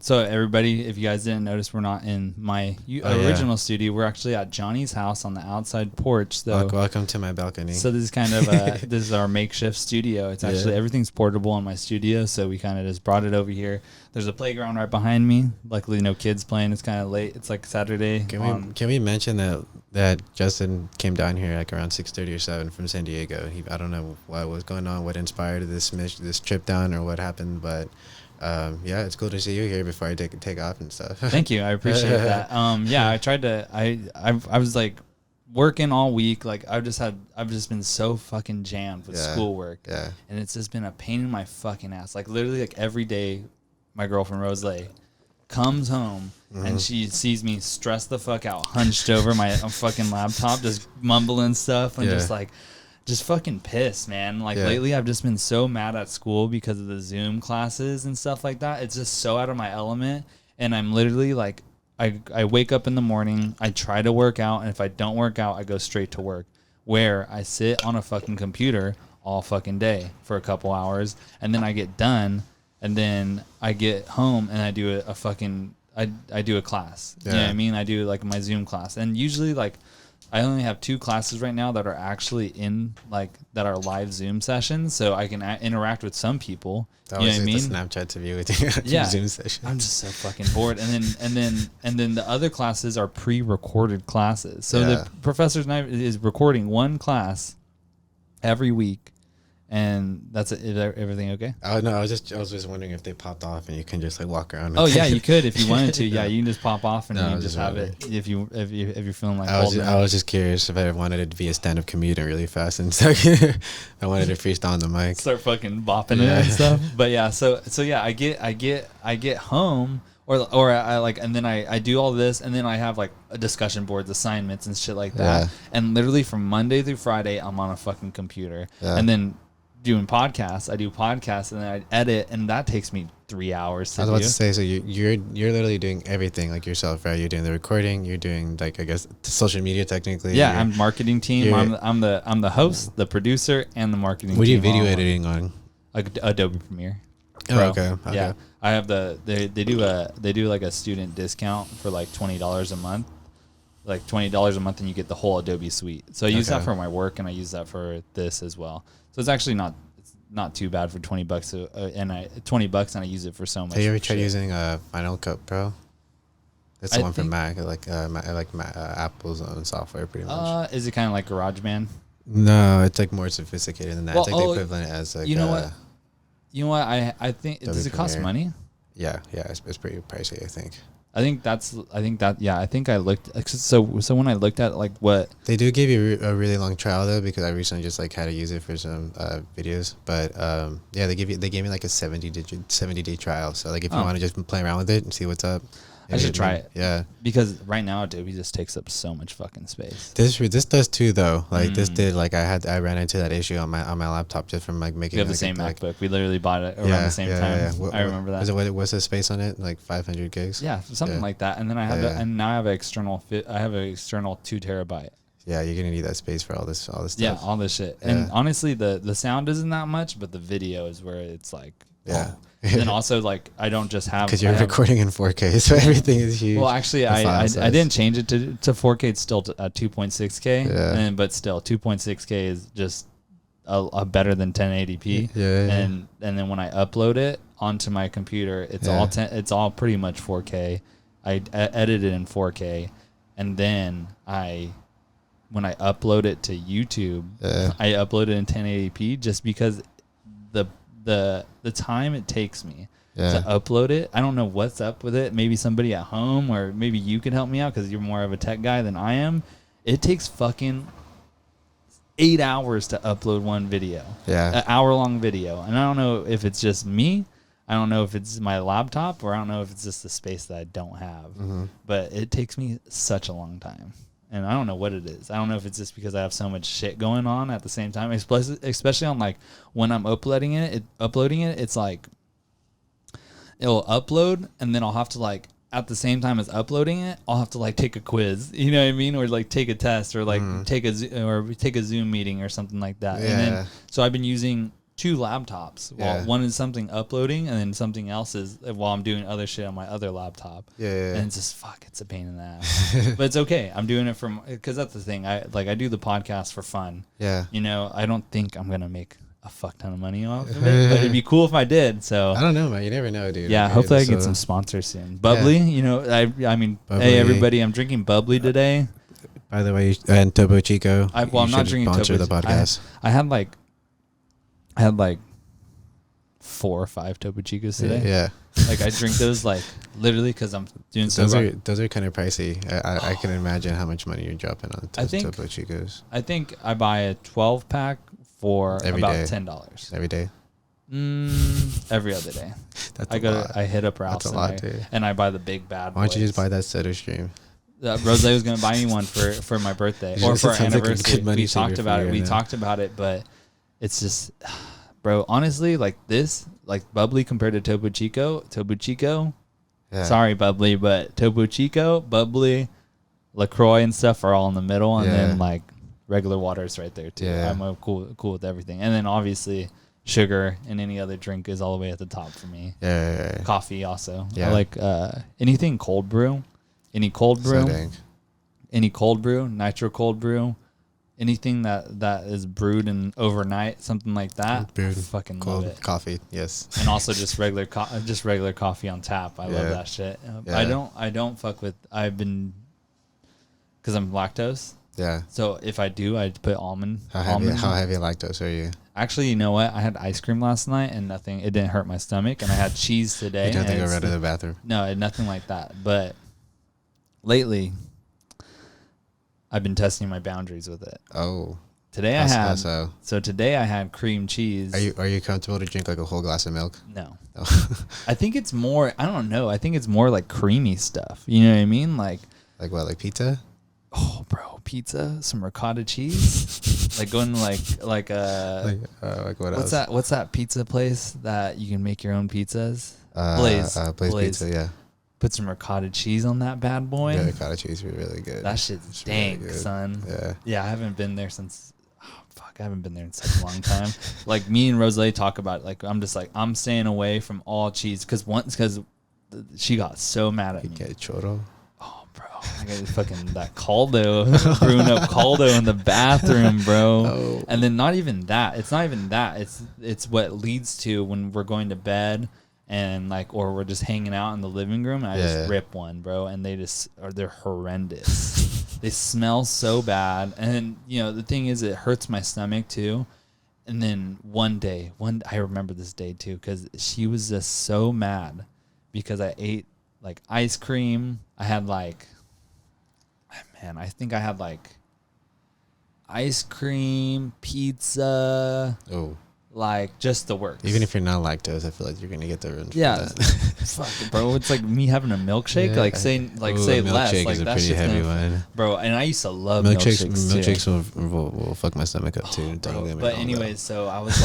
So everybody, if you guys didn't notice, we're not in my original studio. We're actually at Johnny's house on the outside porch. So welcome to my balcony. So this is kind of this is our makeshift studio. It's actually everything's portable in my studio. So we kind of just brought it over here. There's a playground right behind me. Luckily, no kids playing. It's kind of late. It's like Saturday. Can we mention that Justin came down here like around 6:30 or 7 from San Diego? I don't know what was going on, what inspired this trip down, or what happened, but yeah, it's cool to see you here before I take off and stuff. Thank you, I appreciate that. Yeah, I tried to. I was like working all week. Like I've just been so fucking jammed with schoolwork. Yeah, and it's just been a pain in my fucking ass. Like literally, like every day, my girlfriend Rose comes home and she sees me stressed the fuck out, hunched over my fucking laptop, just mumbling stuff and just fucking pissed, man. Like lately I've just been so mad at school because of the Zoom classes and stuff like that. It's just so out of my element. And I'm literally like, I wake up in the morning, I try to work out, and if I don't work out, I go straight to work, where I sit on a fucking computer all fucking day for a couple hours, and then I get done, and then I get home and I do I do a class. You know what I mean? I do like my Zoom class, and usually like I only have 2 classes right now that are actually that are live Zoom sessions, so I can interact with some people. That you know what I mean? The Snapchats of you with your Zoom sessions. I'm just so fucking bored. And then the other classes are pre-recorded classes. So the professor is recording one class every week. And that's it. Is everything okay? Oh no, I was just wondering if they popped off and you can just like walk around. Oh yeah, you could if you wanted to. Yeah, you can just pop off and you can just have it if you're feeling like. I was just curious if I wanted it to be a stand-up comedian really fast, and so I wanted to freestyle on the mic, start fucking bopping it and stuff. But yeah, so yeah, I get home. Or I like, and then I do all this, and then I have like a discussion boards, assignments, and shit like that. And literally from Monday through Friday, I'm on a fucking computer, and then doing podcasts. I do podcasts, and then I edit, and that takes me 3 hours. I was about to say, so you're literally doing everything like yourself, right? You're doing the recording, you're doing like I guess social media technically. Yeah, I'm marketing team. I'm the host, the producer, and the marketing. What are you team video editing on? Like Adobe Premiere. Oh, okay. Yeah, I have they do like a student discount for like $20 a month. Like $20 a month, and you get the whole Adobe suite. So I use that for my work, and I use that for this as well. So it's actually not too bad for $20, $20, and I use it for so much. Have you ever tried using Final Cut Pro? That's the one for Mac. I like Apple's own software, pretty much. Is it kind of like GarageBand? No, it's like more sophisticated than that. It's like the equivalent as like. You know what? I think does it cost money? Yeah, it's pretty pricey, I think. I think I looked. So when I looked at like what they do give you a really long trial though, because I recently just like had to use it for some videos. But yeah, they gave me like a 70-day trial. So like if you want to just play around with it and see what's up, I should try it. Yeah, because right now Adobe just takes up so much fucking space. This does too though. Like this did like I ran into that issue on my laptop just from like making. We have the same MacBook. We literally bought it around the same time. Yeah. I remember that. What's the space on it? Like 500 gigs. Yeah, something like that. And then I have and now I have an external 2 terabyte. Yeah, you're gonna need that space for all this stuff. Yeah, all this shit. Yeah. And honestly, the sound isn't that much, but the video is where it's like. Yeah. And then also like I don't just have because you're recording in 4K, so everything is huge. Well, actually, I didn't change it to 4K. It's still at 2.6K, but still 2.6K is just a better than 1080p. Yeah. And then when I upload it onto my computer, it's all pretty much 4K. I edit it in 4K, and then when I upload it to YouTube, I upload it in 1080p just because the time it takes me to upload it. I don't know what's up with it. Maybe somebody at home, or maybe you could help me out because you're more of a tech guy than I am. It takes fucking 8 hours to upload one video. Yeah. An hour-long video. And I don't know if it's just me. I don't know if it's my laptop, or I don't know if it's just the space that I don't have. Mm-hmm. But it takes me such a long time. And I don't know what it is. I don't know if it's just because I have so much shit going on at the same time, especially on like when I'm uploading it, it's like it'll upload, and then I'll have to like at the same time as uploading it, I'll have to like take a quiz, you know what I mean, or like take a test, or like take a Zoom meeting or something like that. Yeah. And then so I've been using two laptops. While one is something uploading, and then something else is while I'm doing other shit on my other laptop. Yeah. And it's just it's a pain in the ass. But it's okay. I'm doing it because that's the thing. I do the podcast for fun. Yeah. You know, I don't think I'm gonna make a fuck ton of money off of it, but it'd be cool if I did. So I don't know, man. You never know, dude. Yeah, hopefully I get some sponsors soon. Bubbly, you know, I mean, Bubbly. Hey everybody, I'm drinking Bubbly today. By the way, and Topo Chico. I'm not drinking Topo. The podcast. I had like 4 or 5 Topo Chicos today. Yeah. Like I drink those like literally because I'm doing those are kind of pricey. I can imagine how much money you're dropping on Topo Chicos. I think I buy a 12 pack for about $10 every day. Every other day. That's I hit up Ralph's and I buy the big bad. Why don't you just buy that Soda Stream? Rose was gonna buy me one for my birthday or for our anniversary. We talked about it. We talked about it, but it's just, bro. Honestly, like this, like Bubbly compared to Topo Chico. Yeah. Sorry, Bubbly, but Topo Chico, Bubbly, LaCroix, and stuff are all in the middle, and then like regular water is right there too. Yeah. I'm cool with everything, and then obviously sugar and any other drink is all the way at the top for me. Yeah. Coffee also. Yeah. I like anything cold brew. Any cold brew, nitro cold brew, anything that is brewed and overnight, something like that. I fucking love it. Coffee, yes. And also just regular coffee on tap. I love that shit. I don't fuck with. Because I'm lactose. Yeah. So if I do, I put almond. How heavy lactose are you? Actually, you know what? I had ice cream last night and it didn't hurt my stomach. And I had cheese today. You don't have to go right to the bathroom. No, nothing like that. But lately, I've been testing my boundaries with it. Oh. Today I had cream cheese. Are you comfortable to drink like a whole glass of milk? No. I think it's more, I don't know. I think it's more like creamy stuff. You know what I mean? Like what, like pizza? Oh, bro, pizza, some ricotta cheese. Like going to like what else? What's that pizza place that you can make your own pizzas? Blaze Pizza, yeah. Put some ricotta cheese on that bad boy. Yeah, ricotta cheese would be really good. That shit's dank, really son. Yeah. I haven't been there since. I haven't been there in such a long time. Like me and Rose talk about it, like I'm just like I'm staying away from all cheese because she got so mad at me. Get choro. Oh, bro, I got fucking that caldo, brewing up caldo in the bathroom, bro. Oh. And then not even that. It's not even that. It's what leads to when we're going to bed. And or we're just hanging out in the living room, and I just rip one, bro, and they're horrendous. They smell so bad, and the thing is, it hurts my stomach too. And then one day, I remember this day too, because she was just so mad because I ate like ice cream. I had I think I had like ice cream, pizza. Oh. Like just the works. Even if you're not lactose, I feel like you're gonna get the revenge. Yeah, fuck, bro. It's like me having a milkshake. Yeah. Say less. Like is a pretty heavy one, bro. And I used to love milkshakes. Milkshakes will fuck my stomach up too. But anyways, so I was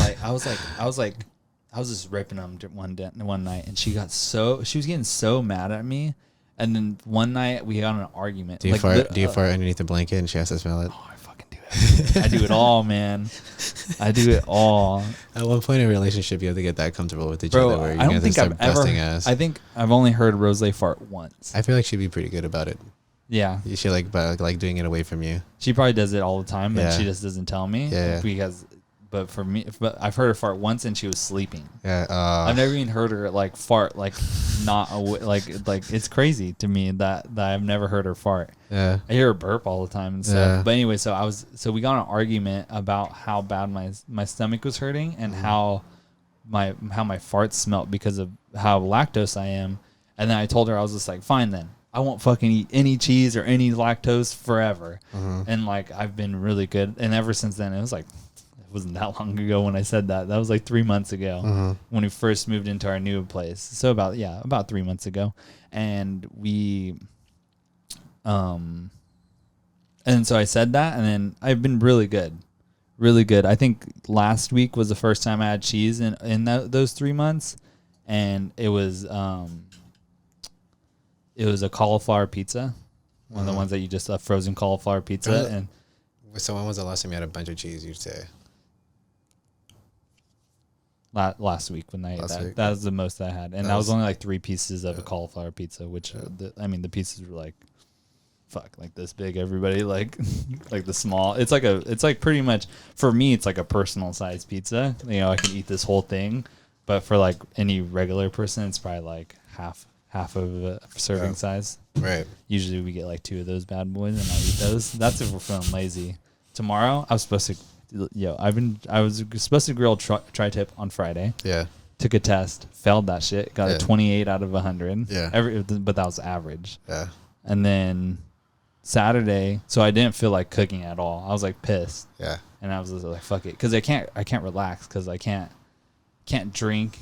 just ripping them one night, and she was getting so mad at me. And then one night we got in an argument. Do you fart underneath the blanket and she has to smell it? Oh, I fucking do it. I do it all, man. I do it all. At one point in a relationship, you have to get that comfortable with each other. Where I don't think I've ever. Ass. I think I've only heard Rose fart once. I feel like she'd be pretty good about it. Yeah, she like doing it away from you. She probably does it all the time, but she just doesn't tell me. Yeah, because. But for me, I've heard her fart once and she was sleeping. Yeah, I've never even heard her fart not it's crazy to me that I've never heard her fart. Yeah, I hear her burp all the time and stuff. Yeah. But anyway, so we got in an argument about how bad my stomach was hurting and how my farts smelt because of how lactose I am. And then I told her, I was just like, fine then. I won't fucking eat any cheese or any lactose forever. And I've been really good. And ever since then, it wasn't that long ago when I said that. That was 3 months ago when we first moved into our new place. So about 3 months ago. And and so I said that, and then I've been really good. Really good. I think last week was the first time I had cheese in those 3 months. And it was a cauliflower pizza. One of the ones that you just frozen cauliflower pizza. And so when was the last time you had a bunch of cheese, you'd say? last week when I ate that. That was the most I had, and that was only like 3 pieces of a cauliflower pizza, which the pieces were like, like this big. Everybody like the small. It's like pretty much for me. It's like a personal size pizza. You know, I can eat this whole thing, but for like any regular person, it's probably like half of a serving size. Right. Usually we get like 2 of those bad boys, and I'll eat those. That's if we're feeling lazy. Tomorrow I was supposed to. I was supposed to grill tri-tip on Friday. Yeah. Took a test, failed that shit. Got a 28 out of 100. Yeah. But that was average. Yeah. And then Saturday, so I didn't feel like cooking at all. I was like pissed. Yeah. And I was just like, fuck it, because I can't relax because I can't drink,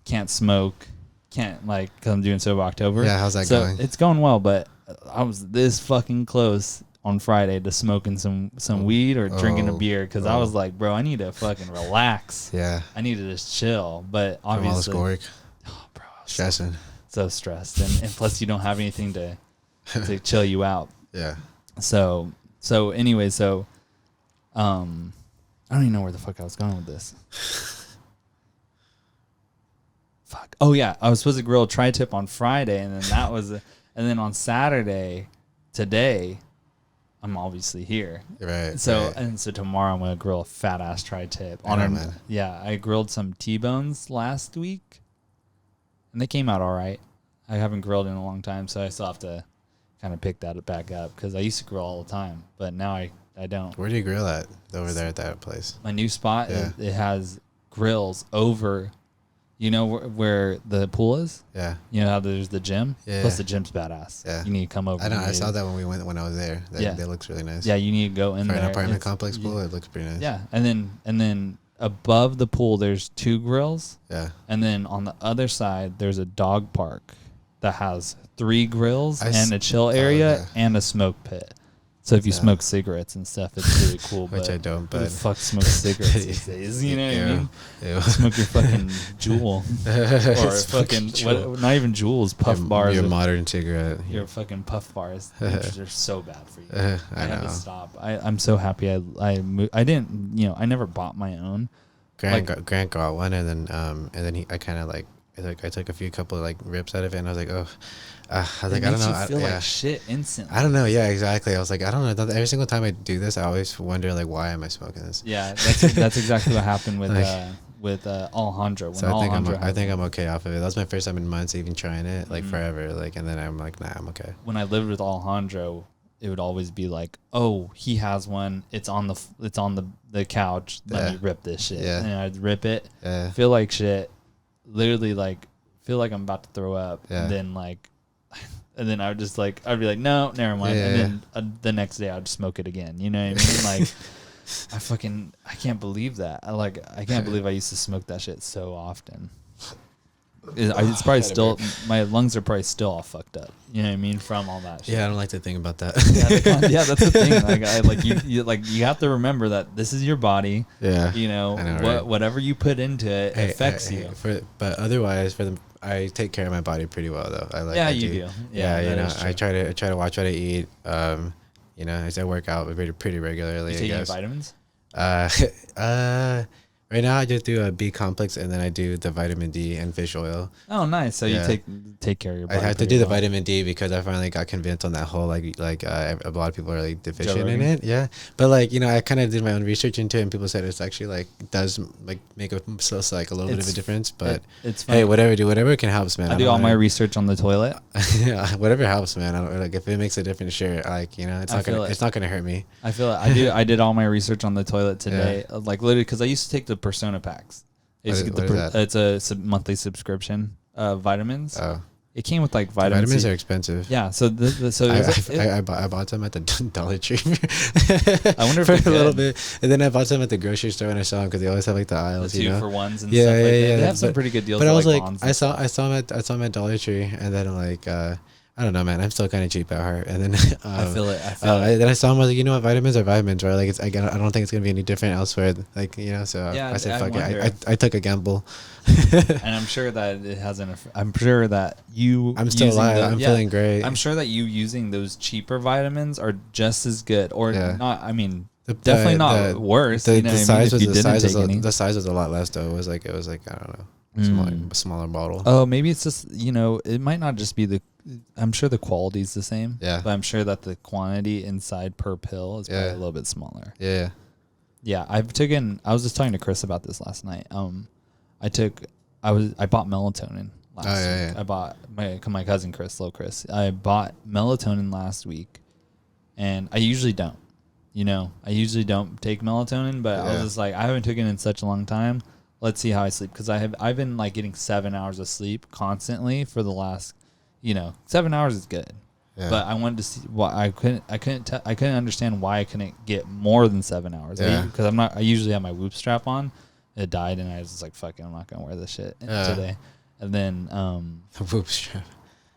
can't smoke, can't like because I'm doing Sober October. Yeah. How's that going? It's going well, but I was this fucking close on Friday to smoking some weed or drinking a beer because I was like, bro, I need to fucking relax. Yeah. I need to just chill. But obviously, all this schoolwork. Oh, bro, Stressing. So stressed, and plus you don't have anything to chill you out. Yeah. So anyway, I don't even know where the fuck I was going with this. Fuck. Oh yeah, I was supposed to grill tri-tip on Friday, and then and then on Saturday, today, I'm obviously here. Right. So tomorrow I'm gonna grill a fat ass tri-tip. I grilled some T-bones last week, and they came out all right. I haven't grilled in a long time, so I still have to kind of pick that back up because I used to grill all the time, but now I don't. Where do you grill at over there at that place? My new spot, it has grills over. You know where the pool is? Yeah. You know how there's the gym? Yeah. Plus the gym's badass. Yeah. You need to come over. I know. I saw that when I was there. That looks really nice. Yeah, you need to go in there. For an apartment complex pool, it looks pretty nice. Yeah. And then above the pool, there's 2 grills. Yeah. And then on the other side, there's a dog park that has 3 grills and a chill area and a smoke pit. So if you smoke cigarettes and stuff, it's really cool. Which I don't, but... Who the fuck smokes cigarettes these days? You know what I mean? Ew. Smoke your fucking Juul. Or fucking... not even Juuls, Puff bars. Your modern cigarette. Your fucking Puff bars. They're so bad for you. I had to stop. I'm so happy I didn't... You know, I never bought my own. Grant got one, and then I kind of like... I took a couple of like rips out of it, and I was like, oh... I was like, I don't know. You feel like shit instantly. I don't know. Yeah, exactly. I was like, I don't know. Every single time I do this, I always wonder like, why am I smoking this? Yeah, that's exactly what happened with Alejandro. So I think I'm okay off of it. That was my first time in months even trying it, like forever. Like, and then I'm like, nah, I'm okay. When I lived with Alejandro, it would always be like, oh, he has one. It's on the couch. Let me rip this shit. Yeah. And I'd rip it. Yeah. Feel like shit. Literally like feel like I'm about to throw up. Yeah. And then I would just like, I'd be like, no, never mind. Yeah. And then the next day I'd smoke it again. You know what I mean? Like, I can't believe that. I can't believe I used to smoke that shit so often. It's probably still, my lungs are probably still all fucked up. You know what I mean? From all that shit. Yeah, I don't like to think about that. Yeah, that's the thing. Like, you have to remember that this is your body. Yeah. You know, whatever you put into it affects you. But otherwise, I take care of my body pretty well though. You do. Yeah, you know, I try to watch what I eat. You know, I work out pretty regularly. You take any vitamins? Right now I just do a B complex, and then I do the vitamin D and fish oil. Oh, nice. So you take care of your body. I have to do the vitamin D because I finally got convinced on that whole a lot of people are like deficient in it. Yeah, but like, you know, I kind of did my own research into it, and people said it's actually like does like make a little bit of a difference. But it's funny. Hey, whatever can help, man. I do all my research on the toilet. Yeah, whatever helps, man. I don't like if it makes a difference. Sure, like, you know, it's not gonna hurt me. I feel it. I did all my research on the toilet today. Yeah. Like literally, because I used to take the Persona packs. It's a monthly subscription of vitamins. Oh. It came with like vitamins. Vitamins are expensive. Yeah, so I bought some at the Dollar Tree. I wonder if for a little bit, and then I bought some at the grocery store when I saw them because they always have like the aisles, the 2-for-1s and stuff like that. They have some pretty good deals. But I was like, I saw them at Dollar Tree, and then I'm like, I don't know, man. I'm still kind of cheap at heart. And then I feel it. Then I saw him. I was like, you know what? Vitamins are vitamins, right? Like, I don't think it's gonna be any different elsewhere. Like, you know. So I said, fuck it. I took a gamble. And I'm sure that it hasn't. I'm sure that you. I'm still alive. I'm feeling great. I'm sure that you using those cheaper vitamins are just as good, or not. I mean, Definitely not worse. The size was the size was a lot less though. It was like I don't know, smaller bottle. Oh, maybe it's just it might not just be I'm sure the quality is the same. Yeah, but I'm sure that the quantity inside per pill is probably a little bit smaller. Yeah. Yeah, I was just talking to Chris about this last night. I bought melatonin last week. Yeah. I bought my cousin Chris, little Chris. I bought melatonin last week, and I usually don't. I usually don't take melatonin, but I was just like, I haven't taken it in such a long time. Let's see how I sleep, because I've been like getting 7 hours of sleep constantly for the last, 7 hours is good. Yeah. But I wanted to see why I couldn't understand why I couldn't get more than 7 hours. Because I usually have my Whoop strap on. It died, and I was just like, fuck it, I'm not gonna wear this shit today. And then the Whoop strap.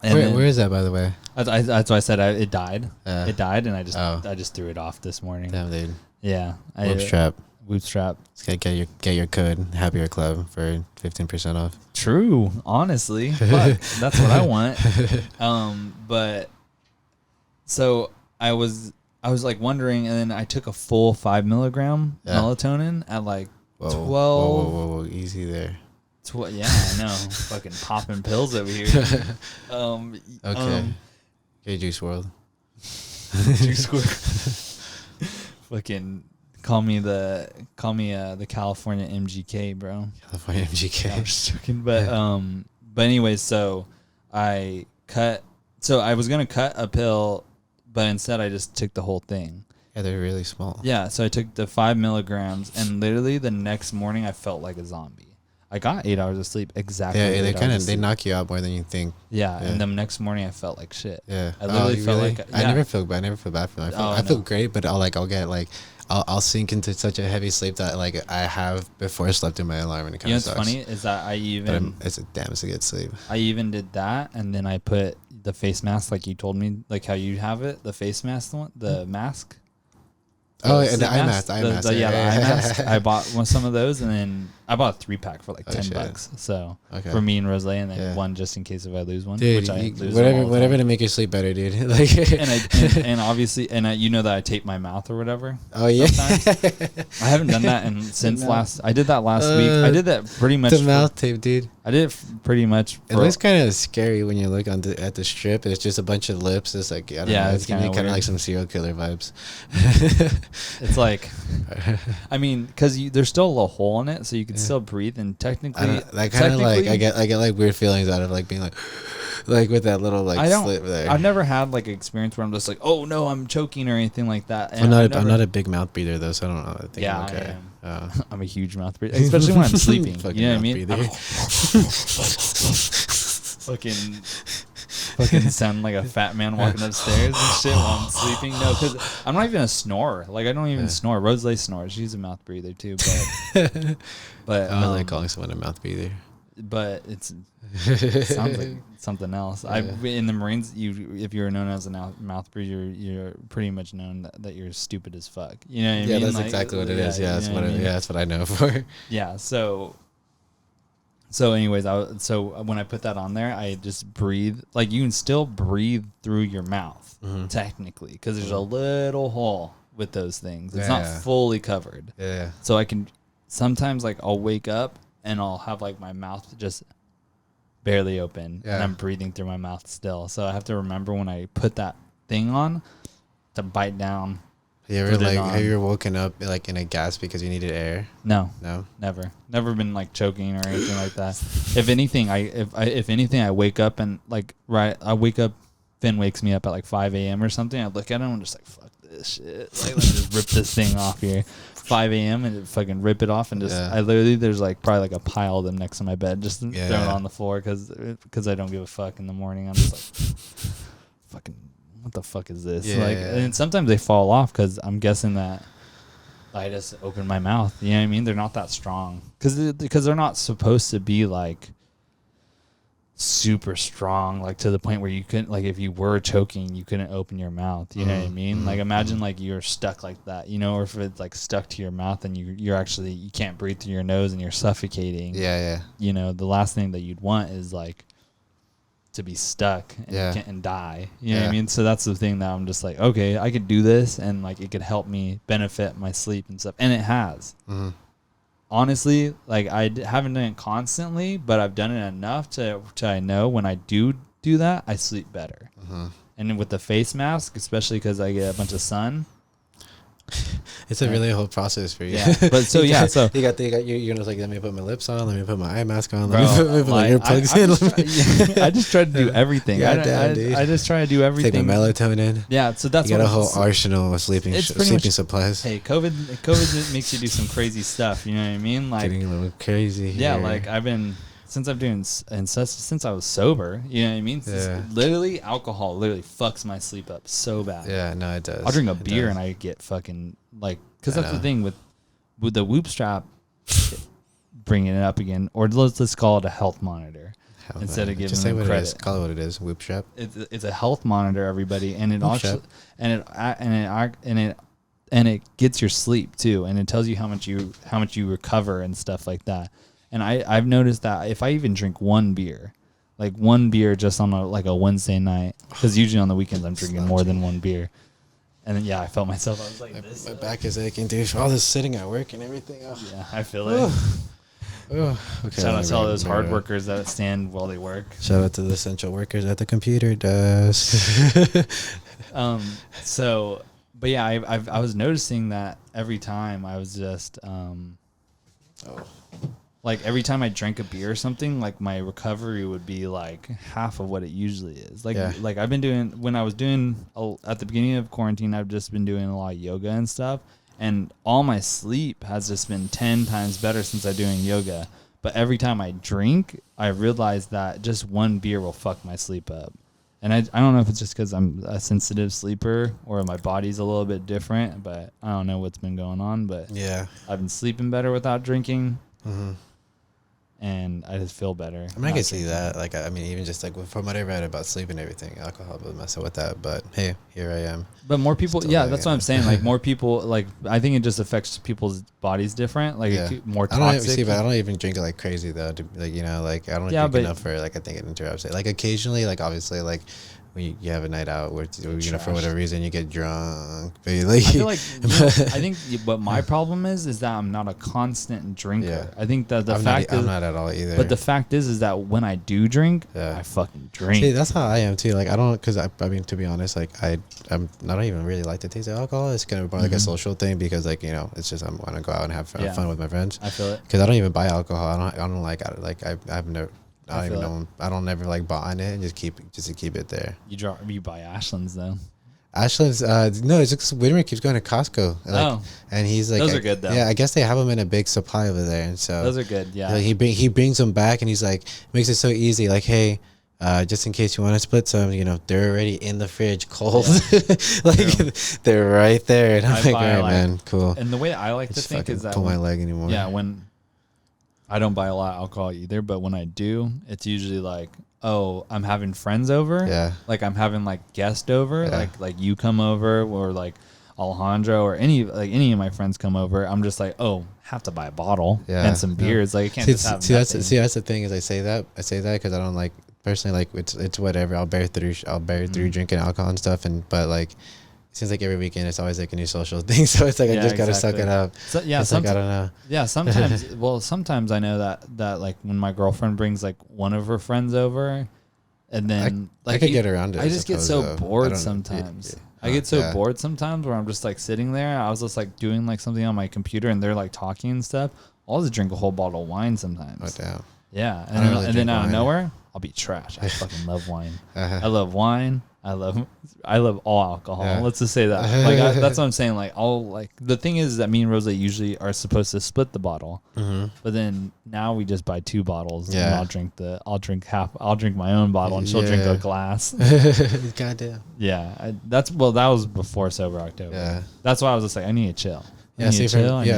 Where is that, by the way? That's why I said it died. It died, and I just threw it off this morning. Damn, dude. Yeah. Whoop strap. Whoop strap. Get your code Happier Club for 15% off. True, honestly, fuck, that's what I want. But so I was like wondering, and then I took a full 5 milligram melatonin at like 12. Whoa, easy there. Yeah, I know. Fucking popping pills over here. Okay. Juice WRLD. Juice WRLD. Fucking call me the California MGK, bro. California MGK. I'm just joking, but anyways, so I was gonna cut a pill, but instead I just took the whole thing. Yeah, they're really small. Yeah, so I took the 5 milligrams, and literally the next morning I felt like a zombie. I got 8 hours of sleep exactly. Yeah, they knock you out more than you think. Yeah, and the next morning I felt like shit. Yeah, I literally felt like I never feel bad. I never feel bad for them. I feel great, but I'll sink into such a heavy sleep that like I have before I slept in my alarm, and it kind of sucks. What's funny is that it's a good sleep. I even did that, and then I put the face mask like you told me, like how you have it, the face mask one, the mask. Oh, the eye mask. The eye mask. I bought some of those, and then I bought a 3-pack for like $10. So for me and Rose, and then one just in case if I lose one. Dude, which I lose whatever to make you sleep better, dude. Like and obviously, that I tape my mouth or whatever. Oh yeah. I haven't done that since last. I did that last week. I did that pretty much. The mouth tape, dude. I did it pretty much. It looks kind of scary when you look at the strip. It's just a bunch of lips. It's like I don't know. It's kind of like some serial killer vibes. It's like, I mean, because there's still a little hole in it, so you can still breathe. And technically, I get like weird feelings out of like being like with that little slit there. I've never had like an experience where I'm just like, oh no, I'm choking or anything like that. And I'm not a big mouth breather though, so I don't know. I think I'm okay. I am. I'm a huge mouth breather, especially when I'm sleeping. You know what I mean? Fucking sound like a fat man walking upstairs and shit while I'm sleeping. No, because I'm not even a snorer. Like I don't even snore. Rose snores. She's a mouth breather too. But I was like calling someone a mouth breather. But it sounds like something else. Yeah. In the Marines, if you're known as a mouth breather, you're pretty much known that you're stupid as fuck. You know what I mean? That's exactly what it is. Yeah, that's what I know for. Yeah. So anyways, when I put that on there, I just breathe. Like you can still breathe through your mouth technically, because there's a little hole with those things. It's not fully covered. Yeah. So I can sometimes I'll wake up and I'll have like my mouth just barely open and I'm breathing through my mouth still. So I have to remember when I put that thing on to bite down. Have you ever woken up like in a gasp because you needed air? No, never been like choking or anything like that. If anything, I wake up and I wake up. Finn wakes me up at like 5 a.m. or something. I look at him and I'm just like, fuck this shit. Like, let's just rip this thing off here. 5 a.m. and fucking rip it off and just I literally there's like probably like a pile of them next to my bed, just throw it on the floor because I don't give a fuck in the morning. I'm just like, fucking. What the fuck is this? And sometimes they fall off because I'm guessing that I just open my mouth. You know what I mean? They're not that strong because they're not supposed to be like super strong, like to the point where you couldn't, like if you were choking, you couldn't open your mouth. You know what I mean? Like imagine like you're stuck like that, or if it's like stuck to your mouth and you're actually you can't breathe through your nose and you're suffocating. Yeah. The last thing that you'd want is like to be stuck and die. You know what I mean? So that's the thing that I'm just like, okay, I could do this, and like it could help me benefit my sleep and stuff, and it has. Honestly, like I haven't done it constantly, but I've done it enough to I know when I do that, I sleep better. And with the face mask, especially because I get a bunch of sun. It's a really whole process for you. Yeah. But so so you got you're gonna like, let me put my lips on, let me put my eye mask on, bro, let me put my earplugs in. I just try to do everything. I just try to do everything. Take my melatonin. Yeah, so that's you got a whole arsenal of sleeping supplies. Hey, COVID makes you do some crazy stuff. You know what I mean? Like getting a little crazy. Yeah, like I've been since I was sober. You know what I mean? Literally, alcohol literally fucks my sleep up so bad. Yeah, no, it does. I'll drink a beer and I get fucking like, because that's the thing with the Whoop strap. Bringing it up again, or let's call it a health monitor instead of giving them credit. Call it what it is. Whoop strap. It's a health monitor, everybody, and it also and it gets your sleep too, and it tells you how much you recover and stuff like that. And I've noticed that if I even drink one beer just on a Wednesday night, because usually on the weekends I'm drinking more than one beer. And then, I felt myself. I was like, my back is aching, dude. For all this sitting at work and everything. Oh. Yeah, I feel it. Oh, okay. Shout out to all those hard workers that stand while they work. Shout out to the essential workers at the computer desk. But yeah, I was noticing that every time I was just, like every time I drank a beer or something, like my recovery would be like half of what it usually is. Like I've been doing, when I was doing at the beginning of quarantine, I've just been doing a lot of yoga and stuff. And all my sleep has just been 10 times better since I'm doing yoga. But every time I drink, I realize that just one beer will fuck my sleep up. And I don't know if it's just because I'm a sensitive sleeper or my body's a little bit different, but I don't know what's been going on. But I've been sleeping better without drinking. And I just feel better. I mean, I can see that. Like, I mean, even just like from what I read about sleep and everything, alcohol will mess up with that. But hey, here I am. But more people, that's what I'm saying. Like more people, like I think it just affects people's bodies different. Like more toxic. I don't even drink it like crazy though. Like like I don't drink enough for like I think it interrupts it. Like occasionally, like obviously, like when you have a night out where for whatever reason you get drunk. But like, I feel like I think what my problem is that I'm not a constant drinker. Yeah. I think that I'm not at all either. But the fact is that when I do drink, I fucking drink. See, that's how I am too. Like I don't, because I mean, to be honest, like I don't even really like the taste of alcohol. It's kind of more like a social thing because like it's just I want to go out and have fun with my friends. I feel it because I don't even buy alcohol. I don't I've never. I don't even know. I don't never like buy on it and just to keep it there. You buy Ashland's though. Ashland's no, it's just Whitmer keeps going to Costco. And he's like, those are good though. Yeah, I guess they have them in a big supply over there, and so those are good. Yeah, like he brings them back, and he's like makes it so easy. Like, hey, just in case you want to split some, they're already in the fridge, cold. Yeah. They're right there, and I'm like, all right, man, cool. And the way I like to think is that pull my leg anymore. Yeah, when I don't buy a lot of alcohol either, but when I do, it's usually like, oh, I'm having friends over. Yeah. Like I'm having like guests over, like you come over or like Alejandro or any of my friends come over. I'm just like, oh, have to buy a bottle and some beers. Like I can't just have that's the thing is I say that because I don't like personally like it's whatever. I'll bear through drinking alcohol and stuff, but like. Seems like every weekend it's always like a new social thing, so it's like I just gotta suck it up. So, it's like, I don't know. Yeah, sometimes. Well, sometimes I know that like when my girlfriend brings like one of her friends over, and then I could get around it. I just get so bored sometimes. I get so bored sometimes where I'm just like sitting there. I was just like doing like something on my computer, and they're like talking and stuff. I'll just drink a whole bottle of wine sometimes. Oh damn. Yeah, and then out of nowhere, I'll be trash. I fucking love wine. I love wine. I love all alcohol. Yeah. Let's just say that. Like that's what I'm saying. Like the thing is that me and Rosa usually are supposed to split the bottle, but then now we just buy 2 bottles. Yeah. And I'll drink my own bottle, and she'll drink a glass. Goddamn. Yeah, that was before sober October. Yeah. That's why I was just like, I need to chill. Yeah,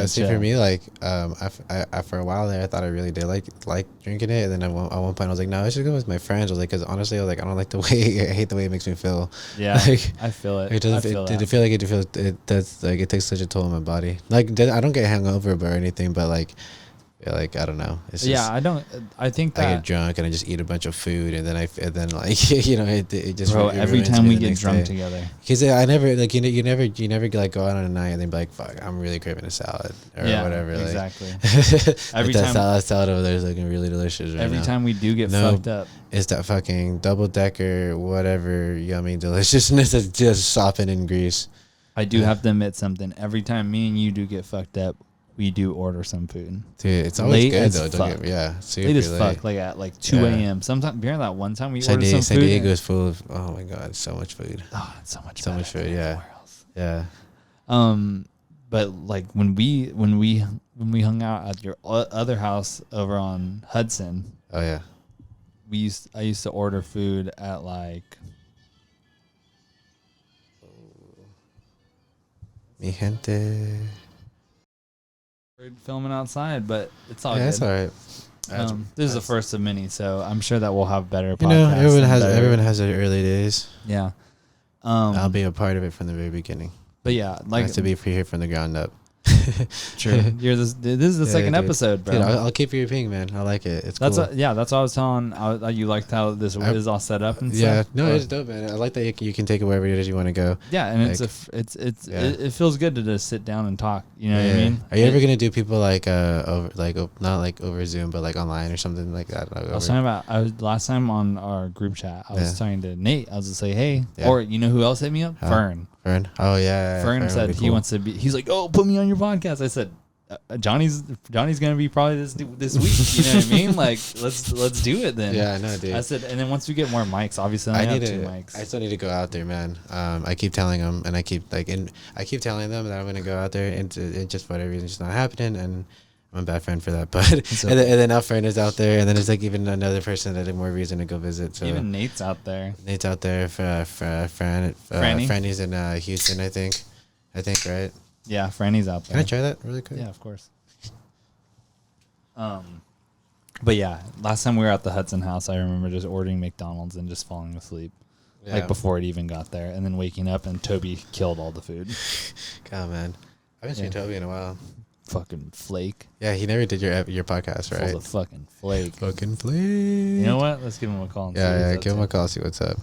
for me, like, I for a while there, I thought I really did like drinking it, and then at one point I was like, no, I should go with my friends. I was like, because honestly, I was like, I don't like the way, I hate the way it makes me feel. Yeah, like, I feel it. It takes such a toll on my body. Like, I don't get hangover or anything, but like, Yeah, like I don't know. It's just, I think that I get drunk and I just eat a bunch of food and then like you know it just. Bro, every time we get drunk together. Because I never like you never like go out on a night and then be like, fuck, I'm really craving a salad or whatever. Exactly. Every time that salad over there is looking really delicious. Right every now. time we do get fucked up, it's that fucking double-decker whatever yummy deliciousness that's just softened in grease. I do have to admit something. Every time me and you do get fucked up, we do order some food. Dude, it's always late good though. Late as fuck, like at like 2 a.m. Sometimes, remember that one time we ordered some food? San Diego is full of, oh my God, so much food. Oh, it's so much food, yeah. Yeah. But like when we hung out at your other house over on Hudson. Oh yeah. I used to order food at like. Mi gente. We're filming outside, but it's all good. That's all right. This is the first of many, so I'm sure that we'll have better podcasts. You know, everyone has their early days. Yeah. I'll be a part of it from the very beginning. But yeah, like I have to be here from the ground up. True. This is the second episode, bro. Dude, I'll keep you ping, man. I like it. It's cool. That's what I was telling. You liked how this is all set up and stuff. Yeah, no, it's dope, man. I like that you can take it wherever it is you want to go. Yeah, and like, it feels good to just sit down and talk. You know what I mean? Are you ever gonna do people like not like over Zoom, but like online or something like that? I was talking about. Last time on our group chat, I was talking to Nate. I was just like, hey, or you know who else hit me up? Fern. Oh yeah. Fern said he wants to be. He's like, oh, put me on your podcast. I said, Johnny's gonna be probably this week. You know what I mean? Like, let's do it then. Yeah, I know, dude. I said, and then once we get more mics, obviously I have 2 mics. I still need to go out there, man. I keep telling them, and I keep telling them that I'm gonna go out there, and it just for whatever reason, it's just not happening, and I'm a bad friend for that. But and then our friend is out there, and then there's like even another person that had more reason to go visit. So even Nate's out there. Nate's out there. Franny's in Houston, I think, right? Yeah, Franny's out there. Can I try that really quick? Yeah, of course. But yeah, last time we were at the Hudson house, I remember just ordering McDonald's and just falling asleep, like before it even got there, and then waking up and Toby killed all the food. God, man, I haven't seen Toby in a while. Fucking flake. Yeah, he never did your podcast, right? Full of fucking flake. Fucking flake. You know what? Let's give him a call. And give him a call. See what's up.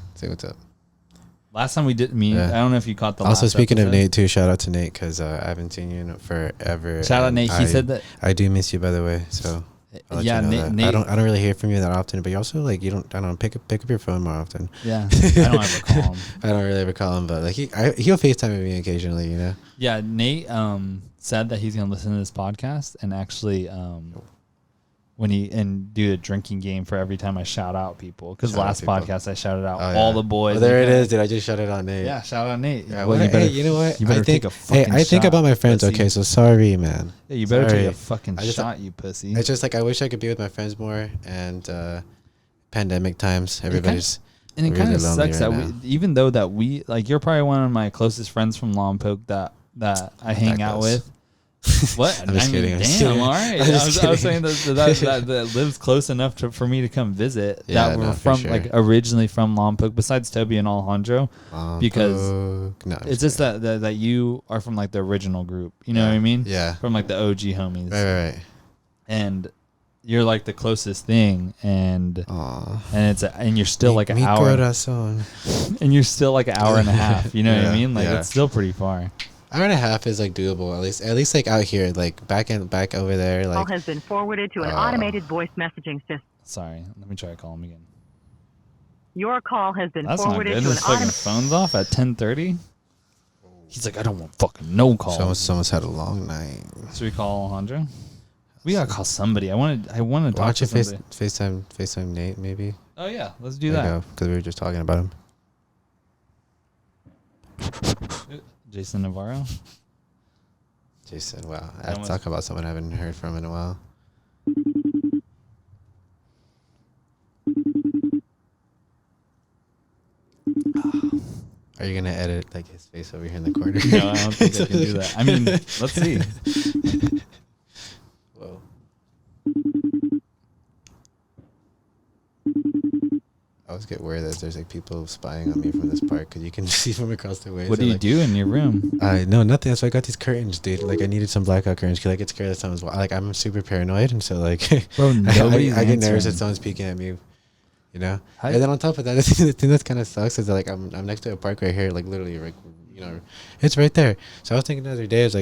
Last time we did meet, I don't know if you caught the. Also, speaking of Nate, too, shout out to Nate because I haven't seen you in forever. Shout out Nate. He said that I do miss you, by the way. So yeah, you know Nate. I don't really hear from you that often, but you also like you don't. I don't pick up your phone more often. Yeah, I don't ever call him. I don't really ever call him, but like he'll FaceTime with me occasionally. You know. Yeah, Nate said that he's gonna listen to this podcast and actually when do a drinking game for every time I shout out people. Because last podcast I shouted out all the boys. Oh, there it is, dude. I just shouted out Nate. Yeah, shout out Nate. Yeah, well, you know what? You better take a fucking shot. I think about my friends. Okay, so sorry, man. Yeah, you better take a fucking shot, you pussy. It's just like I wish I could be with my friends more. And pandemic times, everybody's. And it kind of sucks that even though that we like, you're probably one of my closest friends from Lompoc that I hang out with. What? I'm just kidding. Damn, all right. I was saying that lives close enough for me to come visit. Yeah, that were from like originally from Lompoc, besides Toby and Alejandro, because it's just that you are from like the original group. You know what I mean? Yeah. From like the OG homies. Right. And you're like the closest thing, and you're still like an hour. And you're still like an hour and a half. You know what I mean? Like it's still pretty far. Hour and a half is like doable, at least like out here, like back over there. Like call has been forwarded to an automated voice messaging system. Sorry, let me try to call him again. Your call has been forwarded to an automated. Fucking phone's off at 10:30. He's like, I don't want fucking no call. Someone's had a long night. Should we call Alejandro? We gotta call somebody. I want to talk to somebody. FaceTime Nate maybe. Oh yeah, let's do that. Because we were just talking about him. Jason Navarro. Jason, wow. I'm talking about someone I haven't heard from in a while. Are you gonna edit like his face over here in the corner? No, I don't think I can do that. I mean, let's see. Whoa. I always get worried that there's like people spying on me from this park because you can see from across the way. What do you do in your room? No, nothing. So I got these curtains, dude. Like I needed some blackout curtains because I get scared that someone's like I'm super paranoid, and so like Bro, I get nervous that someone's peeking at me. You know, and then on top of that, the thing that kind of sucks is that, like I'm next to a park right here, like literally, like it's right there. So I was thinking the other day, it's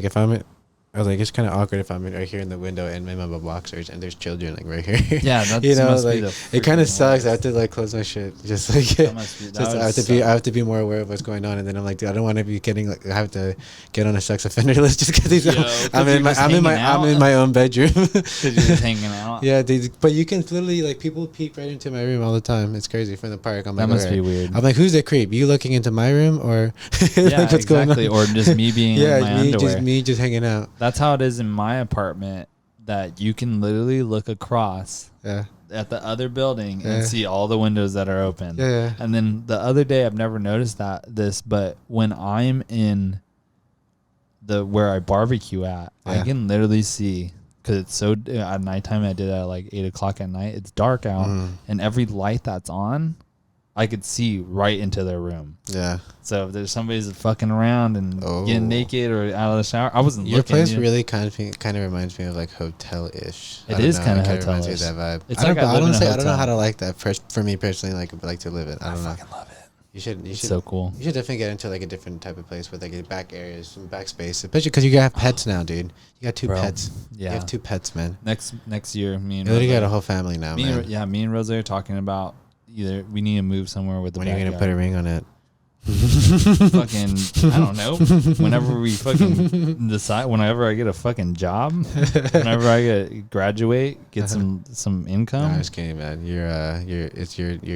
it's kind of awkward if I'm right here in the window and I'm in my boxers and there's children like right here. Yeah, that's like it kind of sucks. I have to like close my shit, just like I have to be more aware of what's going on. And then I'm like, dude, I don't want to be getting like I have to get on a sex offender list just because I'm in my own bedroom. Because you're just hanging out. Yeah, dude, but you can literally like people peek right into my room all the time. It's crazy from the park. I'm like, that must be weird. I'm like, who's the creep? You looking into my room or yeah, like, what's going on? Or just me being in my underwear. me just hanging out. That's how it is in my apartment, that you can literally look across at the other building and see all the windows that are open. Yeah. And then the other day, I've never noticed this, but when I'm in where I barbecue at, I can literally see, because it's so at nighttime. I did it at like 8 o'clock at night. It's dark out, and every light that's on, I could see right into their room. Yeah. So if there's somebody's fucking around and getting naked or out of the shower, I wasn't Your looking. Your place really kind of reminds me of like hotel-ish. It is kind of hotel-ish. Reminds me of that vibe. It's I don't know how to like that. For me personally, like to live it. I don't know. I fucking love it. You should. It's so cool. You should definitely get into like a different type of place with like back areas, some back space, especially because you have pets now, dude. You got 2 pets. Yeah. You have 2 pets, man. Next year, me and you literally got a whole family now, man. Me and Rose are talking about either we need to move somewhere with the when are you gonna put a ring on it? Fucking, I don't know. Whenever we fucking decide, whenever I get a fucking job, whenever I graduate, get some income. No, I'm just kidding, man. You're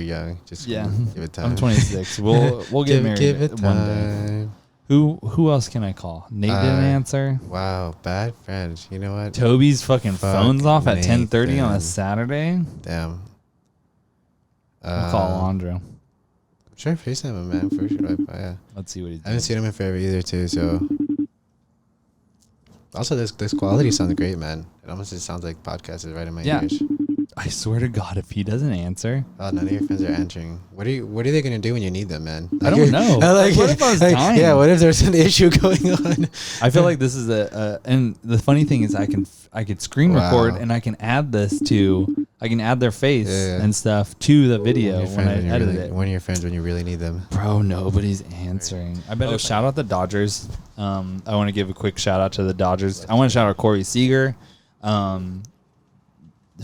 young. Just give it time. I'm 26. We'll get married give it one time. day. Who else can I call? Nate didn't answer. Wow, bad friends. You know what? Toby's fucking phone's off at 10:30 on a Saturday. Damn. I'll call Alondro. Sure, FaceTime him, man. For sure. Yeah. Let's see what he's doing. I haven't seen him in forever either, too. So, also, this quality sounds great, man. It almost just sounds like podcast is right in my ears. I swear to God, if he doesn't answer, none of your friends are answering. What are they gonna do when you need them, man? Like, I don't know. What if I was dying? Yeah, what if there's an issue going on? I feel like this is and the funny thing is, I could screen record and I can add their face and stuff to the video when I edit it. One of your friends when you really need them. Bro, nobody's answering. I better shout out the Dodgers. I want to give a quick shout out to the Dodgers. I want to shout out Corey Seager.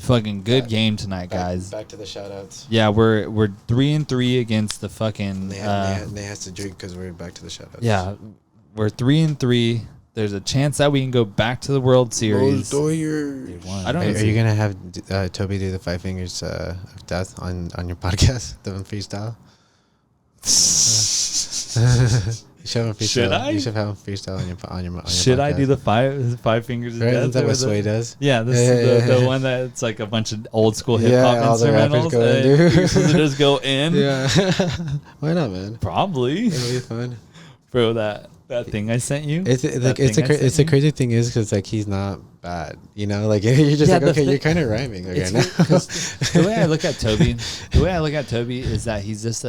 Fucking good game tonight, guys. Back to the shout outs. Yeah, we're 3-3 against the fucking. Nate has to drink because we're back to the shout outs. Yeah, we're 3-3. There's a chance that we can go back to the World Series. Are you gonna have Toby do the 5 fingers of death on your podcast, the freestyle? You should have him freestyle. Should I? You should have him freestyle on your Should podcast. I do the five fingers of death? Isn't that what Sway does? Yeah, this is the one that's like a bunch of old school hip hop instrumentals. You're supposed to just go in. Yeah. Why not, man? Probably. It'll be fun. Bro, that thing I sent you. It's the crazy thing is because like he's not bad, you know. Like you're just like okay, you're kind of rhyming right now. The way I look at Toby is that he's just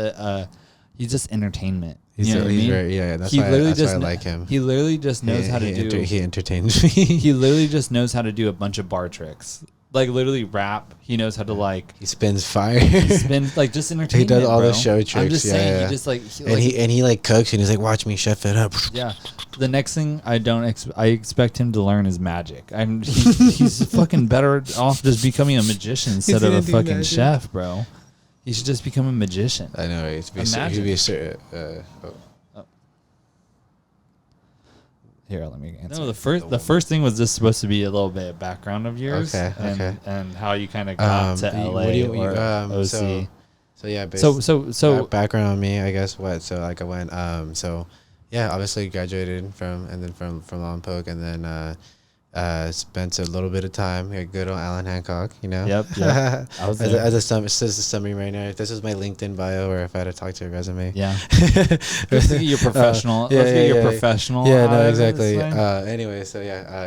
entertainment. He's that's why I like him. He literally just knows how to do. He entertains me. He literally just knows how to do a bunch of bar tricks. Like literally rap. He knows how to like. He spins fire. He spins like just entertainment. He does all the show tricks. I'm just saying. Yeah. He just like. He like cooks and he's like, watch me chef it up. Yeah. The next thing I expect him to learn is magic. He's fucking better off just becoming a magician instead of a fucking chef, bro. He should just become a magician. I know, right? Here, let me answer. No, the first thing was just supposed to be a little bit of background of yours, and how you kind of got to LA or OC. So yeah, so background on me, I guess. So like I went, obviously graduated from Lompoc, and then spent a little bit of time here, good old Alan Hancock, you know. Yep. I was as a summary right now. If this is my LinkedIn bio, or if I had to talk to a resume. Yeah. Let's get your professional. Professional. Yeah, no, exactly. Anyway, so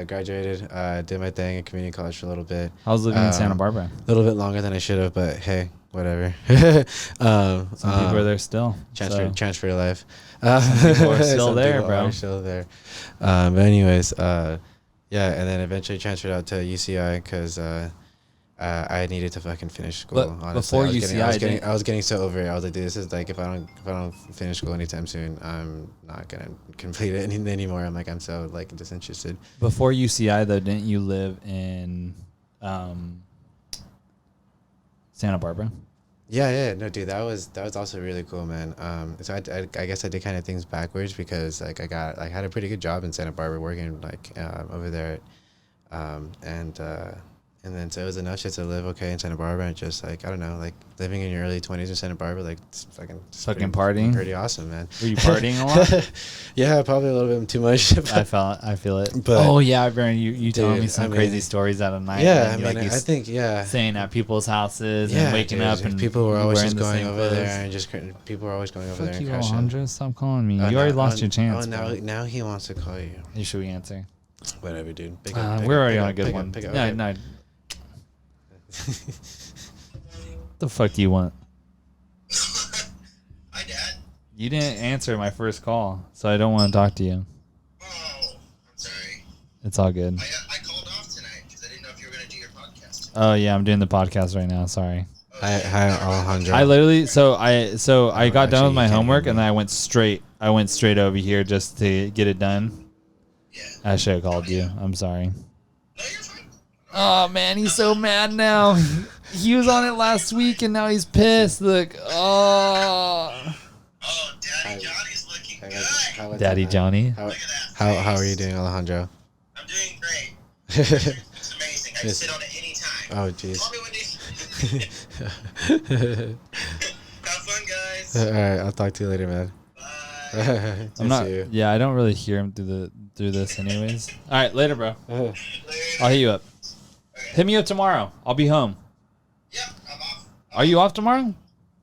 graduated. Did my thing at community college for a little bit. I was living in Santa Barbara. A little bit longer than I should have, but hey, whatever. Some people are there still. Transfer life. Some people are still there, bro. Are still there. But anyways, yeah, and then eventually transferred out to UCI because I needed to fucking finish school. But honestly, before UCI, I was getting so over it. I was like, dude, this is like if I don't finish school anytime soon, I'm not gonna complete it anymore. I'm so like disinterested. Before UCI though, didn't you live in Santa Barbara? Yeah, no, dude, that was also really cool, man. So I guess I did kind of things backwards because like I had a pretty good job in Santa Barbara working like over there, and then so it was enough just to live okay in Santa Barbara and just like I don't know, like living in your early 20s in Santa Barbara, like it's fucking partying, pretty awesome, man. Were you partying a lot? Yeah, probably a little bit too much. I feel it. But oh yeah, I remember you telling me some crazy stories out of night. Yeah, I think staying at people's houses and waking up and people were always just going over there and just people were always going over there. Fuck and you, Alejandro, stop calling me. You already lost your chance. Now he wants to call you. Should we answer? Whatever, dude. We're already on a good one. No. The fuck do you want? Hi, Dad. You didn't answer my first call, so I don't want to talk to you. Oh, I'm sorry. It's all good. I called off tonight because I didn't know if you were going to do your podcast. Oh yeah, I'm doing the podcast right now. Sorry. Hi, Alejandro. I literally I got done with my homework and then I went straight over here just to get it done. Yeah. I should have called you. I'm sorry. No, you're fine. Oh man, he's so mad now. He was on it last week and now he's pissed. Look. Oh, Daddy Johnny's looking good. Daddy Johnny. Look at that. How are you doing, Alejandro? I'm doing great. It's amazing. I can sit on it anytime. Oh jeez. Call me when you Have fun, guys. All right, I'll talk to you later, man. Bye. I'm not. Yeah, I don't really hear him through this, anyways. All right, later, bro. I'll hit you up. Okay. Hit me up tomorrow. I'll be home. Yep, I'm off. Are you off tomorrow?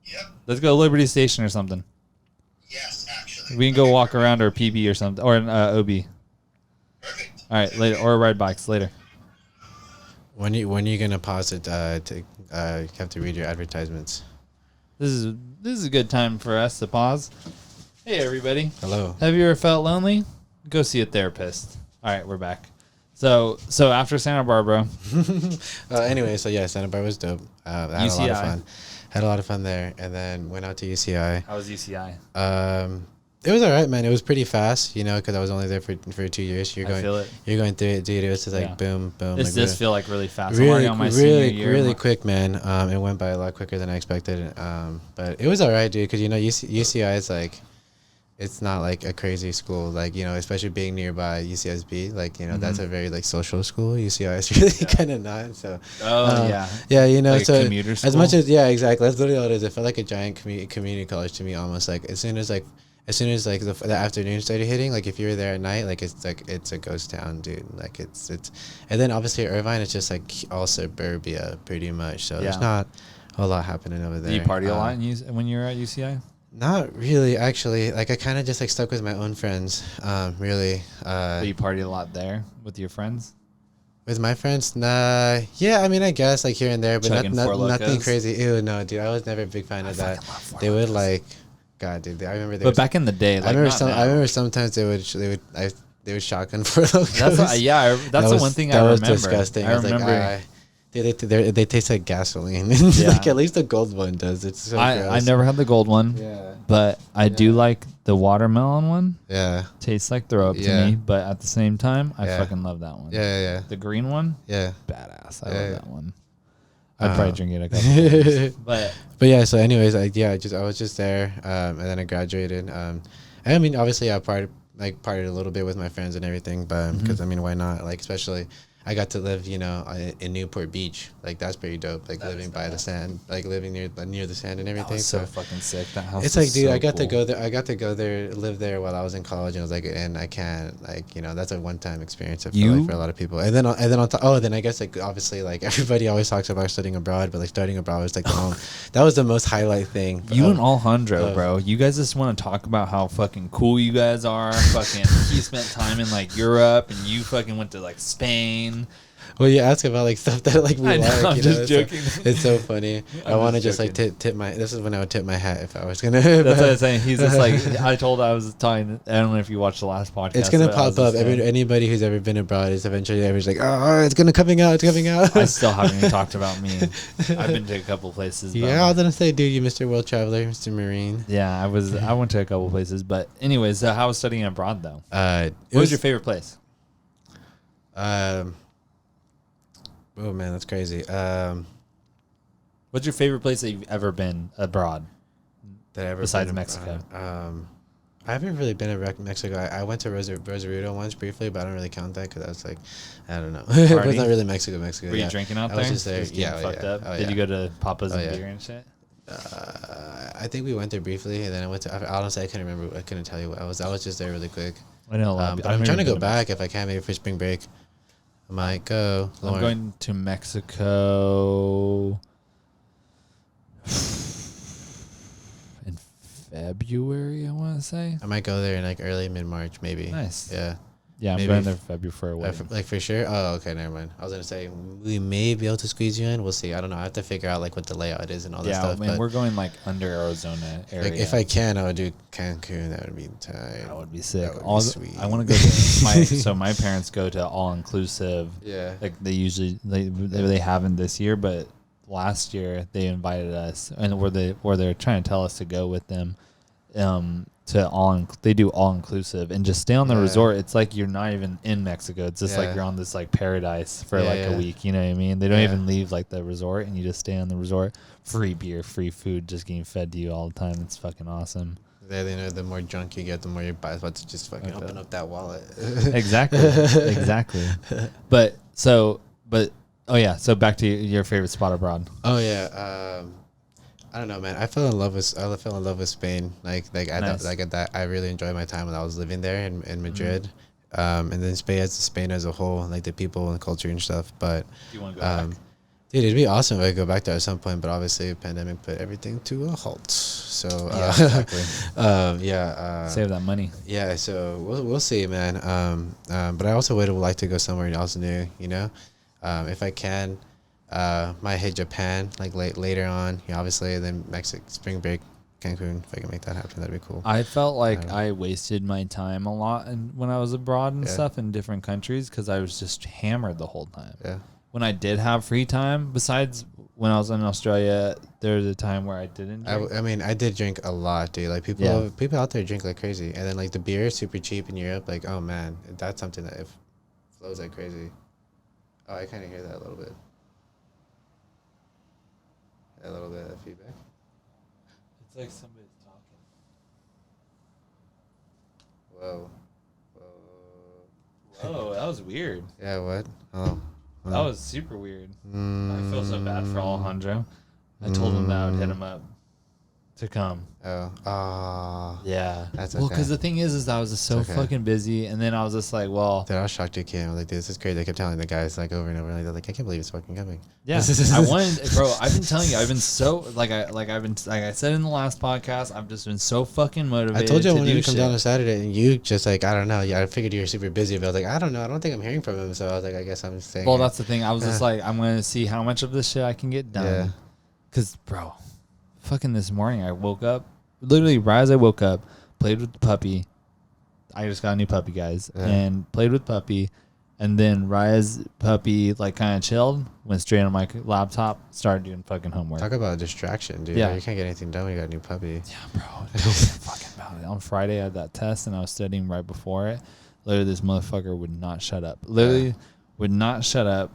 Yep. Let's go to Liberty Station or something. Yes, actually. We can go walk around or PB or something or an OB. Perfect. All right, later, or ride bikes later. When are you gonna pause it to have to read your advertisements? This is a good time for us to pause. Hey everybody. Hello. Have you ever felt lonely? Go see a therapist. All right, we're back. So after Santa Barbara. Anyway, so yeah, Santa Barbara was dope. I had a lot of fun. Had a lot of fun there, and then went out to UCI. How was UCI? It was all right, man. It was pretty fast, because I was only there for 2 years. You're going through it, dude. It was just like boom, boom. This like does feel like really fast. Really, I'm already on my senior year. Really quick, man. It went by a lot quicker than I expected. But it was all right, dude. Because UCI is like, it's not like a crazy school, like especially being nearby UCSB. Like that's a very like social school. UCI is really kind of not. So like so commuter school? as much as exactly. That's literally all it is. It felt like a giant community college to me, almost. Like as soon as the afternoon started hitting, like if you were there at night, like it's a ghost town, dude. Like it's and then obviously Irvine is just like all suburbia pretty much. So there's not a whole lot happening over there. Do you party a lot when you were at UCI? Not really, actually. Like I kind of just like stuck with my own friends. Really. But you party a lot there with your friends? With my friends, nah. Yeah, I mean, I guess like here and there, but nothing crazy. Ew, no, dude. I was never a big fan of that. They would like, God, dude. I remember. But back in the day, like I remember sometimes they would shotgun for locos. That's the one thing I remember. That was disgusting. I was like, they taste like gasoline. Like at least the gold one does. It's so gross. I never had the gold one. Yeah. But I do like the watermelon one. Yeah. Tastes like throw up to me, but at the same time, I fucking love that one. Yeah. The green one. Yeah. Badass. I love that one. I'd probably drink it a couple times. But yeah. So anyways, I was just there, and then I graduated. I mean, obviously, I partied a little bit with my friends and everything, but because I mean, why not? Like especially. I got to live, in Newport Beach. Like that's pretty dope. Like living by the sand, like living near the sand and everything. So fucking sick. That house. It's like, dude, I got to go there. I got to go there, live there while I was in college, and I was like, and I can't, like, that's a one-time experience. I feel like for a lot of people. And then on top, then I guess like obviously like everybody always talks about studying abroad, but like studying abroad was like that was the most highlight thing. You and Alejandro, bro. You guys just want to talk about how fucking cool you guys are. Fucking, he spent time in like Europe, and you fucking went to like Spain. Well, you ask about like stuff that like we I know, like. I'm just joking. It's so funny. I want to just like tip my. This is when I would tip my hat if I was gonna. That's what I'm saying. He's just like I was talking. I don't know if you watched the last podcast. It's gonna pop up. Anybody who's ever been abroad is eventually everybody's like, oh, it's coming out. It's coming out. I still haven't even talked about me. I've been to a couple places. Yeah, I was gonna say, dude, you Mr. World Traveler, Mr. Marine. Yeah, I went to a couple places, but anyways, how was studying abroad though? What was your favorite place? Oh man, that's crazy. What's your favorite place that you've ever been abroad? That I ever besides been Mexico? I haven't really been to Mexico. I went to Rosarito once briefly, but I don't really count that because I was like, I don't know. It was not really Mexico. Were you drinking out there? I was just there. Yeah, fucked up. Did you go to Papa's and beer and shit? I think we went there briefly, and then I went to. Honestly, I couldn't remember. I couldn't tell you what I was. I was just there really quick. I know. But I'm trying to go back if I can, maybe for spring break. I might go. I'm going to Mexico in February, I want to say. I might go there in like early mid-March, maybe. Nice. Yeah. Yeah, I'm going there for February for a wedding. Like for sure? Oh, okay, never mind. I was going to say, we may be able to squeeze you in. We'll see. I don't know. I have to figure out like what the layout is and all that stuff. Yeah, man, we're going like under Arizona area. Like, if I can, I would do Cancun. That would be tight. That would be sick. That would be sweet. I want to go to so my parents go to all-inclusive. Yeah. Like they usually, they haven't this year, but last year they invited us and where they're trying to tell us to go with them. They do all inclusive and just stay on the resort. It's like you're not even in Mexico. It's just like you're on this like paradise for a week. You know what I mean? They don't even leave like the resort, and you just stay on the resort. Free beer, free food, just getting fed to you all the time. It's fucking awesome. They know the more drunk you get, the more your body's about to just fucking open up that wallet. Exactly. But oh yeah. So back to your favorite spot abroad. Oh yeah. I don't know, man. I fell in love with Spain. Like nice. I really enjoyed my time when I was living there in Madrid. And then Spain as a whole, like the people and culture and stuff. But do you want to go back? Dude, it'd be awesome if I could go back there at some point. But obviously, the pandemic put everything to a halt. So exactly. Save that money. Yeah. So we'll see, man. But I also would like to go somewhere else new. You know, if I can. Might hit Japan like later on, obviously, and then Mexico spring break, Cancun. If I can make that happen, that'd be cool. I felt like I wasted my time a lot when I was abroad and stuff in different countries because I was just hammered the whole time. Yeah. When I did have free time, besides when I was in Australia, there was a time where I didn't drink. I mean, I did drink a lot, dude. Like people out there drink like crazy, and then like the beer is super cheap in Europe. Like, oh man, that's something that flows like crazy. Oh, I kind of hear that a little bit. A little bit of feedback. It's like somebody's talking. Whoa, that was weird. Yeah, what? Oh. That was super weird. I feel so bad for Alejandro. I told him that I would hit him up to come. Oh. Yeah. That's well, because the thing is I was just so fucking busy, and then I was just like, well. Dude, I was shocked you came. I was like, dude, this is crazy. I kept telling the guys like over and over, like, I can't believe it's fucking coming. Yeah. I wanted, bro. I've been telling you, I've been so like I said in the last podcast, I've just been so fucking motivated. I told you I wanted to come down on Saturday, and you just like, I don't know. Yeah, I figured you were super busy, but I was like, I don't know. I don't think I'm hearing from him. So I was like, I guess I'm staying. Well, that's the thing. I was just like, I'm gonna see how much of this shit I can get done. Yeah. Cause, bro, fucking this morning I woke up. Literally, right as I woke up, played with the puppy. I just got a new puppy, guys, and played with puppy. And then right as puppy like kind of chilled, went straight on my laptop, started doing fucking homework. Talk about a distraction, dude. Yeah. You can't get anything done when you got a new puppy. Yeah, bro. Fucking about it. On Friday, I had that test, and I was studying right before it. Literally, this motherfucker would not shut up. Literally, would not shut up.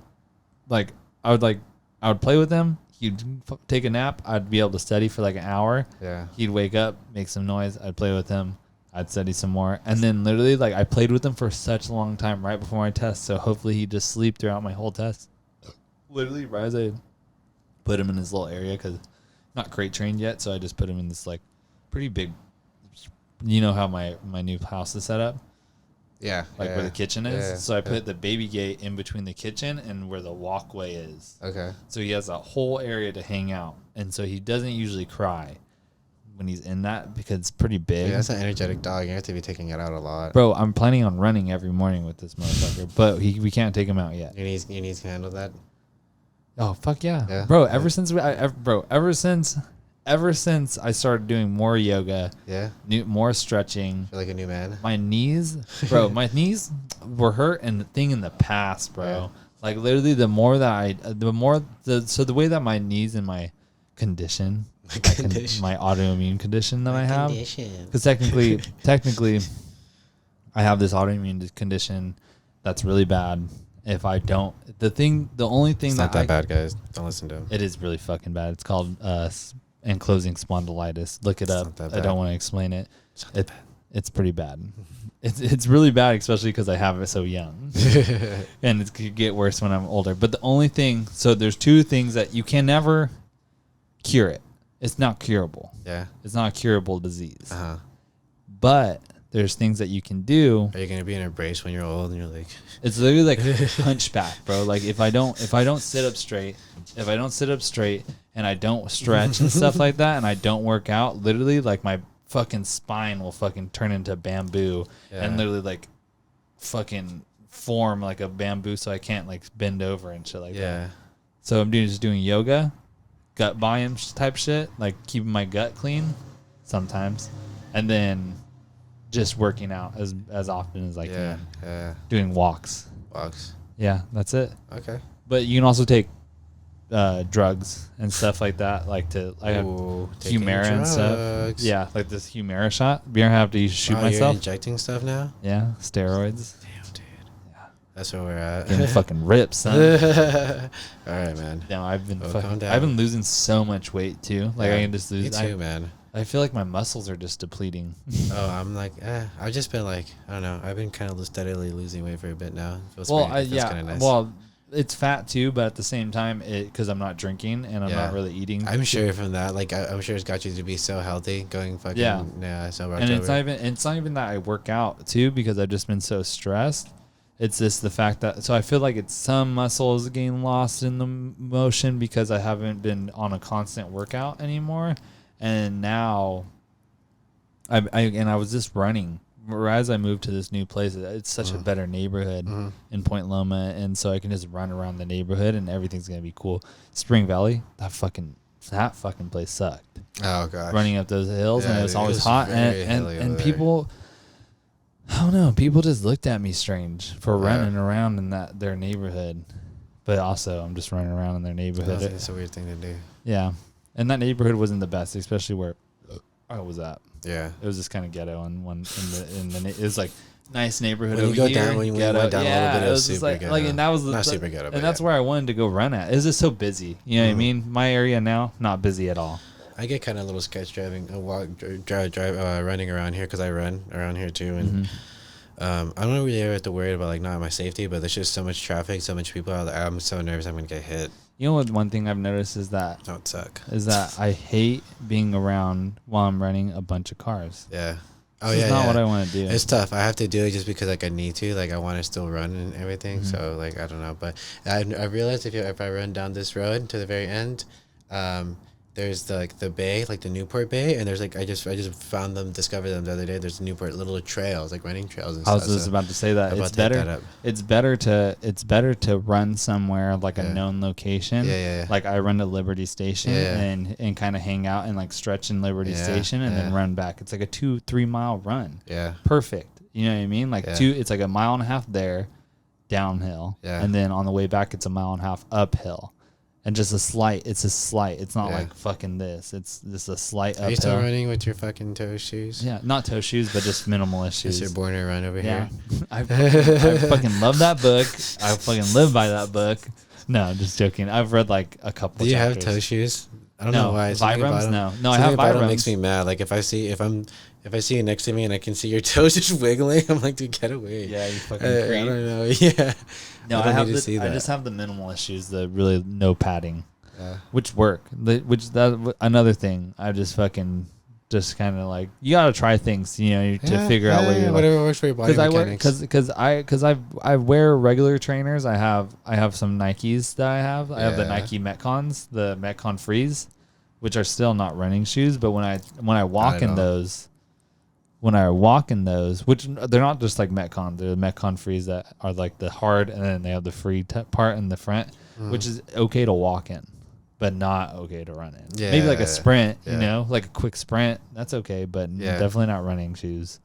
Like I would play with him. He'd take a nap. I'd be able to study for like an hour. Yeah. He'd wake up, make some noise. I'd play with him. I'd study some more. And then literally, like, I played with him for such a long time right before my test. So hopefully he'd just sleep throughout my whole test. Literally, right as I put him in his little area, because not crate trained yet. So I just put him in this, like, pretty big, you know how my new house is set up? Yeah. Like where the kitchen is. Yeah, so I put the baby gate in between the kitchen and where the walkway is. Okay. So he has a whole area to hang out. And so he doesn't usually cry. when he's in that because it's pretty big. Yeah, that's an energetic dog. You have to be taking it out a lot. Bro, I'm planning on running every morning with this motherfucker, but we can't take him out yet. You need to handle that. Oh fuck yeah, yeah. Bro! Ever since ever since I started doing more yoga, more stretching, feel like a new man. My knees, bro, my knees were hurt and the thing in the past, bro. Yeah. Like literally, the way that my knees and my condition, my autoimmune condition that I have, because technically, I have this autoimmune condition that's really bad. If I don't, the only thing it's not that bad, guys. Don't listen to him. It is really fucking bad. It's called ankylosing spondylitis. Look it up. I don't want to explain it. It's pretty bad. It's really bad, especially because I have it so young, and it could get worse when I'm older. But the only thing, so there's two things that you can never cure it. It's not curable. Yeah, it's not a curable disease. But there's things that you can do. Are you gonna be in a brace when you're old and you're like? It's literally like hunchback, bro. Like if I don't sit up straight, and I don't stretch and stuff like that, and I don't work out, literally like my fucking spine will fucking turn into bamboo and literally like fucking form like a bamboo, so I can't like bend over and shit like that. So I'm just doing yoga, gut volume type shit, like keeping my gut clean sometimes, and then just working out as often as I can. Yeah. Doing walks. Yeah, that's it. Okay. But you can also take drugs and stuff like that. Like I have Humira and stuff. Yeah, like this Humira shot. You ever have to shoot myself? You're injecting stuff now? Yeah, steroids. Damn, dude. Yeah. That's where we're at. Getting fucking ripped, son. All right, man. No, I've been losing so much weight too. Like I can just lose. Me too, man. I feel like my muscles are just depleting. I'm like, I've just been like, I don't know. I've been kind of steadily losing weight for a bit now. Feels kinda nice. Well, it's fat too, but at the same time, because I'm not drinking and I'm not really eating. I'm sure from that, like, I'm sure it's got you to be so healthy, going fucking so and it's not even that I work out too, because I've just been so stressed. It's just the fact that, so I feel like it's some muscles getting lost in the motion because I haven't been on a constant workout anymore. And now, I was just running. As I moved to this new place, it's such a better neighborhood in Point Loma, and so I can just run around the neighborhood, and everything's gonna be cool. Spring Valley, that fucking place sucked. Oh god, running up those hills, and it was always hot, and people, I don't know, people just looked at me strange for running around in their neighborhood, but also I'm just running around in their neighborhood. It's a weird thing to do. Yeah. And that neighborhood wasn't the best, especially where I was at. Yeah, it was just kind of ghetto, and it was like nice neighborhood. When you go down, when you went down a little bit, it was super ghetto. Like, and that was not super ghetto, and that's where I wanted to go run at. It was just so busy. You know what I mean? My area now, not busy at all. I get kind of a little sketch running around here because I run around here too, and I don't really ever have to worry about like not my safety, but there's just so much traffic, so much people out there. I'm so nervous I'm gonna get hit. You know what? One thing I've noticed is that I hate being around while I'm running a bunch of cars. Yeah. It's not what I want to do. It's tough. I have to do it just because like I need to. Like I want to still run and everything. So like I don't know, but I realized if I run down this road to the very end, there's the bay, like the Newport Bay, and there's like I just discovered them the other day. There's Newport little trails, like running trails and stuff. I was just about to say that it's better to run somewhere like a known location. Yeah. Like I run to Liberty Station and kind of hang out and like stretch in Liberty Station and then run back. It's like a 2-3 mile run. Yeah. Perfect. You know what I mean? Like it's like a mile and a half there downhill. Yeah. And then on the way back it's a mile and a half uphill. And just it's not like fucking this. It's just a slight uphill. Are you still running with your fucking toe shoes? Yeah, not toe shoes, but just minimalist shoes. You're born to run over here. I fucking love that book. I fucking live by that book. No, just joking. I've read like a couple. Do you have toe shoes? I don't know why. Vibrams? No, I have Vibrams. Makes me mad. Like if I see you next to me and I can see your toes just wiggling, I'm like, dude, get away. Yeah, you fucking creep. I don't know. Yeah. No, I just have the minimalist shoes, the really no padding, which work. Another thing. I just fucking kind of like, you gotta try things, to figure out what you're whatever works for your body mechanics. Because I wear regular trainers. I have some Nikes that I have. I have the Nike Metcons, the Metcon Freeze. which are still not running shoes. But when I walk in those, which they're not just like Metcon, they're the Metcon Frees that are like the hard, and then they have the free part in the front, which is okay to walk in, but not okay to run in. Yeah, maybe like a sprint, you know, like a quick sprint. That's okay, but definitely not running shoes.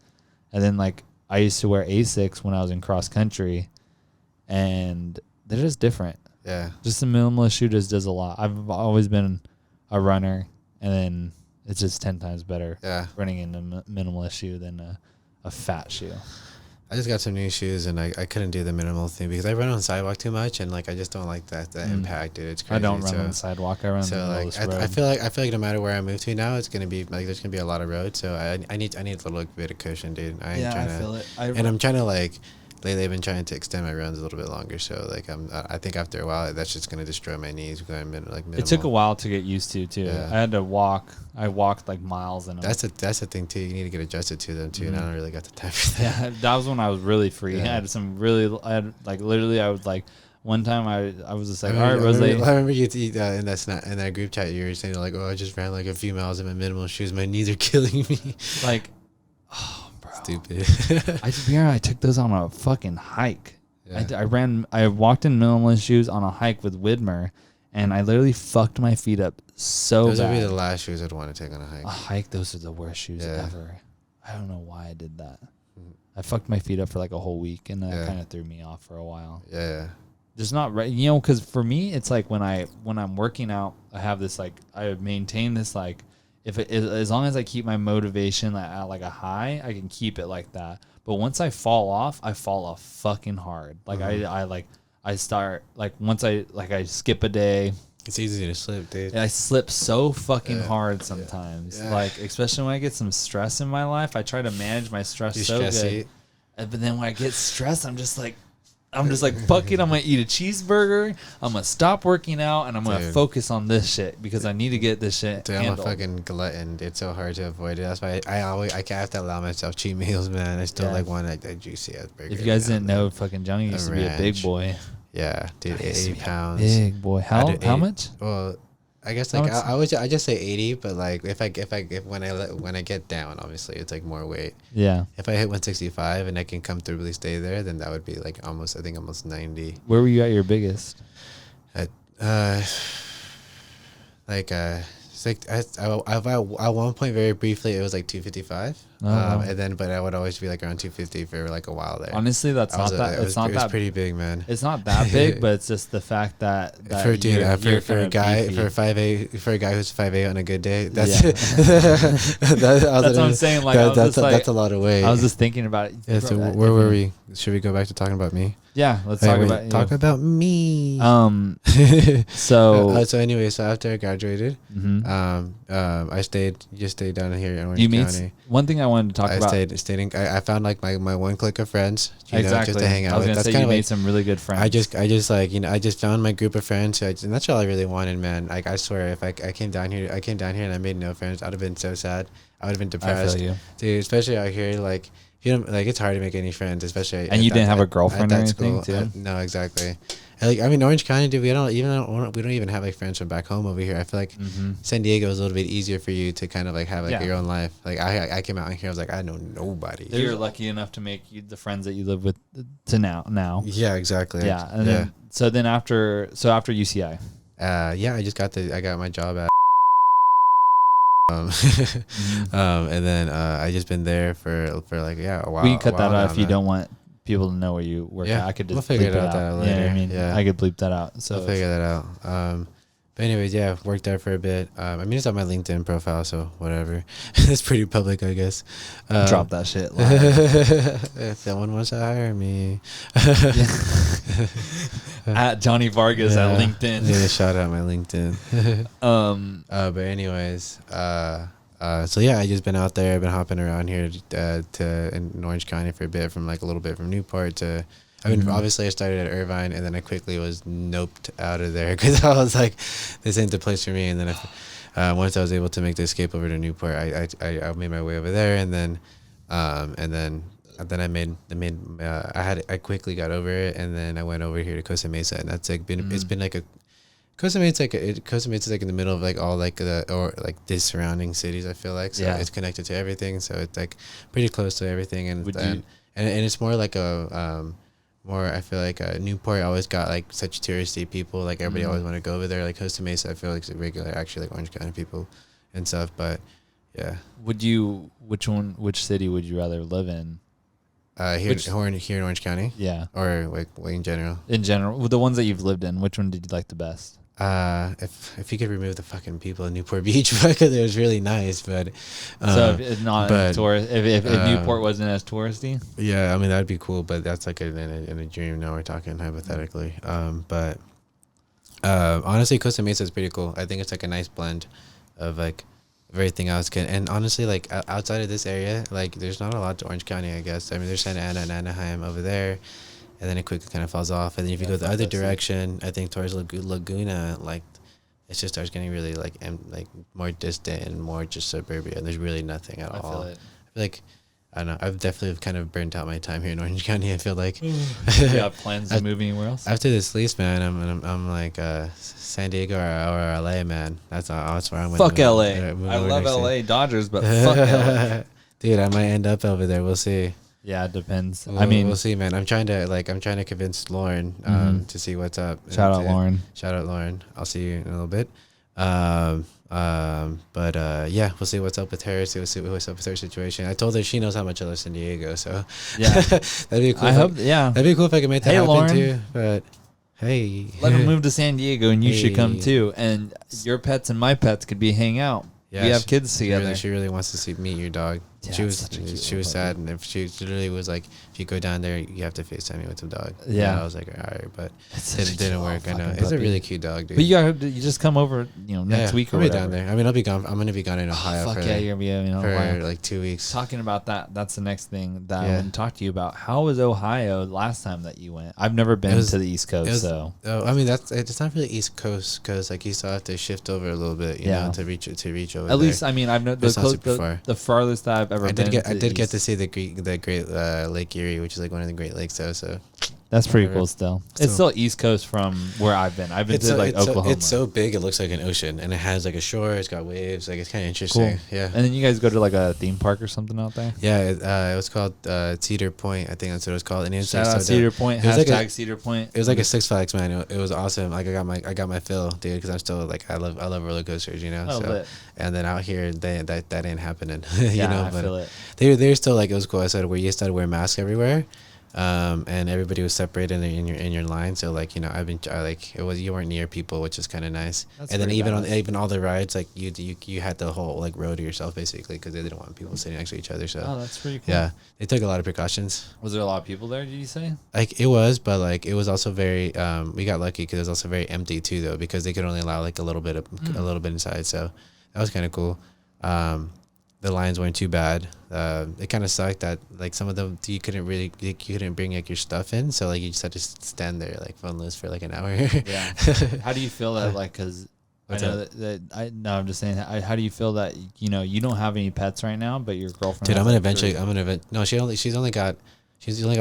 And then like I used to wear Asics when I was in cross country, and they're just different. Yeah, just a minimalist shoe just does a lot. I've always been a runner, and then it's just 10 times better running in a minimalist shoe than a fat shoe. I just got some new shoes, and I couldn't do the minimal thing because I run on the sidewalk too much, and like I just don't like that impact, dude. It's crazy. I don't run on the sidewalk. I run on the road. I feel like no matter where I move to now, it's gonna be like there's gonna be a lot of road. So I need a little bit of cushion, dude. I feel it. I'm trying to like. Lately, I've been trying to extend my runs a little bit longer, so like I think after a while, that's just gonna destroy my knees. Going like minimal. It took a while to get used to too. Yeah. I had to walk. I walked like miles in them. That's the thing too. You need to get adjusted to them too. And I don't really got the time for that. Yeah, that was when I was really free. I had literally I was like. One time I was just like, all right, Rose. I remember you in that group chat you were saying like, oh, I just ran like a few miles in my minimal shoes. My knees are killing me. Like, oh, bro. Stupid. I took those on a fucking hike. Yeah. I walked in minimalist shoes on a hike with Widmer, and I literally fucked my feet up so bad. Those would be the last shoes I'd want to take on a hike. A hike, those are the worst shoes ever. I don't know why I did that. I fucked my feet up for like a whole week, and that kind of threw me off for a while. Yeah. Just not right, you know, because for me, it's like when I'm working out, I have this like I maintain this like as long as I keep my motivation at like a high, I can keep it like that. But once I fall off fucking hard. Like I start like once I skip a day. It's easy to slip, dude. And I slip so fucking hard sometimes. Yeah. Like especially when I get some stress in my life, I try to manage my stress good. But then when I get stressed, I'm just like, fuck it, I'm going to eat a cheeseburger, I'm going to stop working out, and I'm going to focus on this shit because I need to get this shit handled. I'm a fucking glutton. It's so hard to avoid it. That's why I have to allow myself cheat meals, man. I still like one like that juicy ass burger. If you guys didn't know, fucking Johnny used to be a big boy. Yeah, dude, 80 pounds. Big boy. How much? Well, I guess like I just say 80, but like if when I get down, obviously it's like more weight. Yeah. If I hit 165 and I can comfortably stay there, then that would be like almost 90. Where were you at your biggest? At at one point very briefly it was like 255. And then but I would always be like around 250 for like a while there. Honestly, it was pretty big, man. It's not that big, but it's just the fact that for a guy who's 5'8" on a good day, that's that's what I'm saying. Like that's a lot of weight. I was just thinking about it. Yeah, so where were we? Should we go back to talking about me? Yeah, let's talk about me. So anyway, so after I graduated, I stayed down here in Orange County. One thing I wanted to talk about. I found like my one clique of friends, just to hang out with. I was gonna say you made some really good friends. I just found my group of friends, and that's all I really wanted, man. Like I swear, if I came down here and I made no friends, I'd have been so sad. I would have been depressed. I feel you, dude. Especially out here, like. You know, like it's hard to make any friends, especially. And you didn't have a girlfriend or anything, too? No, exactly. Orange County, dude. We don't even have like friends from back home over here. I feel like San Diego is a little bit easier for you to kind of like have like your own life. Like I came out here, I was like I know nobody. You're lucky enough to make the friends that you live with to now. Yeah, exactly. Yeah, and then after UCI. I got my job at. And then I just been there for like a while. We can cut that out if you don't want people to know where you work at. I could just figure it out later. Yeah, I mean, I could bleep that out. So I'll figure that out. But anyways, worked there for a bit. It's on my LinkedIn profile, so whatever. It's pretty public, I guess. Drop that shit. If someone wants to hire me. At Johnny Vargas at LinkedIn. Yeah, shout out my LinkedIn. But anyways, so I just been out there. I've been hopping around here in Orange County for a bit, from like a little bit from Newport to. Obviously I started at Irvine, and then I quickly was noped out of there because I was like, this ain't the place for me. And then once I was able to make the escape over to Newport, I made my way over there, and then I quickly got over it, and then I went over here to Costa Mesa, and that's like it's been like Costa Mesa's like in the middle of like all like the surrounding cities. I feel like so it's connected to everything. So it's like pretty close to everything, and it's more like a more. I feel like Newport always got like such touristy people. Like everybody always want to go over there. Like Costa Mesa, I feel like it's regular actually like Orange County people and stuff. But yeah, which city would you rather live in? Here in Orange County. Yeah, or like in general. In general, the ones that you've lived in, which one did you like the best? If you could remove the fucking people in Newport Beach, because it was really nice, but so if Newport wasn't as touristy, yeah, I mean that'd be cool, but that's like in a dream. Now we're talking hypothetically, but honestly, Costa Mesa is pretty cool. I think it's like a nice blend of like everything else and honestly, like outside of this area, like there's not a lot to Orange County, I guess. I mean, there's Santa Ana and Anaheim over there. And then it quickly kind of falls off. And then if you go the other direction, I think towards Laguna, like it just starts getting really like more distant and more just suburbia. And there's really nothing at all. I feel like, I don't know. I've definitely kind of burnt out my time here in Orange County. I feel like. You have plans to move anywhere else? After this lease, man, I'm like San Diego or LA, man. That's where I'm. Fuck LA. I love LA Dodgers, but fuck LA. Dude, I might end up over there. We'll see. Yeah, it depends. I mean, we'll see, man. I'm trying to convince Lauren to see what's up. Shout out Lauren. I'll see you in a little bit. But yeah, we'll see what's up with her. See what's up with her situation. I told her she knows how much I love San Diego, so yeah, that'd be cool. That'd be cool if I could make that happen too. But hey, let him move to San Diego, and you should come too. And your pets and my pets could be hang out. Yeah, we have kids together. She really wants to meet your dog. Yeah, she was sad, and if she literally was like, if you go down there, you have to FaceTime me with the dog. Yeah, and I was like, all right, but it didn't work. I know it's a really cute dog, dude. But you just come over, next week or whatever. I'll be down there. I mean, I'll be gone. I'm gonna be gone in Ohio you're gonna be for like 2 weeks. Talking about that, that's the next thing that I want to talk to you about. How was Ohio last time that you went? I've never been to the East Coast, so. Oh, I mean it's not really East Coast because like you still have to shift over a little bit, you know, to reach over. At least I mean I've known the farthest I've ever been. I did get to see the Great Lake Erie, which is like one of the Great Lakes, so that's pretty cool. Still, it's still East Coast from where I've been. I've been to like Oklahoma. It's so big, it looks like an ocean, and it has like a shore. It's got waves. Like it's kind of interesting. Cool. Yeah. And then you guys go to like a theme park or something out there. Yeah, it was called Cedar Point. I think that's what it was called. And shout out Cedar Point. Hashtag Cedar Point. It was like a Six Flags, man. It was awesome. Like I got my fill, dude, because I'm still like I love roller coasters, you know. So and then out here, that ain't happening, you know. But I feel it. They're still like it was cool. I said where you started wearing masks everywhere. And everybody was separated in your line, so like you weren't near people, which is kind of nice. That's and then even all the rides, like you had the whole like row to yourself basically because they didn't want people sitting next to each other. So that's pretty cool. Yeah, they took a lot of precautions. Was there a lot of people there? Did you say? Like it was, but like it was also very. We got lucky because it was also very empty too, though, because they could only allow like a little bit inside. So that was kind of cool. The lines weren't too bad. It kind of sucked that like some of them you couldn't bring like your stuff in, so like you just had to stand there like phoneless for like an hour. Yeah. How do you feel that like because I know I'm just saying how do you feel that you don't have any pets right now, but your girlfriend? Dude, I'm gonna no, she's only got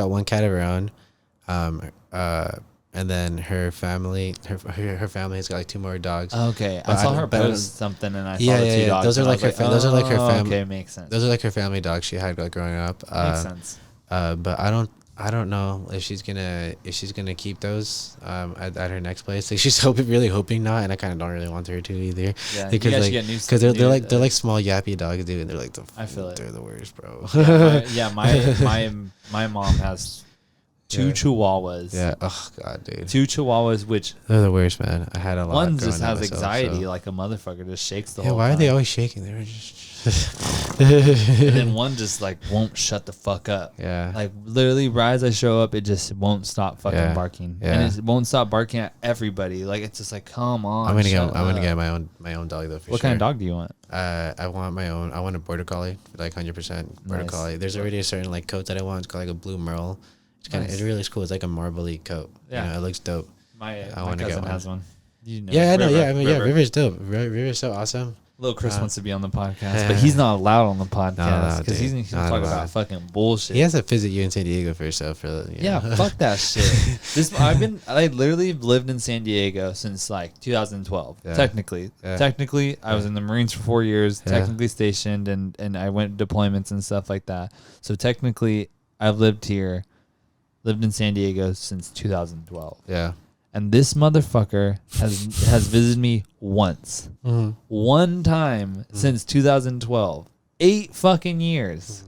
one cat of her own. And then her family has got like 2 more dogs. Okay, I saw her post something, and I saw the 2 dogs. Those are like her family. Okay, makes sense. Those are like her family dogs she had like growing up. Makes sense. But I don't know if she's gonna keep those at her next place. Like she's really hoping not, and I kind of don't really want her to either. Yeah, because they're like small yappy dogs, dude. And they're like they're the worst, bro. My mom has 2 chihuahuas. Yeah. Oh god, dude. 2 chihuahuas, which they're the worst, man. I had a lot. One just has anxiety, like a motherfucker, just shakes the whole time. Why are they always shaking? They were just. And then one just like won't shut the fuck up. Yeah. Like literally, right as I show up, it just won't stop fucking barking. Yeah. And it won't stop barking at everybody. Like it's just like, come on. I'm gonna get my own dog though. What kind of dog do you want? I want my own. I want a border collie, like 100% border collie. There's already a certain like coat that I want. It's called like a blue merle. It's really cool. It's like a marbly coat. Yeah, it looks dope. My cousin has one. I know. Yeah, I mean, River's dope. River's so awesome. Little Chris wants to be on the podcast, but he's not allowed on the podcast because he's talking about fucking bullshit. He has to visit you in San Diego for yourself. Fuck that shit. I literally lived in San Diego since like 2012. Yeah. Technically, I was in the Marines for 4 years. Technically stationed, and I went deployments and stuff like that. So technically, I've lived in San Diego since 2012. Yeah. And this motherfucker has visited me once. Mm-hmm. One time since 2012. 8 fucking years.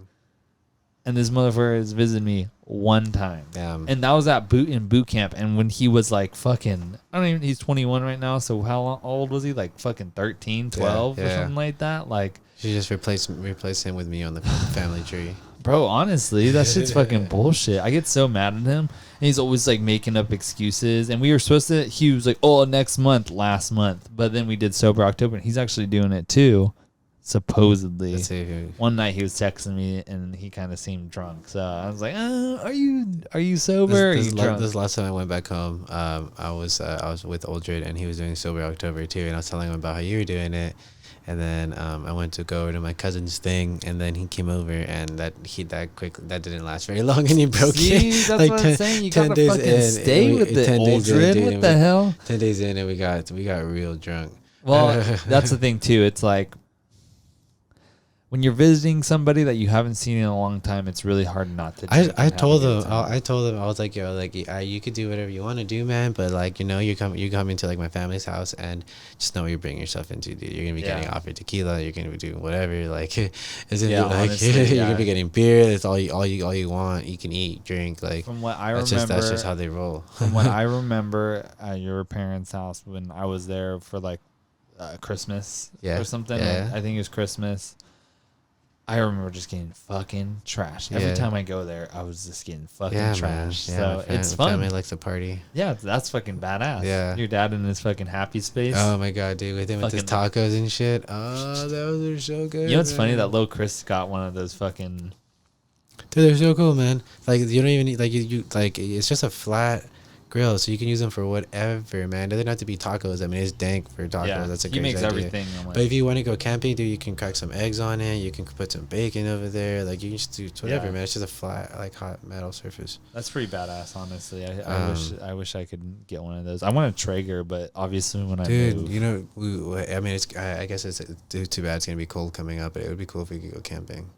And this motherfucker has visited me one time. Damn. And that was in boot camp. And when he was like fucking, he's 21 right now. So how old was he? Like fucking 13, 12 or something like that? Like, you just replace him with me on the family tree. Bro, honestly, that shit's fucking bullshit. I get so mad at him. And he's always like making up excuses. And we were supposed to, he was like, last month. But then we did Sober October. And he's actually doing it too, supposedly. One night he was texting me and he kind of seemed drunk. So I was like, are you sober? This last time I went back home, I was with Oldred and he was doing Sober October too. And I was telling him about how you were doing it. And then I went to go over to my cousin's thing, and then he came over, and that didn't last very long, and he broke it. That's like what I'm saying. You gotta fucking stay with the Aldred. What the hell? 10 days in, and we got real drunk. Well, that's the thing too. It's like when you're visiting somebody that you haven't seen in a long time, it's really hard not to. I told him, I was like, yo, like you could do whatever you want to do, man, but like, you know, you coming to like my family's house, and just know what you're bringing yourself into, dude. You're gonna be getting offered tequila, you're gonna be doing whatever, like it's gonna be like honestly, you're gonna be getting beer. That's all you want. You can eat, drink, like from what I remember. That's just how they roll. From what I remember at your parents' house when I was there for like Christmas or something. Yeah. I think it was Christmas. I remember just getting fucking trashed. Every time I go there, I was just getting fucking trashed. Yeah, so it's fun. Family likes to party. Yeah, that's fucking badass. Yeah. Your dad in his fucking happy space. Oh my god, dude, with him with his tacos and shit. Oh, those are so good. You know what's funny? That little Chris got one of those fucking. Dude, they're so cool, man. Like you don't even need you like it's just a flat grill, so you can use them for whatever, man. It doesn't have to be tacos. I mean, it's dank for tacos. Yeah, that's a he great makes idea. everything. But if you want to go camping, dude, you can crack some eggs on it. You can put some bacon over there. Like you can just do whatever, man. It's just a flat, like hot metal surface. That's pretty badass, honestly. I wish I could get one of those. I want a Traeger, but obviously when I move, you know, I guess it's too bad. It's gonna be cold coming up, but it would be cool if we could go camping.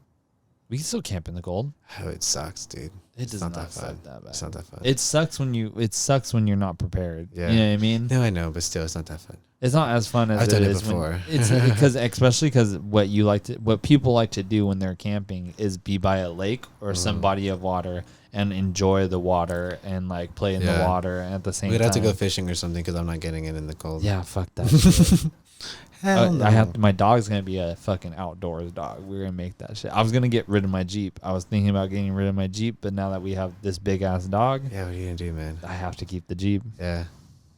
We can still camp in the cold. Oh, it sucks, dude. It's not that fun. It's not that fun. It sucks when you're not prepared. Yeah. You know what I mean? No, I know, but still, it's not that fun. It's not as fun as I've done it before. It's because what people like to do when they're camping is be by a lake or some body of water and enjoy the water and like play in the water at the same time. We'd have to go fishing or something because I'm not getting it in the cold. Yeah, fuck that shit. Hell no. My dog's gonna be a fucking outdoors dog. We're gonna make that shit. I was gonna get rid of my Jeep. I was thinking about getting rid of my Jeep, but now that we have this big ass dog, yeah, what are you gonna do, man? I have to keep the Jeep. Yeah.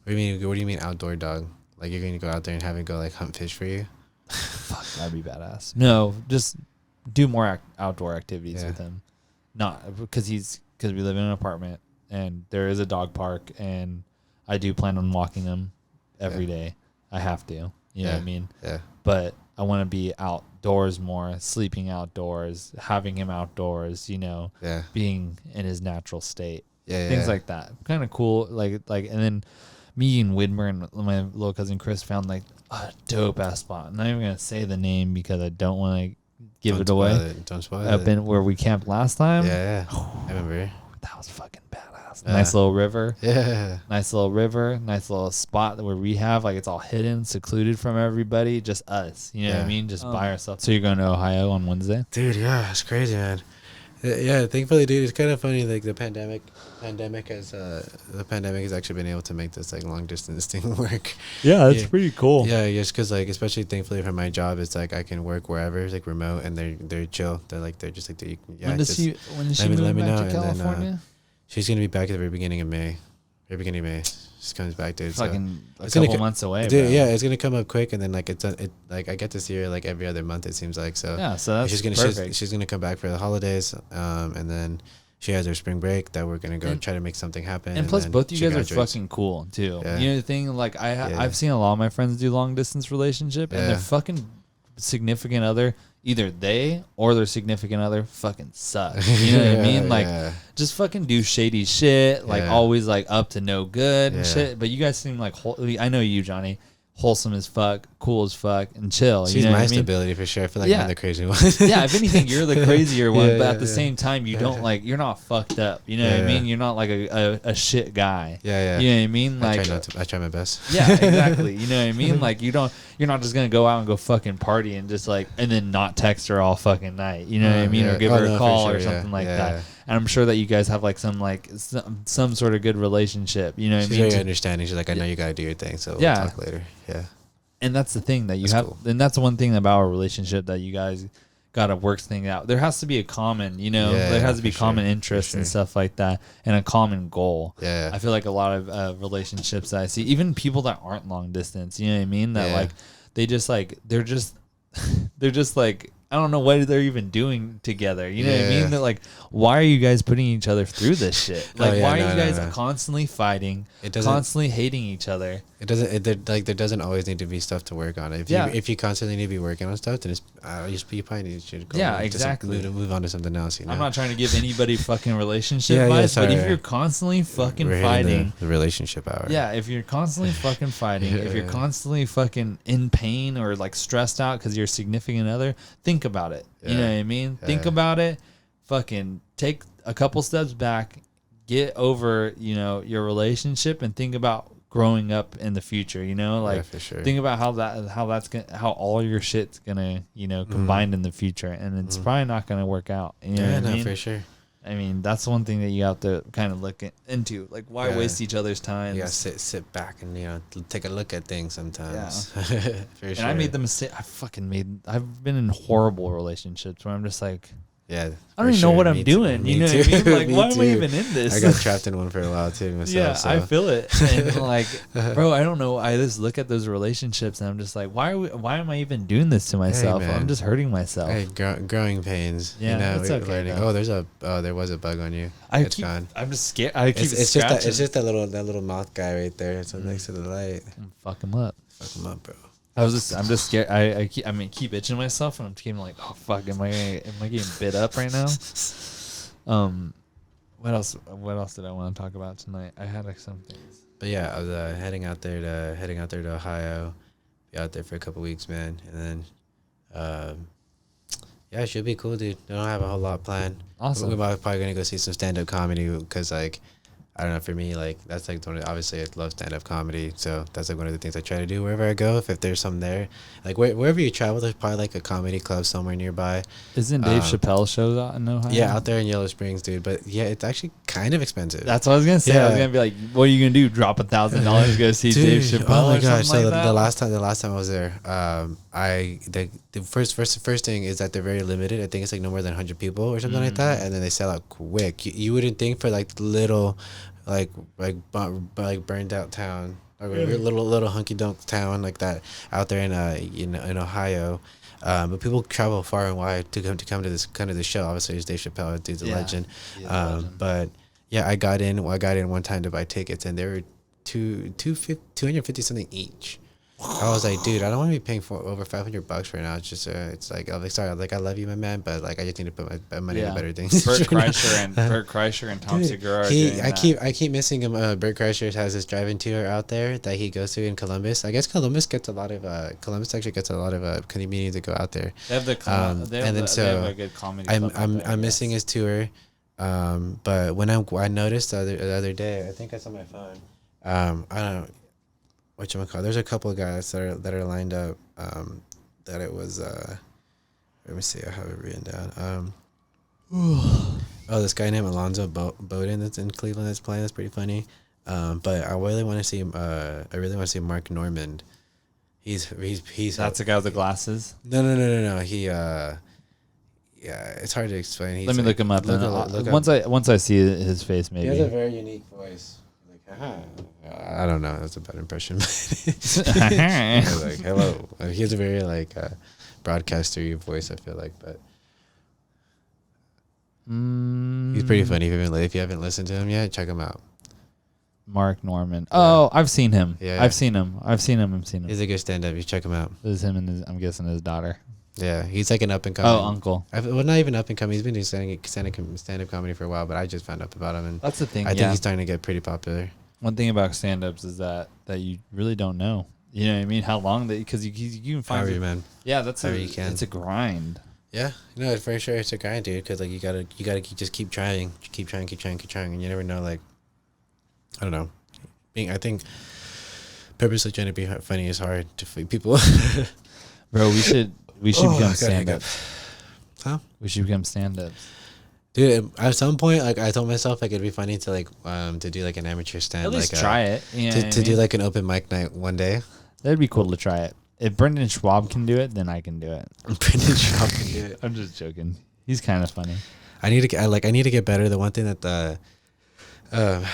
What do you mean outdoor dog? Like you're gonna go out there and have it go like hunt fish for you? Fuck, that'd be badass. No, just do more outdoor activities with him. Not because we live in an apartment and there is a dog park, and I do plan on walking him every day. I have to. You know what I mean? Yeah. But I want to be outdoors more, sleeping outdoors, having him outdoors, you know, being in his natural state. Yeah. Things like that. Kind of cool. Like, and then me and Widmer and my little cousin Chris found like a dope ass spot. I'm not even going to say the name because I don't want to give it away. Don't spoil it. Up in where we camped last time. Yeah. I remember. That was fucking badass. Nice little river. Yeah. Nice little river. Nice little spot where we have, like, it's all hidden, secluded from everybody. Just us. You know what I mean? Just by ourselves. So you're going to Ohio on Wednesday? Dude, yeah. It's crazy, man. Yeah, thankfully, dude, it's kind of funny. Like the pandemic has actually been able to make this like long distance thing work. Yeah, that's pretty cool. Yeah, just because like especially thankfully for my job, it's like I can work wherever, like remote, and they're chill. They're just like when does she move back to California? And then, she's gonna be back at the very beginning of May. She comes back, dude. Fucking a couple months away, dude, bro. Yeah, it's gonna come up quick, and then like like I get to see her like every other month. It seems like so. Yeah, so that's perfect. She's gonna come back for the holidays, and then she has her spring break that we're gonna go try to make something happen. And plus, both you guys are fucking cool too. Yeah. You know the thing, like I've seen a lot of my friends do long distance relationship, and they're fucking significant other, either they or their significant other fucking suck. You know what I mean? Like, just fucking do shady shit. Like, always like up to no good and shit. But you guys seem like, I know you, Johnny, wholesome as fuck, cool as fuck, and chill. She's my stability for sure. I feel like I'm the crazy one. Yeah, if anything, you're the crazier one. But at the same time, you don't like, you're not fucked up. You know what I mean? You're not like a shit guy. Yeah. You know what I mean? Like, I try my best. Yeah, exactly. You know what I mean? Like, you're not just gonna go out and go fucking party and just like, and then not text her all fucking night. You know what I mean? Or give her a call or something like that. And I'm sure that you guys have like some sort of good relationship. You know what I mean? She's very understanding. She's like, I know you gotta do your thing, so we'll talk later. Yeah. And that's the thing that you have, and that's one thing about a relationship that you guys gotta work things out. There has to be a common, there has to be common interests and stuff like that, and a common goal. I feel like a lot of relationships that I see, even people that aren't long distance, you know what I mean? That like they're just like, I don't know what they're even doing together. You know what I mean? They're like, why are you guys putting each other through this shit? Like, why are you guys constantly fighting, constantly hating each other? There doesn't always need to be stuff to work on. If you constantly need to be working on stuff, then you probably need to go exactly. move on to something else. I'm not trying to give anybody fucking relationship advice, but if you're constantly fucking fighting, the relationship hour. Yeah, if you're constantly fucking fighting, if you're constantly fucking in pain or like stressed out because your significant other, think about it. You know what I mean? Think about it. Fucking take a couple steps back, get over, your relationship, and think about growing up in the future. Like, for sure. Think about how all your shit's gonna, combined in the future, and it's probably not gonna work out. You know what I mean? For sure. I mean, that's one thing that you have to kind of look into. Like, why waste each other's time? You gotta sit back and take a look at things sometimes. Yeah. For sure. And I made the mistake. I've been in horrible relationships where I'm just like, I don't even know what I'm doing. You know what I mean? Like, why am I even in this? I got trapped in one for a while too myself. Yeah, so. I feel it. And like, bro, I don't know. I just look at those relationships and I'm just like, why am I even doing this to myself? I'm just hurting myself. Hey, growing pains. Yeah, it's okay. Learning. There was a bug on you. It's gone. I'm just scared. It's just that little mouth guy right there. It's next to the light. Fuck him up. Fuck him up, bro. I'm just scared. I keep itching myself, and I'm keeping like, oh fuck, am I getting bit up right now? What else did I want to talk about tonight? I had some things. But yeah, I was heading out there to Ohio, be out there for a couple weeks, man, and then it should be cool, dude. I don't have a whole lot planned. Awesome. We're probably gonna go see some stand-up comedy because like, I don't know, for me, like, that's like obviously I love stand-up comedy, so that's like one of the things I try to do wherever I go. If there's some there, like wherever you travel, there's probably like a comedy club somewhere nearby. Isn't Dave Chappelle shows out in Ohio? Yeah, out there in Yellow Springs, dude. But yeah, it's actually kind of expensive. That's what I was gonna say. I was gonna be like, what are you gonna do? Drop $1,000 to go see Dave Chappelle? Oh my gosh! So like the last time I was there, the first thing is that they're very limited. I think it's like no more than 100 people or something like that, and then they sell out quick. You wouldn't think for like little. Like burned out town, or little hunky dunk town like that out there in Ohio, but people travel far and wide to come to this kind of the show. Obviously, it's Dave Chappelle, dude's a legend. But yeah, I got in one time to buy tickets, and they were $250 something each. I was like, dude, I don't want to be paying for over $500 right now. It's just, it's like, I'm like, sorry, like, I love you, my man, but like, I just need to put my money into better things. Bert Kreischer and Tom Segura. I keep missing him. Bert Kreischer has this drive-in tour out there that he goes to in Columbus. I guess Columbus actually gets a lot of comedians that go out there. They have they have a good comedy. I'm missing his tour, but when I noticed the other day, I think it's on my phone. I don't know. Whatchamacallit, there's a couple of guys that are lined up. That it was. Let me see. I have it written down. This guy named Alonzo Bowden that's in Cleveland that's playing. That's pretty funny. But I really want to see. I really want to see Mark Normand. He's. That's the guy with the glasses. No. He. Yeah, it's hard to explain. Let me look him up. Once I see his face, maybe. He has a very unique voice. I don't know. That's a bad impression. Like, hello. He has a very like broadcaster voice, I feel like, but he's pretty funny. If you haven't listened to him yet, check him out. Mark Norman. Oh, I've seen him. Yeah. I've seen him. He's a good stand-up. You check him out. This is him and I'm guessing his daughter. Yeah, he's like an up-and-coming. Oh, uncle. Well, not even up-and-coming. He's been doing stand-up comedy for a while, but I just found out about him. And That's the thing. I think he's starting to get pretty popular. One thing about stand-ups is that you really don't know. You know what I mean? How long because you can find However, man. Yeah, that's you can. It's a grind. Yeah, no, for sure it's a grind, dude. Because like you gotta just keep trying, and you never know. Like, I don't know. I think purposely trying to be funny is hard to people. Bro, we should become stand-ups. Huh? We should become stand-ups. Dude, at some point, like I told myself, like it'd be funny to like to do like an amateur stand, At least like try it. You know to do like an open mic night one day. That'd be cool to try it. If Brendan Schwab can do it, then I can do it. Brendan Schwab can do it. I'm just joking. He's kind of funny. I need to get better. The one thing that I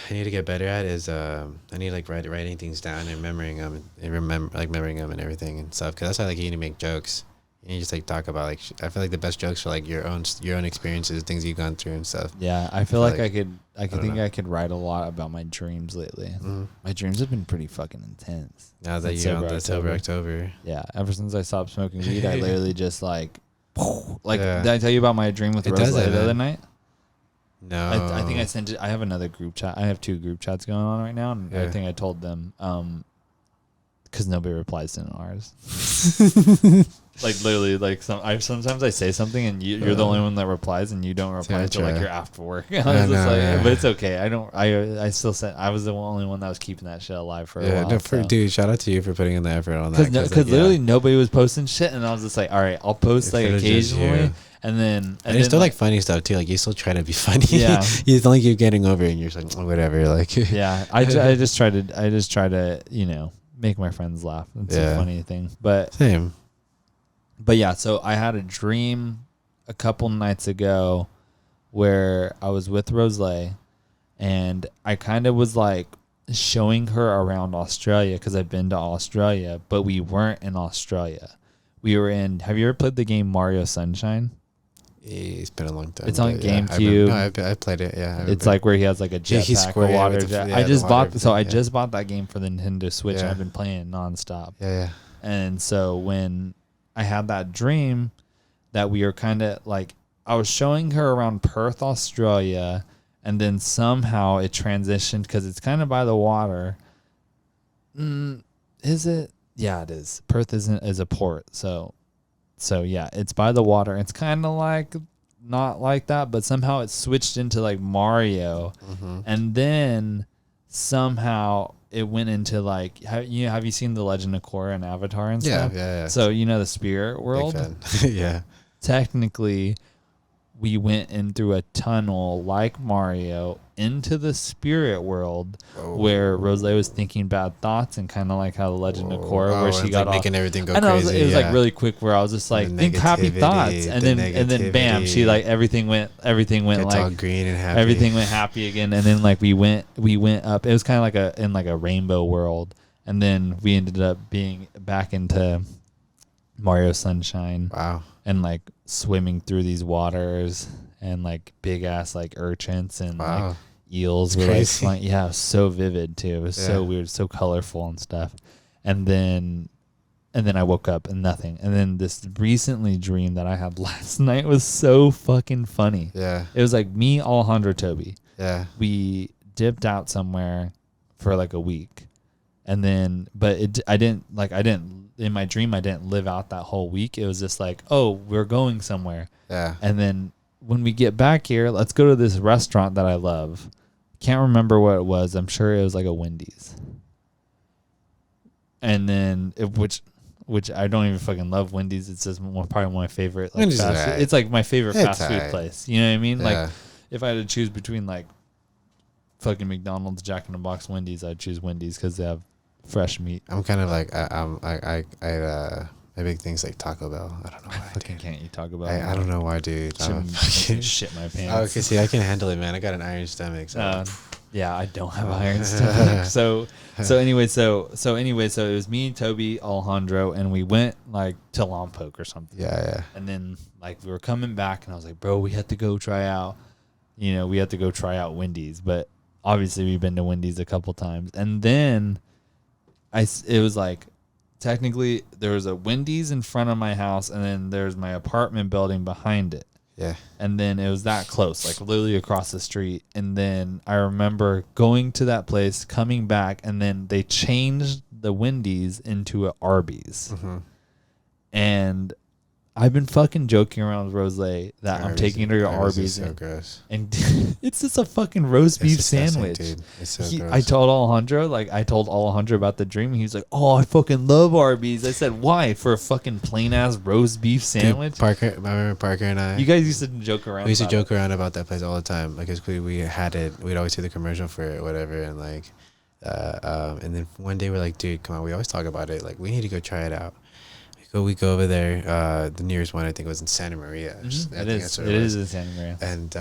need to get better at is I need like writing things down and remembering them and everything and stuff. Because that's how like you need to make jokes. You just like talk about like I feel like the best jokes are like your own experiences, things you've gone through and stuff. Yeah, I feel like I could write a lot about my dreams lately. Mm-hmm. My dreams have been pretty fucking intense. Now that you're on the sober October. Yeah, ever since I stopped smoking weed, I literally just like did I tell you about my dream with Rose the other night? No. I think I sent it. I have another group chat. I have 2 group chats going on right now, and I think I told them because nobody replies to ours. Like literally, like sometimes I say something and you're the only one that replies, and you don't reply until like you're after work. But it's okay. I still said I was the only one that was keeping that shit alive for a while. No, dude, shout out to you for putting in the effort on that. Because literally nobody was posting shit, and I was just like, all right, I'll post like occasionally, and then it's still like funny stuff too. Like you still try to be funny. Yeah, you don't keep getting over it, and you're just like whatever. Like yeah, I just try to make my friends laugh. It's a funny thing, but same. But yeah, so I had a dream a couple nights ago where I was with Rose, and I kind of was like showing her around Australia because I've been to Australia, but we weren't in Australia. We were in. Have you ever played the game Mario Sunshine? It's been a long time. It's on GameCube. I played it. Yeah, it's like where he has like a jetpack, a water jet. I just bought that game for the Nintendo Switch, and I've been playing it nonstop. Yeah. And so when I had that dream that we were kind of like, I was showing her around Perth, Australia, and then somehow it transitioned because it's kind of by the water. Is it? Yeah, it is. Perth is a port, so yeah, it's by the water. It's kind of like not like that, but somehow it switched into like Mario, and then somehow it went into like have you seen The Legend of Korra and Avatar and stuff? Yeah. So the spirit world. Yeah. Technically, we went in through a tunnel like Mario into the spirit world where Rose was thinking bad thoughts, and kind of like how The Legend of Korra, where she got like making everything go crazy. It was like really quick, where I was just like, think happy thoughts, and then bam, she like everything went like all green and happy. Everything went happy again, and then like we went up. It was kind of like in a rainbow world, and then we ended up being back into Mario Sunshine. Wow. And like swimming through these waters, and like big ass like urchins and like eels were like flying. Yeah, it was so vivid too. It was so weird, so colorful and stuff. And then I woke up and nothing. And then this recently dream that I had last night was so fucking funny. Yeah. It was like me, Alejandro, Toby. Yeah. We dipped out somewhere for like a week. And then, I didn't in my dream, I didn't live out that whole week. It was just like, oh, we're going somewhere. Yeah. And then when we get back here, let's go to this restaurant that I love. Can't remember what it was. I'm sure it was like a Wendy's. And then, which I don't even fucking love Wendy's. It's just probably one of my favorite. Like, fast food. It's like my favorite fast food place. You know what I mean? Yeah. Like, if I had to choose between like fucking McDonald's, Jack in the Box, Wendy's, I'd choose Wendy's because they have fresh meat. I'm kind of like my big thing's like Taco Bell. I don't know why. I can't eat Taco Bell. I don't know why, dude. Shit my pants. Oh, okay, see, I can handle it, man. I got an iron stomach. So. Yeah, I don't have an iron stomach. So anyway, it was me, Toby, Alejandro, and we went like to Lompoc or something. Yeah. And then like we were coming back, and I was like, bro, we had to go try out Wendy's, but obviously we've been to Wendy's a couple times, and then it was like technically there was a Wendy's in front of my house, and then there's my apartment building behind it. Yeah. And then it was that close, like literally across the street. And then I remember going to that place, coming back, and then they changed the Wendy's into a Arby's. Mm-hmm. And I've been fucking joking around with Rose that I'm taking her to Arby's. So gross. And it's just a fucking roast beef sandwich. Dude. It's so gross. I told Alejandro about the dream. And he was like, "Oh, I fucking love Arby's." I said, "Why? For a fucking plain ass roast beef sandwich?" Dude, I remember Parker and I. You guys used to joke around. We used to joke around about that place all the time because we had it. We'd always see the commercial for it, or whatever, and like, and then one day we're like, "Dude, come on!" We always talk about it. Like, we need to go try it out. We go over there. The nearest one I think was in Santa Maria. Mm-hmm. It is in Santa Maria. And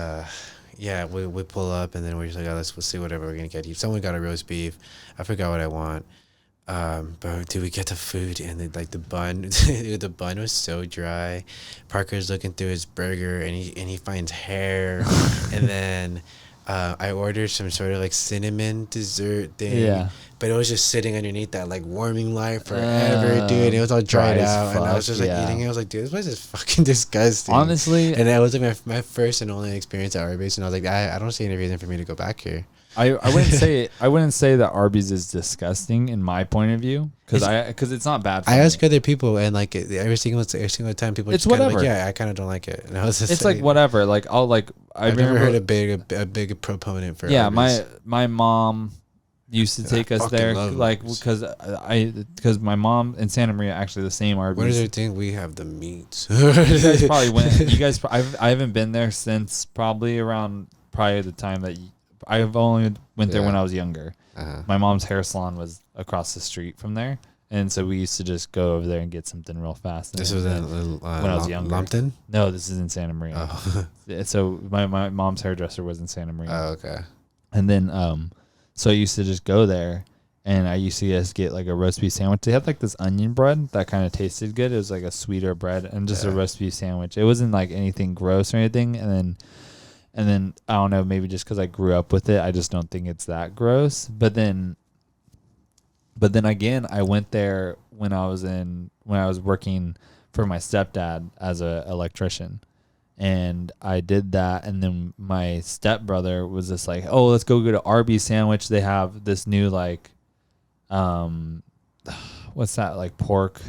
yeah, we pull up and then we're just like, we'll see whatever we're gonna get. Someone got a roast beef. I forgot what I want. But dude, we get the food and then like the bun. The bun was so dry. Parker's looking through his burger and he finds hair. And then I ordered some sort of like cinnamon dessert thing. Yeah. But it was just sitting underneath that like warming light forever, dude. It was all dried out, and I was just like eating it. I was like, dude, this place is fucking disgusting. Honestly, and that was like my first and only experience at Arby's, and I was like, I don't see any reason for me to go back here. I wouldn't say that Arby's is disgusting in my point of view because it's not bad. I ask other people, and like every single time people it's whatever. Like, yeah, I kind of don't like it. And I was just it's like whatever. Like I've never heard a big proponent for. Yeah, Arby's. my mom used to take us there, like because my mom in Santa Maria actually the same Arby's. What is their thing? We have the meats. You guys probably went. I haven't been there since probably the time that I've only went there when I was younger. Uh-huh. My mom's hair salon was across the street from there, and so we used to just go over there and get something real fast. This was when I was younger. Lumpton? No, this is in Santa Maria. Oh. So my mom's hairdresser was in Santa Maria. Oh, okay. And then so I used to just go there, and I used to just get like a roast beef sandwich. They had like this onion bread that kind of tasted good. It was like a sweeter bread and just a roast beef sandwich. It wasn't like anything gross or anything. And then I don't know, maybe just because I grew up with it, I just don't think it's that gross. But then again, I went there when I was working for my stepdad as a electrician. And I did that, and then my stepbrother was just like, "Oh, let's go to Arby's sandwich. They have this new like, what's that, like pork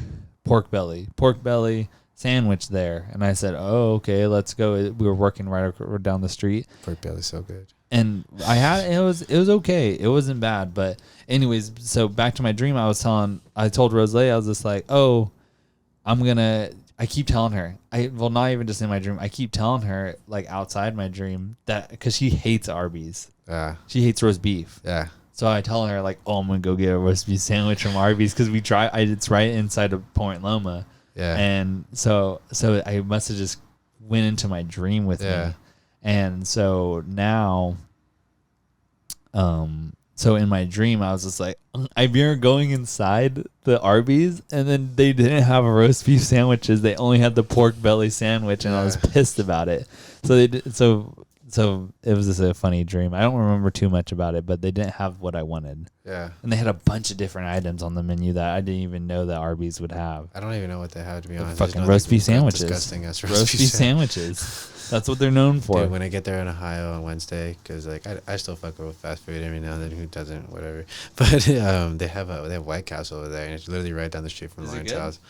belly sandwich there." And I said, "Oh, okay, let's go." We were working right down the street. Pork belly's so good. And I had it was okay. It wasn't bad, but anyways. So back to my dream. I told Rose, I was just like, "Oh, I keep telling her, not even just in my dream. I keep telling her, like, outside my dream, that because she hates Arby's. Yeah. She hates roast beef. Yeah. So I tell her, like, "Oh, I'm going to go get a roast beef sandwich from Arby's," because it's right inside of Point Loma. Yeah. And so I must have just went into my dream with me. And so now, so in my dream, I was just like, I remember going inside the Arby's, and then they didn't have a roast beef sandwiches. They only had the pork belly sandwich, and I was pissed about it. So they did, so it was just a funny dream. I don't remember too much about it, but they didn't have what I wanted. Yeah. And they had a bunch of different items on the menu that I didn't even know that Arby's would have. I don't even know what they have, to be honest. Fucking roast beef sandwiches. Disgusting ass roast beef sandwiches. That's what they're known for. Dude, when I get there in Ohio on Wednesday, because like I still fuck with fast food every now and then. Who doesn't? Whatever. But they have White Castle over there, and it's literally right down the street from Lauren's house.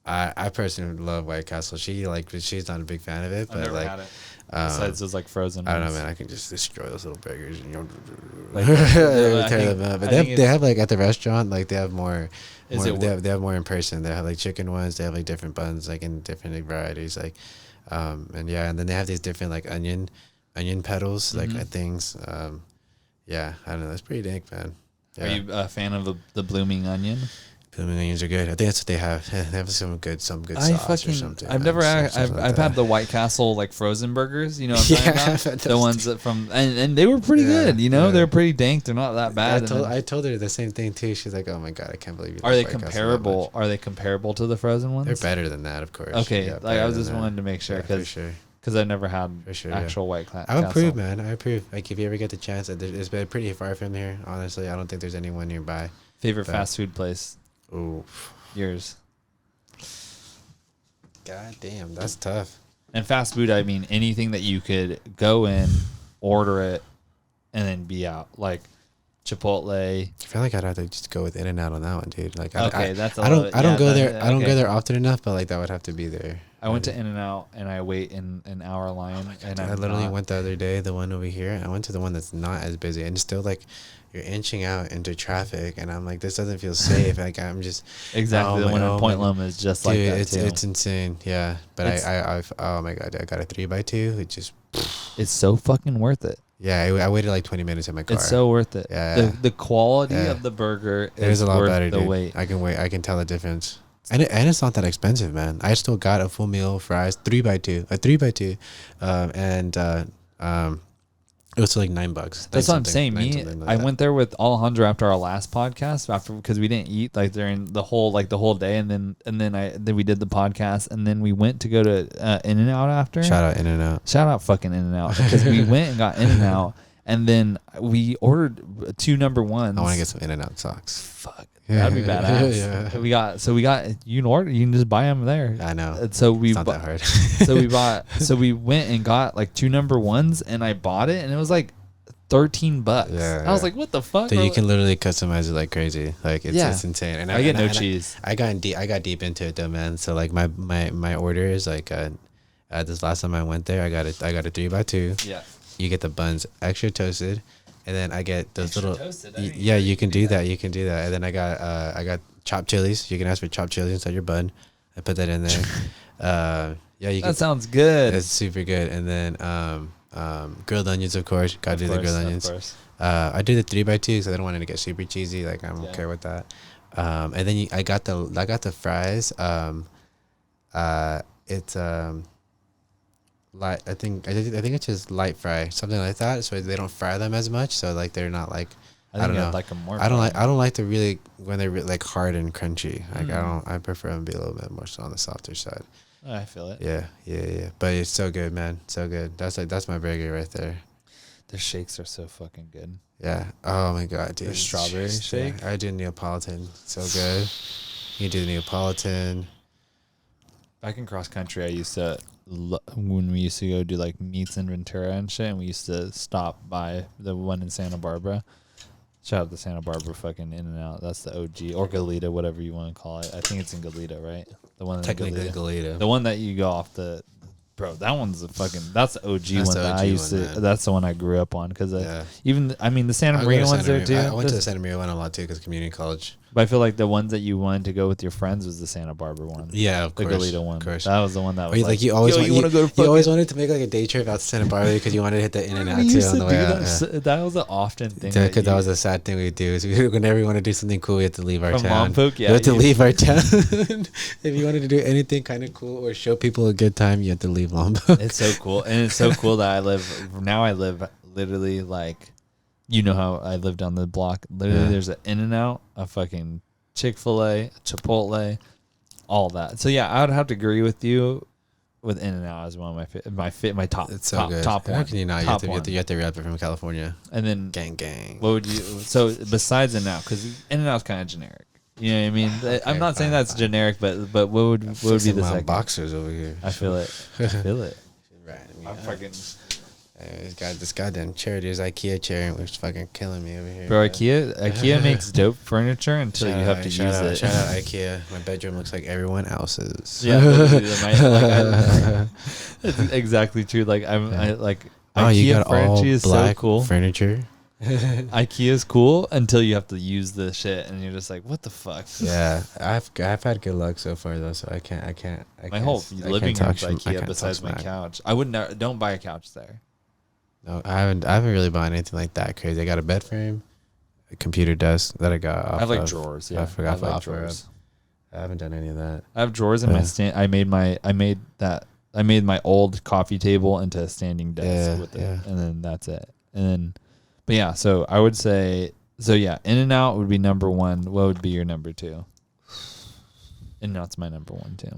I personally love White Castle. She's not a big fan of it, but never had it. Besides those like frozen ones. I don't know, man. I can just destroy those little burgers and tear them up. But they have like at the restaurant, like they have more. They have more in person. They have like chicken ones. They have like different buns, like in different like, varieties, like. And then they have these different like onion petals, like things. Yeah, I don't know. That's pretty dank, man. Yeah. Are you a fan of the blooming onion? Blooming onions are good. I think that's what they have. They have some good sauce or something. I've had the White Castle like frozen burgers. You know what I'm talking about? The ones that and they were pretty good. You know, they're pretty dank. They're not that bad. I told her the same thing too. She's like, "Oh my god, I can't believe you." Are they comparable? Are they comparable to the frozen ones? They're better than that, of course. Okay, like I was just wanting to make sure because because I never had actual White Castle. I approve, man. I approve. Like if you ever get the chance, it's been pretty far from here. Honestly, I don't think there's anyone nearby. Favorite fast food place? Oh, yours. God damn, that's tough. And fast food, I mean anything that you could go in, order it, and then be out. Like Chipotle. I feel like I'd have to just go with In-N-Out on that one, dude. Like, okay, I don't go there. I don't go there often enough, but like that would have to be there. I went to In-N-Out and I wait in an hour line. Oh my God, and I literally went the other day, the one over here. I went to the one that's not as busy, and still like you're inching out into traffic, and I'm like, this doesn't feel safe. Like I'm just exactly the one in Point Loma is just like that too. It's insane, yeah. But I've oh my God, I got a 3x2. It just it's so fucking worth it. Yeah, I waited like 20 minutes in my car. It's so worth it. Yeah, the quality of the burger is a lot worth better, the dude. wait. I can tell the difference. And it's not that expensive, man. I still got a full meal, fries, 3x2, it was like $9. That's what I'm saying. I went there with Alejandro after our last podcast, because we didn't eat like during the whole day, and then we did the podcast, and then we went to go to In-N-Out after. Shout out In-N-Out. Shout out fucking In-N-Out, because we went and got In-N-Out, and then we ordered 2 number ones. I want to get some In-N-Out socks. Fuck. That'd be badass. Yeah. We got you can order, you can just buy them there. I know. And so it's not that hard. so we went and got like 2 number ones, and I bought it, and it was like $13. Yeah, I was like, what the fuck? Dude, you can literally customize it like crazy. Like it's insane. And I get no cheese. I got deep into it though, man. So like my order is like this last time I went there, I got a 3x2. Yeah. You get the buns extra toasted. And then I get those extra little toasted. you can do that. You can do that. And then I got chopped chilies. You can ask for chopped chilies inside your bun. I put that in there. That sounds good. It's super good. And then grilled onions, of course. Gotta do the grilled onions. Of course. I do the 3x2 because I don't want it to get super cheesy. Like I'm okay with that. And then I got the fries. It's light. I think it's just light fry, something like that. So they don't fry them as much. So like they're not like I don't know. Like them more. I don't like to really when they're like hard and crunchy. Like I prefer them to be a little bit more on the softer side. I feel it. Yeah. But it's so good, man. So good. That's my burger right there. Their shakes are so fucking good. Yeah. Oh my God, dude. Their strawberry shake. Yeah. I do Neapolitan. So good. You do the Neapolitan. Back in cross country, I used to when we used to go do like meets in Ventura and shit, and we used to stop by the one in Santa Barbara. Shout out to Santa Barbara fucking In-N-Out. That's the OG, or Goleta, whatever you want to call it. I think it's in Goleta, right? The one technically Goleta. The one that you go off the. Bro, that one's that's the OG one that I used to. Man. That's the one I grew up on because even the Santa Maria ones there too. I went to the Santa Maria one a lot too because community college. But I feel like the ones that you wanted to go with your friends was the Santa Barbara one. Yeah, of course. The Goleta one. Of course. That was the one that was like you always you always wanted to make like a day trip out to Santa Barbara because you wanted to hit the In-N-Out too on the way out. That was an often thing. Because that was a sad thing we do. Is whenever we want to do something cool, we have to leave our town. Lompoc, you have to leave our town. If you wanted to do anything kind of cool or show people a good time, you have to leave Lompoc. It's so cool, and it's so cool that I live literally like, you know how I live down the block. Literally, there's an In-N-Out, a fucking Chick-fil-A, Chipotle, all that. So yeah, I would have to agree with you with In-N-Out as one of my top. It's so good. Top one. How can you not? You have to rep it from California. And then gang. What would you? So besides In-N-Out, because In-N-Out's kind of generic. You know what I mean? Okay, I'm not saying that's generic, but what would be the second? Boxers over here. I feel it. Right. I'm fucking. He's got this goddamn chair. There's IKEA chair, which is fucking killing me over here. Bro, IKEA makes dope furniture until you have to use it. Shout out IKEA. My bedroom looks like everyone else's. Yeah, it's exactly true. Like IKEA you got furniture all is black so cool. Furniture. IKEA is cool until you have to use the shit, and you're just like, what the fuck? Yeah, I've had good luck so far though, so I can't. My whole living room's IKEA besides my couch. I wouldn't. Don't buy a couch there. No, I haven't really bought anything like that crazy. I got a bed frame, a computer desk that I got off. I have like drawers. Yeah, I forgot about drawers. I haven't done any of that. I have drawers in my stand. I made my old coffee table into a standing desk with it, and then that's it. And then, but yeah, so I would say, In-N-Out would be number one. What would be your number two? In-N-Out's my number one too.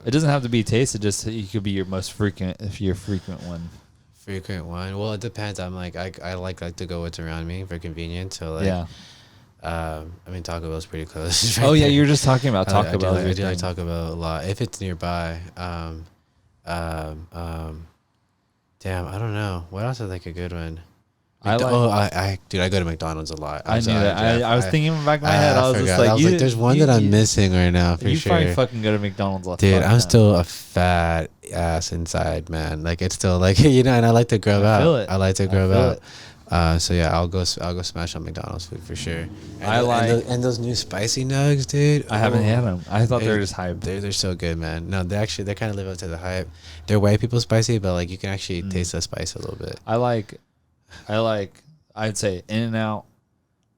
It doesn't have to be taste. It just you could be your most frequent if you're a frequent one. Frequent one. Well, it depends. I'm like I like to go what's around me for convenience. So like Yeah. I mean Taco Bell's pretty close. Oh yeah, you were just talking about Taco Bell. I do like Taco Bell a lot if it's nearby. Damn, I don't know. What else is like a good one? I go to McDonald's a lot. I knew that. I was thinking in the back of my head. I was just like, there's one that I'm missing right now for you sure. You probably fucking go to McDonald's a lot. Dude, I'm still a fat ass inside, man. Like it's still like and I like to grub out. I like to grub out. So yeah, I'll go smash on McDonald's food for sure. And those new spicy nugs, dude. I haven't had them. I thought they were just hype. They're so good, man. No, they kind of live up to the hype. They're white people spicy, but like you can actually taste the spice a little bit. I'd say In-N-Out,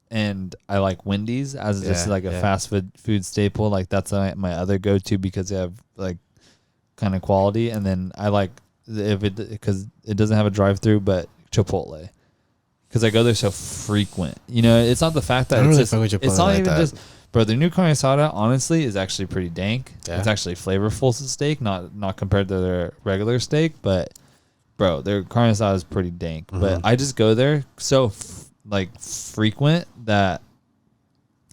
and I like Wendy's as just like a fast food staple. Like that's my other go-to because they have like kind of quality. And then I like because it doesn't have a drive-through, but Chipotle. Because I go there so frequent. You know, it's not the fact that it's not even just, bro, the new carne asada, honestly, is actually pretty dank. Yeah. It's actually flavorful as a steak, not compared to their regular steak, but, bro, their carne asada is pretty dank. Mm-hmm. But I just go there so, frequent that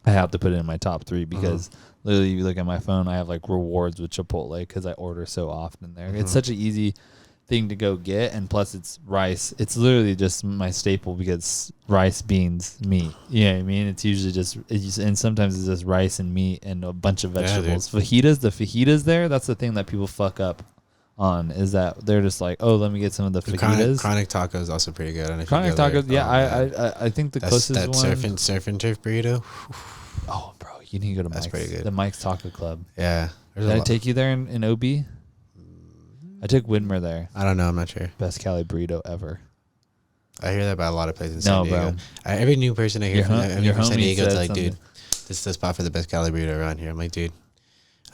I have to put it in my top 3 because literally you look at my phone, I have, like, rewards with Chipotle because I order so often there. It's such an easy thing to go get, and plus it's rice. It's literally just my staple because rice, beans, meat. You know what I mean? It's usually and sometimes it's just rice and meat and a bunch of vegetables. The fajitas there, that's the thing that people fuck up on, is that they're just like, oh, let me get some of the fajitas. Chronic taco is also pretty good. Chronic tacos, I think the closest that one. surf and turf burrito. Oh, bro, you need to go to Mike's. That's pretty good. The Mike's Taco Club. Yeah. Did I take you there in OB? I took Widmer there. I don't know. I'm not sure. Best Cali burrito ever. I hear that about a lot of places in San Diego. Bro. Every new person I hear from San Diego is like, something. dude, this is the spot for the best Cali burrito around here. I'm like, dude,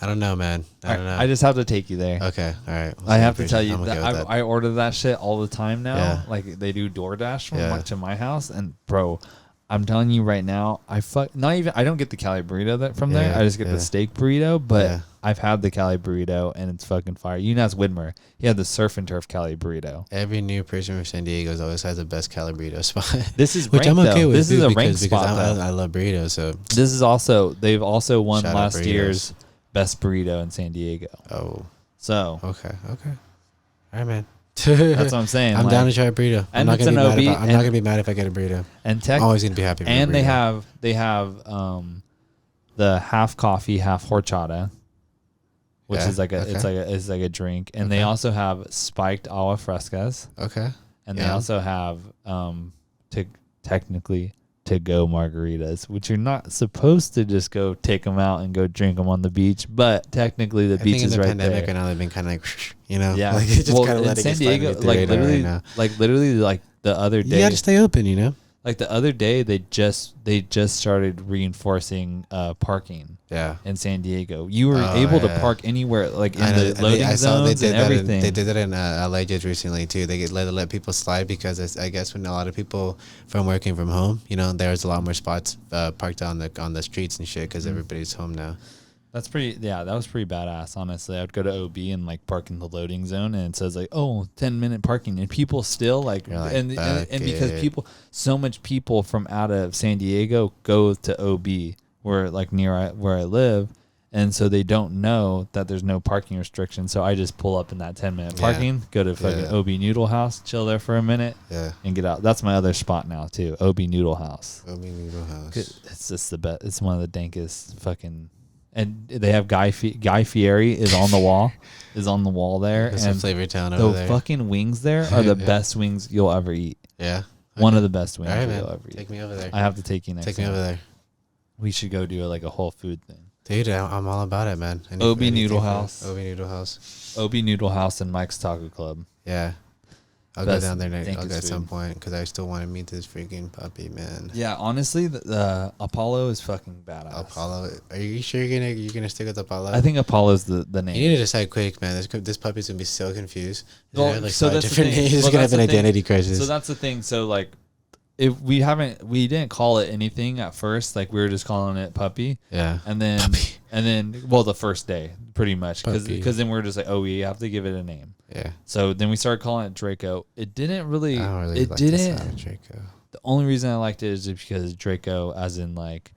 I don't know, man. I don't know. I just have to take you there. Okay. All right. I have to tell you that I order that shit all the time now. Yeah. Like they do DoorDash to my house, and bro, I'm telling you right now, I don't get the Cali burrito from there. I just get the steak burrito, but I've had the Cali burrito and it's fucking fire. You know, it's Widmer. He had the surf and turf Cali burrito. Every new person from San Diego always has the best Cali burrito spot. This is which I'm okay with. This is a ranked spot. I love burritos. So this is they've also won last year's best burrito in San Diego. Oh, so okay. All right, man. That's what I'm saying. I'm down to try a burrito. I'm not gonna be mad if I get a burrito. And I'm always gonna be happy. And they have the half coffee, half horchata, which is like it's like a drink. And they also have spiked agua frescas. Okay. And they also have technically to-go margaritas, which you're not supposed to just go take them out and go drink them on the beach, but technically the beach is right there. I think in the pandemic right now they've been kind of like, you know, yeah. like just kind of in San Diego, like literally, like the other day, you got to stay open, you know. Like the other day, they just started reinforcing parking. Yeah. In San Diego, you were able to park anywhere, like in the loading zones and everything. They did that in LA just recently too. They let people slide because I guess when a lot of people from working from home, you know, there's a lot more spots parked on the streets and shit because everybody's home now. That's pretty. Yeah, that was pretty badass. Honestly, I would go to OB and like park in the loading zone, and it says like, "Oh, 10-minute parking," and people still like, and because so much people from out of San Diego go to OB, where like near where I live, and so they don't know that there's no parking restriction. So I just pull up in that 10-minute parking, go to fucking OB Noodle House, chill there for a minute, and get out. That's my other spot now too, OB Noodle House. OB Noodle House. It's just the best. It's one of the dankest fucking. And they have Guy Fieri is on the wall, there. There's and a Flavor Town over there. The fucking wings there are the best wings you'll ever eat. Yeah. Okay. One of the best wings you'll ever eat. Take me over there. I have to take you next time. Take me over there. We should go do like a whole food thing. Dude, I'm all about it, man. OB Noodle House. OB Noodle House. OB Noodle House and Mike's Taco Club. Yeah. I'll go down there at some point because I still want to meet this freaking puppy, man. Yeah, honestly, the Apollo is fucking badass. Apollo, are you sure you're gonna stick with Apollo? I think Apollo's the name. You need to decide quick, man. This puppy's gonna be so confused. Well, like so that's different names. He's gonna have an identity crisis. So that's the thing. So like, we didn't call it anything at first. Like we were just calling it Puppy. Yeah. And then the first day pretty much because then we were just like, oh, we have to give it a name. Yeah. So then we started calling it Draco. It didn't really. I don't really it like didn't. the sound of Draco. The only reason I liked it is just because Draco, as in like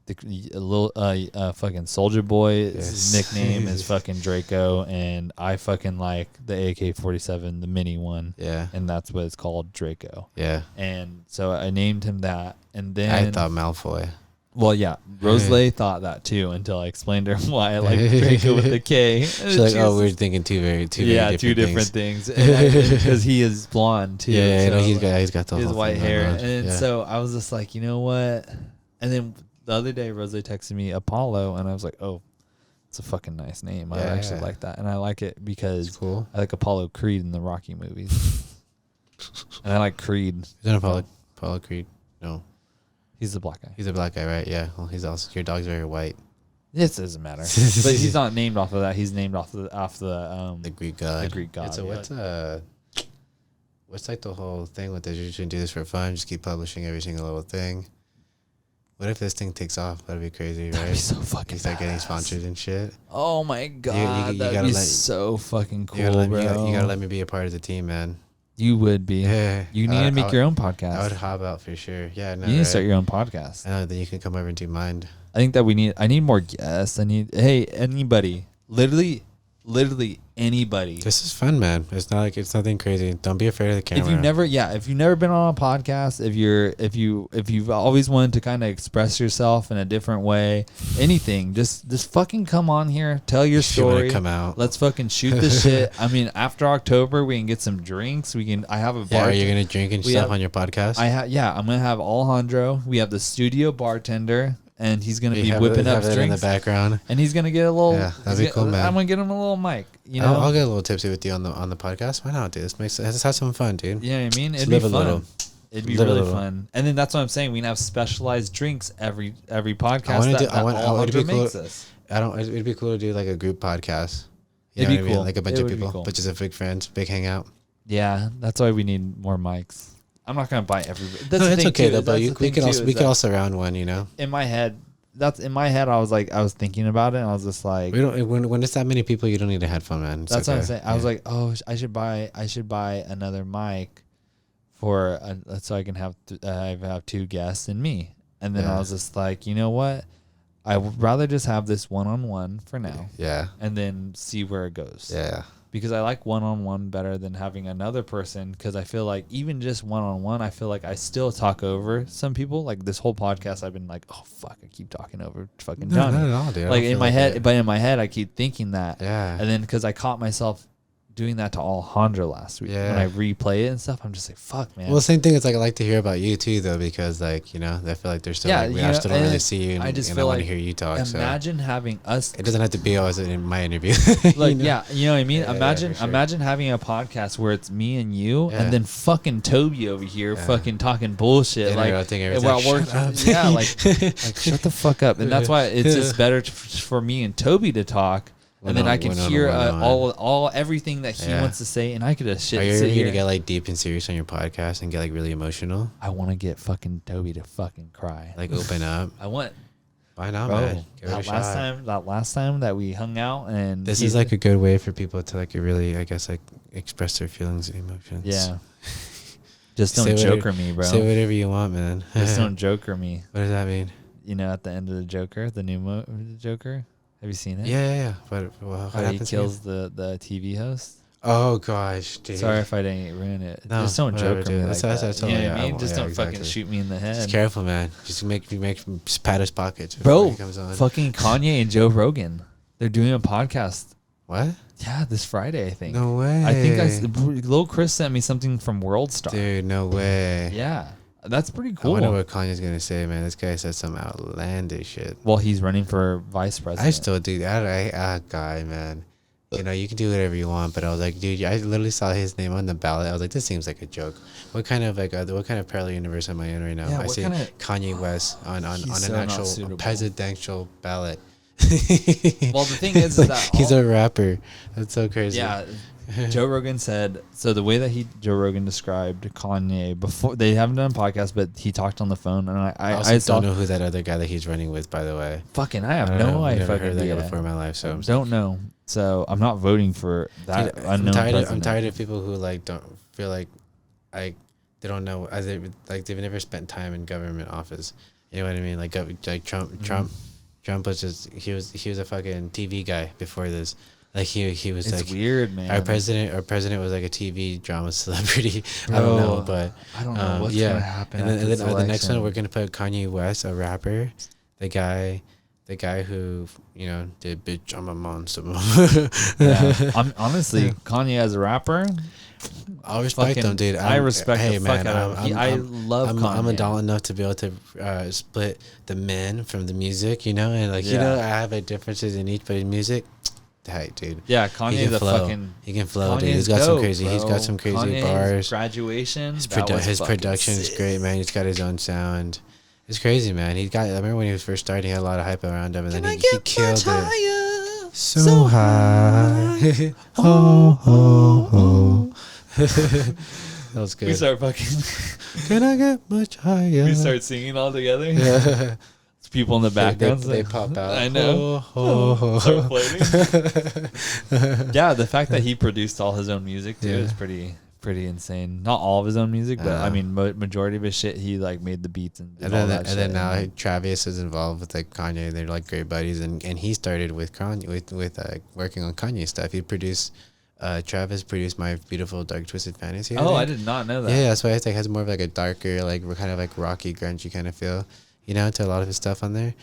fucking Soldier Boy. His nickname is fucking Draco, and I fucking like the AK-47, the mini one. Yeah. And that's what it's called, Draco. Yeah. And so I named him that, and then I thought Malfoy. Well, yeah, Rosalie thought that too until I explained to her why I like Draco with the K. She's like, oh, we're thinking two different things. Because he is blonde too. Yeah, so he's got the his whole white thing hair, on. and so I was just like, you know what? And then the other day, Rosalie texted me Apollo, and I was like, oh, it's a fucking nice name. I actually like that, and I like it because cool. I like Apollo Creed in the Rocky movies, and I like Creed. Is that Apollo Creed? No. He's the black guy. He's a black guy, right? Yeah. Well, he's also your dog's very white. This doesn't matter. But he's not named off of that. He's named off the Greek god. The Greek god. What's like the whole thing with this? You shouldn't do this for fun. Just keep publishing every single little thing. What if this thing takes off? That'd be crazy, right? That'd be so fucking. You start getting sponsored and shit. Oh my god, that'd be so fucking cool, you gotta let me be a part of the team, man. You would be. Yeah. You need to make your own podcast. I would hop out for sure. Yeah, no. You need to start your own podcast. I know, then you can come over and do mine. I think that I need more guests. Anybody. Literally anybody. This is fun, man. It's nothing crazy. Don't be afraid of the camera. If you've never been on a podcast, if you've always wanted to kind of express yourself in a different way, anything, just fucking come on here, tell your story. Come out. Let's fucking shoot the shit. I mean, after October, we can get some drinks. I have a bar. Yeah, are you gonna drink and stuff on your podcast? I'm gonna have Alejandro. We have the studio bartender. And he's gonna be whipping up drinks in the background, and he's gonna get a little. Yeah, that'd be cool, man. I'm gonna get him a little mic. You know, I'll get a little tipsy with you on the podcast. Why not, dude? Let's have some fun, dude. You know what I mean? It'd be fun. It'd be really fun. And then that's what I'm saying. We can have specialized drinks every podcast. It'd be cool to do like a group podcast. It'd be cool. I mean? Like a bunch of people, but just a big friends, big hangout. Yeah, that's why we need more mics. I'm not gonna buy everybody. It's okay though. But we could also round one. You know. In my head, I was thinking about it, and I was just like, when it's that many people, you don't need a headphone, man. That's what I'm saying. I was like, oh, I should buy another mic so I can have two guests and me. And then I was just like, you know what? I would rather just have this one-on-one for now. Yeah. And then see where it goes. Yeah. Because I like one-on-one better than having another person, because I feel like even just one-on-one, I feel like I still talk over some people. Like this whole podcast, I've been like, oh, fuck, I keep talking over fucking Johnny. No, not at all, dude. Like in my head, but in my head, I keep thinking that. Yeah. And then because I caught myself doing that to Alejandro last week. When I replay it and stuff, I'm just like, fuck, man. Well, the same thing is like I like to hear about you too, though, because like, you know, I feel like there's still I still don't really see you, and I want to hear you talk. Imagine having us. It doesn't have to be always in my interview. Like, you know what I mean? Imagine having a podcast where it's me and you, and then fucking Toby over here fucking talking bullshit, interrupting everything. Like shut the fuck up. And that's why it's just better for me and Toby to talk. And then I can hear everything that he wants to say, and I could just shit. Are you ever gonna get like deep and serious on your podcast and get like really emotional? I want to get fucking Toby to fucking cry, like open up. I want. Why not, man? That last time that we hung out, and this is like a good way for people to like really, I guess, like express their feelings and emotions. Yeah. Just don't Joker me, bro. Say whatever you want, man. Just don't Joker me. What does that mean? You know, at the end of the Joker, the new Joker. Have you seen it? Yeah. But how he kills the TV host? Oh gosh, dude. Sorry if I didn't ruin it. No, just don't joke me like that. You know what I mean? Just don't fucking shoot me in the head. Just careful, man. Just just pat his pockets. Bro, fucking Kanye and Joe Rogan. They're doing a podcast. What? Yeah, this Friday, I think. No way. I think Lil Chris sent me something from World Star. Dude, no way. Yeah. That's pretty cool. I wonder what Kanye's going to say, man. This guy said some outlandish shit. Well, he's running for vice president. I still do that. Guy, man. You know, you can do whatever you want, but I was like, dude, I literally saw his name on the ballot. I was like, this seems like a joke. What kind of parallel universe am I in right now? Yeah, I see Kanye West on an actual presidential ballot. Well, the thing is that he's a rapper. That's so crazy. Yeah. Joe Rogan said, so the way that Joe Rogan described Kanye before, they haven't done a podcast, but he talked on the phone, and I also don't know who that other guy that he's running with, by the way. Fucking, I have no idea. I've never heard that guy before in my life, so don't know. So I'm not voting for that unknown president. I'm tired of people who like don't feel like they don't know, as they like they've never spent time in government office. You know what I mean? Like Trump was just he was a fucking TV guy before this. Like he was it's like weird, man. Our president was like a TV drama celebrity. Bro, I don't know, but I don't know what's gonna happen. And then the next one we're gonna put Kanye West, a rapper, the guy who did "Bitch I'm a Monster." I'm honestly Kanye as a rapper. I respect him, dude. I respect the fuck out of him. I love Kanye. I'm adult enough to be able to split the men from the music, and like I have differences in each, but in music, tight, dude. Yeah, Kanye the fucking he can flow, dude. He's got some crazy. Bro. He's got some crazy Kanye's bars. Graduation. His production is great, man. He's got his own sound. It's crazy, man. I remember when he was first starting, he had a lot of hype around him, and then he killed it. So high. Oh, oh, oh. That was good. We start fucking. Can I get much higher? We start singing all together. Yeah. It's people in the background. They pop out. I know. Start floating. Yeah, the fact that he produced all his own music too is pretty insane. Not all of his own music, but I mean, majority of his shit, he like made the beats and then now Travis is involved with like Kanye. They're like great buddies, and he started with Kanye with working on Kanye stuff. He produced. Travis produced My Beautiful Dark Twisted Fantasy. I did not know that. Yeah, that's why it has more of like a darker, like kind of like rocky, grungy kind of feel, to a lot of his stuff on there.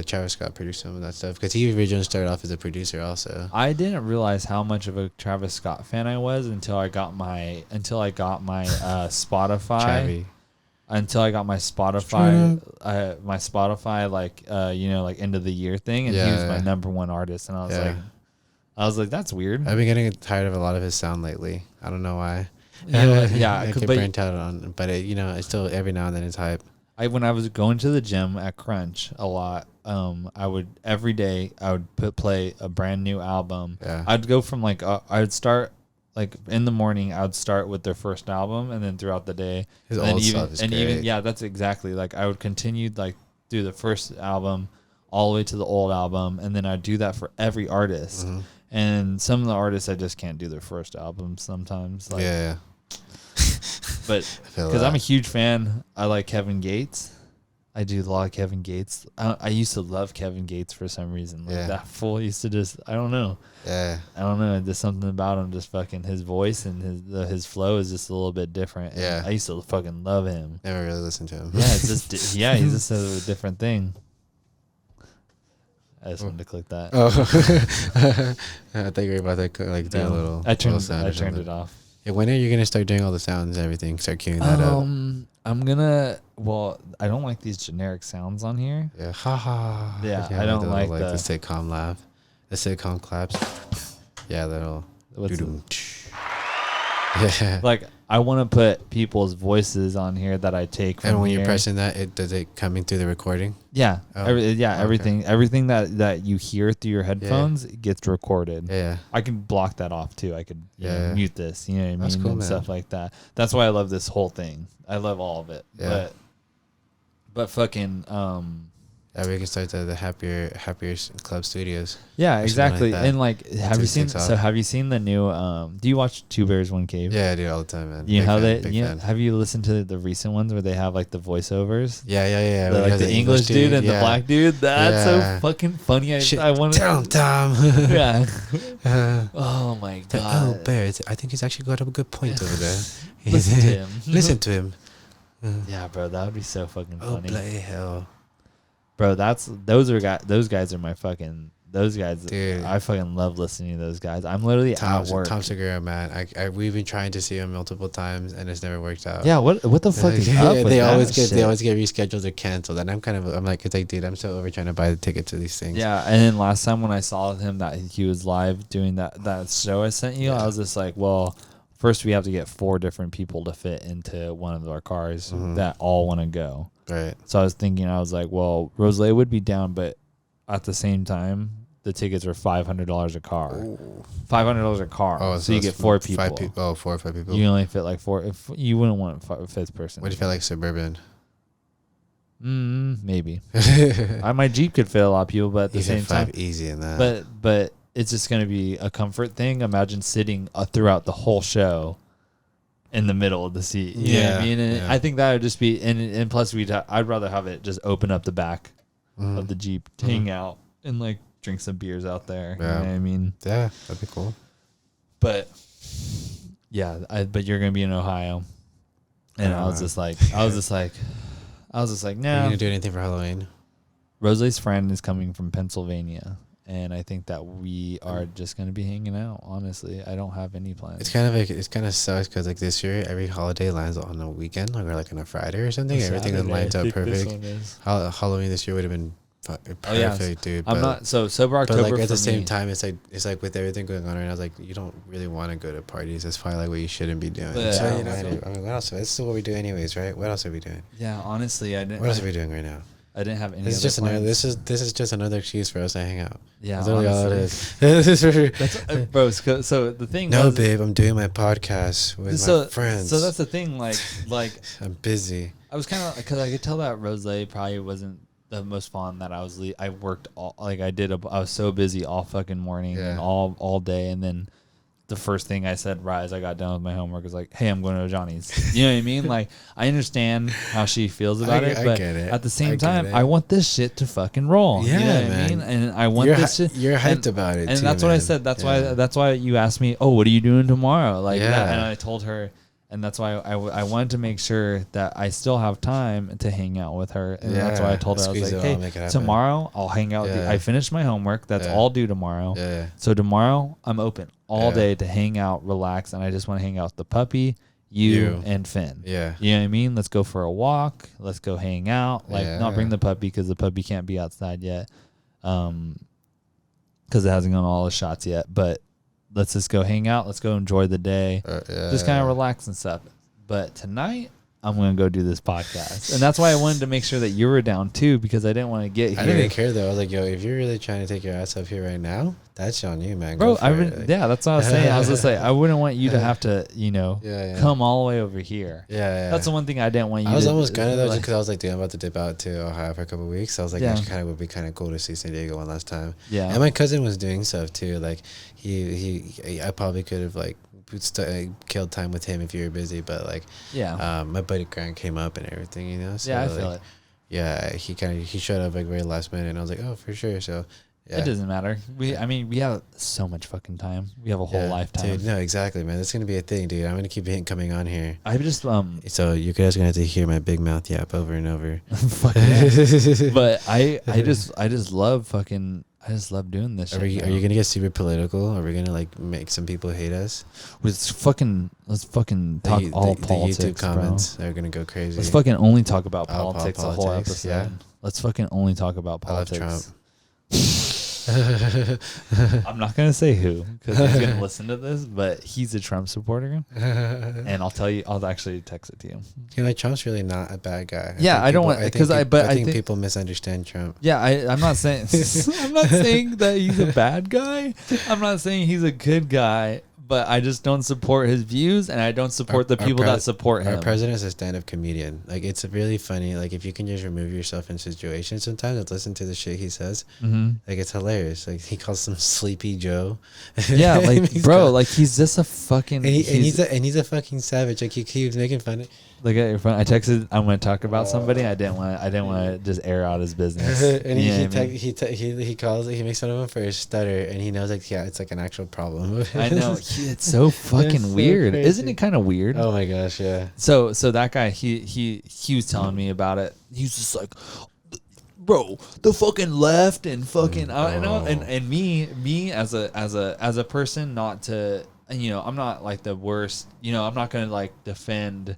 Travis Scott produced some of that stuff because he originally started off as a producer also. I didn't realize how much of a Travis Scott fan I was until I got my Spotify. Travi. Until I got my Spotify, like like end of the year thing, and he was my number one artist, and I was like, that's weird. I've been getting tired of a lot of his sound lately. I don't know why. Yeah, I get burnt out on, but it's still every now and then it's hype. When I was going to the gym at Crunch a lot, I would every day play a brand new album. Yeah. I'd go from I would start like in the morning. I would start with their first album, and then throughout the day, his old stuff is great. That's exactly like I would continue like do the first album all the way to the old album, and then I'd do that for every artist. Mm-hmm. And some of the artists I just can't do their first album sometimes. Like, yeah. But because I'm a huge fan, I like Kevin Gates. I do a lot of Kevin Gates. I used to love Kevin Gates for some reason. Like that fool used to just, I don't know. Yeah. I don't know. There's something about him, just fucking his voice and his flow is just a little bit different. And yeah. I used to fucking love him. Never really listened to him. Yeah, it's just, he's just a different thing. I just wanted to click that. Oh, I thought you were about to like do a little. I turned it off. Yeah, when are you gonna start doing all the sounds and everything? Start queuing that up. I'm gonna. Well, I don't like these generic sounds on here. Yeah, ha ha. Yeah, I don't like the sitcom laugh, the sitcom claps. Yeah, that'll. Yeah. Like I want to put people's voices on here that I take from. And when you're pressing that, does it coming through the recording? Yeah. Everything that you hear through your headphones gets recorded. Yeah. I can block that off too. I could mute this. You know what I mean? That's cool, and man. Stuff like that. That's why I love this whole thing. I love all of it. Yeah. But fucking Yeah, we can start the happier club studios. Yeah, exactly. Like and like, have you seen the new? Do you watch Two Bears One Cave? Yeah, I do all the time, man. You know how have you listened to the recent ones where they have like the voiceovers? Yeah. Like the English dude and the black dude. That's so fucking funny. I want to tell him, Tom. Yeah. Oh my god. Oh, Bear. I think he's actually got a good point over there. Listen to him. Listen to him. Yeah, bro, that would be so fucking funny. Oh, bloody hell. Bro, those guys are my fucking, those guys. Dude, I fucking love listening to those guys. I'm literally at work. Tom Segura, man. We've been trying to see him multiple times and it's never worked out. Yeah, what the fuck is up with they that always shit? They always get rescheduled or canceled, and I'm like, dude, I'm so over trying to buy the ticket to these things. Yeah, and then last time when I saw him that he was live doing that show I sent you, I was just like, well, first we have to get 4 different people to fit into one of our cars that all want to go. Right. So I was thinking, I was like, well, Rosé would be down, but at the same time, the tickets were $500 a car. $500 a car. Oh, so you get 4 people. 4 or 5 people. You only fit like 4. If you wouldn't want a fifth person. What if you feel like Suburban? Maybe. My Jeep could fit a lot of people, but at the same time, easy in that. But it's just going to be a comfort thing. Imagine sitting throughout the whole show in the middle of the seat. You know what I mean? And I think that would just be, and plus I'd rather have it just open up the back of the Jeep, hang out and like drink some beers out there. Yeah. You know what I mean? Yeah, that'd be cool. But yeah, but you're going to be in Ohio. And I was just like, no. Are you going to do anything for Halloween? Rosalie's friend is coming from Pennsylvania. And I think that we are just going to be hanging out. Honestly, I don't have any plans. It's kind of sucks because like this year, every holiday lands on a weekend, like or like on a Friday or something. Everything lines up perfect. Halloween this year would have been perfect, dude. I'm not sober October. But like at the same time, it's like with everything going on right now, I was like, you don't really want to go to parties. That's probably like what you shouldn't be doing. Yeah. So what else? This is what we do anyways, right? What else are we doing? Yeah, honestly, I didn't. What else are we doing right now? I didn't have any. This is just another excuse for us to hang out. Yeah, that's literally all it is. Bro. So the thing. No, babe, I'm doing my podcast with my friends. So that's the thing. Like I'm busy. I was kind of because I could tell that Rose probably wasn't the most fun that I was. I worked all I was so busy all fucking morning and all day, and then the first thing I said right as I got done with my homework was like, hey, I'm going to Johnny's. You know what I mean? Like, I understand how she feels about it, but at the same time, I want this shit to fucking roll. Yeah, you know what man. I mean? And I want this shit. You're hyped about it, and too, that's what I said. That's why you asked me, oh, what are you doing tomorrow? Like that. And I told her, and that's why I wanted to make sure that I still have time to hang out with her. And that's why I told her, I was like, hey, tomorrow I'll hang out with you. I finished my homework. That's all due tomorrow. So tomorrow I'm open all day to hang out, relax, and I just want to hang out with the puppy, you and Finn. Yeah. You know what I mean? Let's go for a walk. Let's go hang out. Like, not bring the puppy because the puppy can't be outside yet because it hasn't gone all the shots yet. But let's just go hang out. Let's go enjoy the day. Just kind of relax and stuff. But tonight, I'm going to go do this podcast. And that's why I wanted to make sure that you were down too, because I didn't want to get here. I didn't care though. I was like, yo, if you're really trying to take your ass up here right now, that's on you, man. Bro, that's what I was saying. I was just like, I wouldn't want you to have to, come all the way over here. That's the one thing I didn't want you to do. I was almost gonna though, just because I was like, dude, I'm about to dip out to Ohio for a couple of weeks. So I was like, it kind of would be kind of cool to see San Diego one last time. Yeah. And my cousin was doing stuff too. Like I probably could have like killed time with him if you were busy, but like, my buddy Grant came up and everything, So I feel it. Yeah, he showed up like very last minute, and I was like, oh, for sure. So. Yeah. It doesn't matter. We have so much fucking time. We have a whole lifetime. Dude, no, exactly, man. That's gonna be a thing, dude. I'm gonna keep coming on here. I just So you guys are gonna have to hear my big mouth yap over and over. But I just love doing this. Are you gonna get super political? Are we gonna like make some people hate us? Let's fucking talk all politics. The YouTube comments are gonna go crazy. Let's fucking only talk about politics the whole episode. Yeah. Let's fucking only talk about politics. I love Trump. I'm not gonna say who because he's gonna listen to this, but he's a Trump supporter, and I'll actually text it to you. You know, Trump's really not a bad guy. I don't want because I think people misunderstand Trump. Yeah, I'm not saying I'm not saying that he's a bad guy. I'm not saying he's a good guy. But I just don't support his views, and I don't support the people that support him. Our president is a stand-up comedian. Like, it's really funny. Like, if you can just remove yourself in situations sometimes and listen to the shit he says, like, it's hilarious. Like, he calls him Sleepy Joe. Yeah, like, bro, like, he's just a fucking... And he's a fucking savage. Like, he keeps making fun of... Look at your phone. I texted. I'm going to talk about somebody. I didn't want to just air out his business. And he calls. He makes fun of him for his stutter, and he knows like it's like an actual problem. I know. It's so fucking weird, isn't it? Kind of weird. Oh my gosh, yeah. So that guy, he was telling me about it. He's just like, bro, the fucking left and fucking and me as a person, not to I'm not like the worst. I'm not gonna like defend.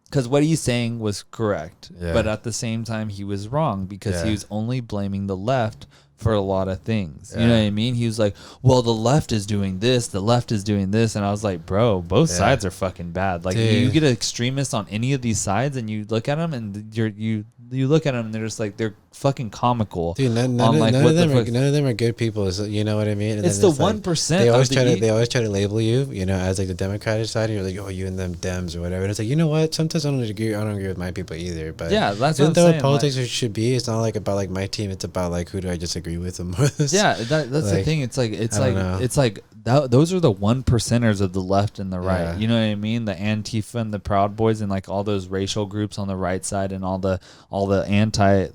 Because what he's saying was correct, but at the same time, he was wrong because he was only blaming the left for a lot of things. You know what I mean? He was like, well, the left is doing this, the left is doing this. And I was like, bro, both sides are fucking bad. Like, you get an extremist on any of these sides and you look at them and you look at them and they're just like, they're fucking comical. Dude, none of them are good people. So, you know what I mean? And it's the 1%. They always try to label you, you know, as like the Democratic side. And you're like, oh, you and them Dems or whatever. And it's like, you know what? Sometimes I don't agree with my people either. But yeah, that's what I'm saying. Politics should be. It's not like about like my team. It's about like who do I disagree with the most. Yeah, that's the thing. It's like those are the 1%ers of the left and the right. You know what I mean? The Antifa and the Proud Boys and like all those racial groups on the right side and all the Antifa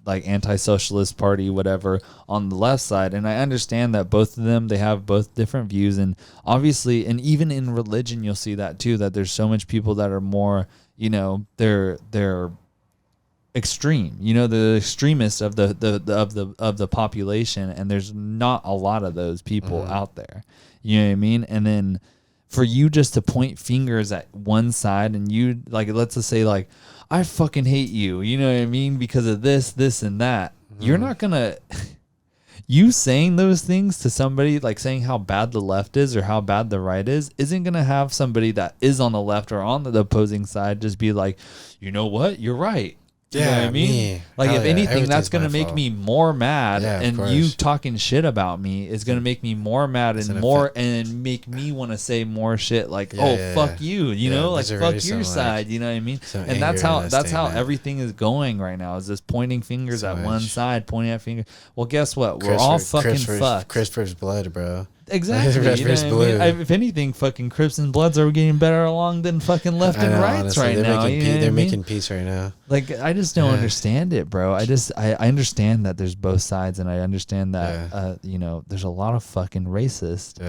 like anti-socialist party whatever on the left side. And I understand that both of them, they have both different views, and obviously, and even in religion you'll see that too, that there's so much people that are more, you know, they're extreme, you know, the extremists of the population, and there's not a lot of those people out there. You know what I mean? And then for you just to point fingers at one side, and you like, let's just say like, I fucking hate you, you know what I mean, because of this and that. You're not gonna you saying those things to somebody, like saying how bad the left is or how bad the right is, isn't gonna have somebody that is on the left or on the opposing side just be like, you know what, you're right. You know what I mean? Like, if anything, that's going to make me more mad. And you talking shit about me is going to make me more mad and make me want to say more shit like, fuck you, you know, like fuck your side, you know what I mean? And that's how everything is going right now, is just pointing fingers at one side, pointing at fingers. Well, guess what? We're all fucking fucked. Crisp's blood, bro. Exactly. You know what I mean? If anything, fucking Crips and Bloods are getting better along than fucking left and rights right now. They're making peace right now. Like, I just don't understand it, bro. I understand that there's both sides, and I understand that you know, there's a lot of fucking racist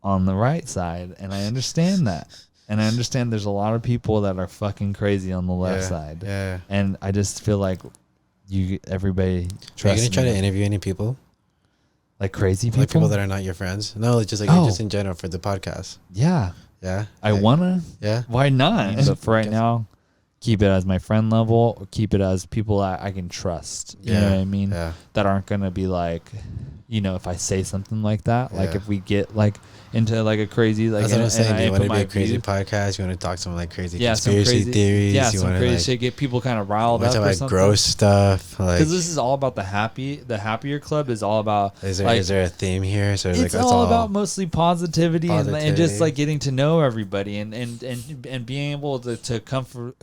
on the right side, and I understand that. And I understand there's a lot of people that are fucking crazy on the left side. Yeah. And I just feel like everybody trusts. Are you gonna try to interview any people? Like crazy people? Like people that are not your friends? No, just like just in general for the podcast. Yeah. Yeah. I wanna. Yeah. Why not? But for right now, keep it as my friend level, or keep it as people I can trust. You know what I mean? Yeah. That aren't gonna be like, you know, if I say something like that, like if we get like into like a crazy, like, that's what I'm saying. Do you want to be a crazy podcast? You want to talk some like crazy conspiracy theories? Yeah, you some want crazy like, shit, get people kind of riled up, like gross stuff. Like, because this is all about the happier club is all about. Is there a theme here? So it's like, all about mostly positivity. And just like getting to know everybody and being able to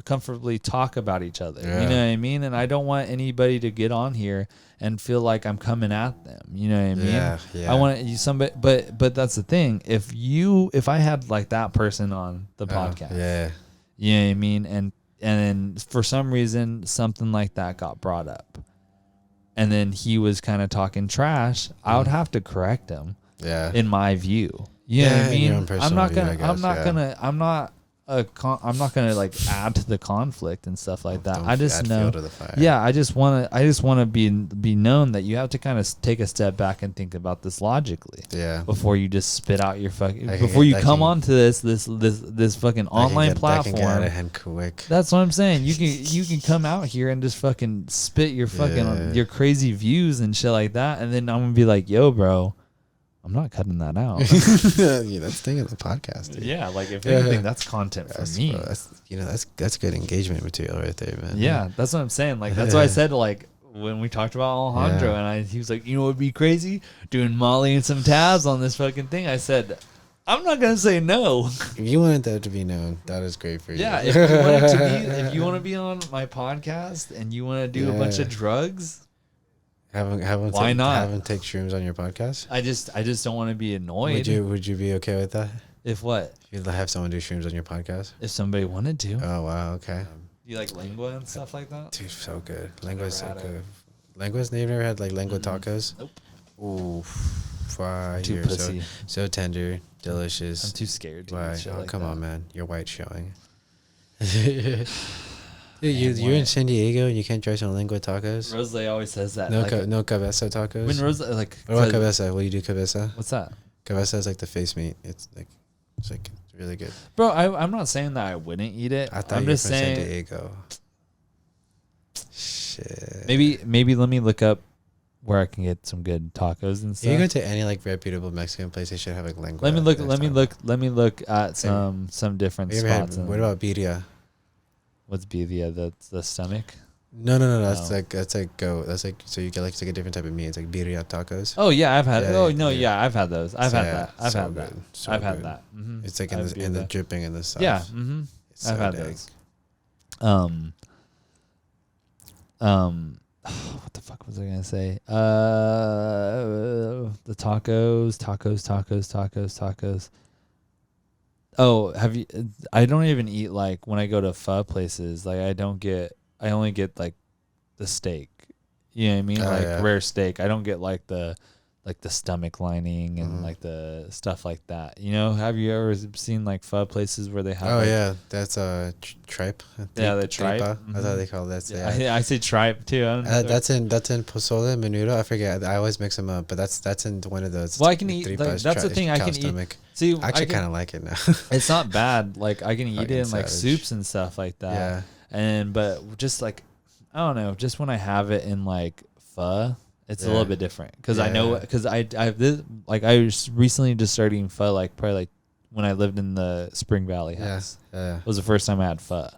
comfortably talk about each other. You know what I mean? And I don't want anybody to get on here and feel like I'm coming at them. You know what I mean? Yeah. I want somebody, but that's the thing. If I had like that person on the podcast, you know what I mean? And then for some reason, something like that got brought up, and then he was kind of talking trash, I would have to correct him. Yeah. In my view. You know what I mean? I'm not gonna like add to the conflict and stuff like that. I just know. I just want to be known that you have to kind of take a step back and think about this logically. Yeah. Before you just spit out your fucking. Before you come onto this fucking online platform. That can get out of hand quick. That's what I'm saying. You can come out here and just fucking spit your fucking your crazy views and shit like that, and then I'm gonna be like, yo, bro, I'm not cutting that out. Yeah, that's the thing of the podcast. Dude. Yeah, like if anything, that's content for me. Bro, that's good engagement material right there, man. Yeah, that's what I'm saying. Like that's why I said, like, when we talked about Alejandro and he was like, you know what would be crazy? Doing Molly and some tabs on this fucking thing. I said, I'm not gonna say no. If you wanted that to be known, that is great for you. Yeah, if you want to be on my podcast and you want to do a bunch of drugs. Why not? Have him take shrooms on your podcast? I just don't want to be annoyed. Would you be okay with that? If what? You'd have someone do shrooms on your podcast? If somebody wanted to. Oh wow, okay. You like lengua and stuff like that? Dude, so good. Lengua's so good. Lengua's never had like lengua tacos? Nope. Ooh, fire. Too pussy. So tender, delicious. I'm too scared to eat shit like come that. on, man. Your white's showing. Dude, you're in San Diego and you can't try some lengua tacos? Rose always says that. No cabeza tacos? When Rose, like... What about cabeza? Will you do cabeza? What's that? Cabeza is like the face meat. It's really good. Bro, I'm not saying that I wouldn't eat it. I'm just saying... San Diego. Shit. Maybe let me look up where I can get some good tacos and stuff. You go to any like reputable Mexican place, they should have like lengua. Let me look at some different spots. What about birria? What's birria? That's the stomach. No. That's like goat. That's like so you get like it's like a different type of meat. It's like birria tacos. Oh yeah, I've had. Yeah. I've had those. I've had that. I've had that. Mm-hmm. It's like in the dripping and the sauce. Yeah. Mm-hmm. I've had those. What the fuck was I gonna say? The tacos. Oh, have you? I don't even eat like when I go to pho places. Like I only get like the steak. You know what I mean? Rare steak. I don't get like the stomach lining and like the stuff like that. You know, have you ever seen like pho places where they have? Oh yeah, that's tripe. Yeah, the tripe. That's how they call that. Yeah. I say tripe too. I don't know that's in pozole menudo. I forget. I always mix them up, but that's in one of those. Well, I can eat. Like, that's the thing. I can eat. See, I actually kind of like it now. It's not bad. Like I can eat it in like soups and stuff like that. Yeah. But just like I don't know, just when I have it in like pho. It's a little bit different because I know because I was recently just started eating pho like probably like when I lived in the Spring Valley house. Yeah. It was the first time I had pho.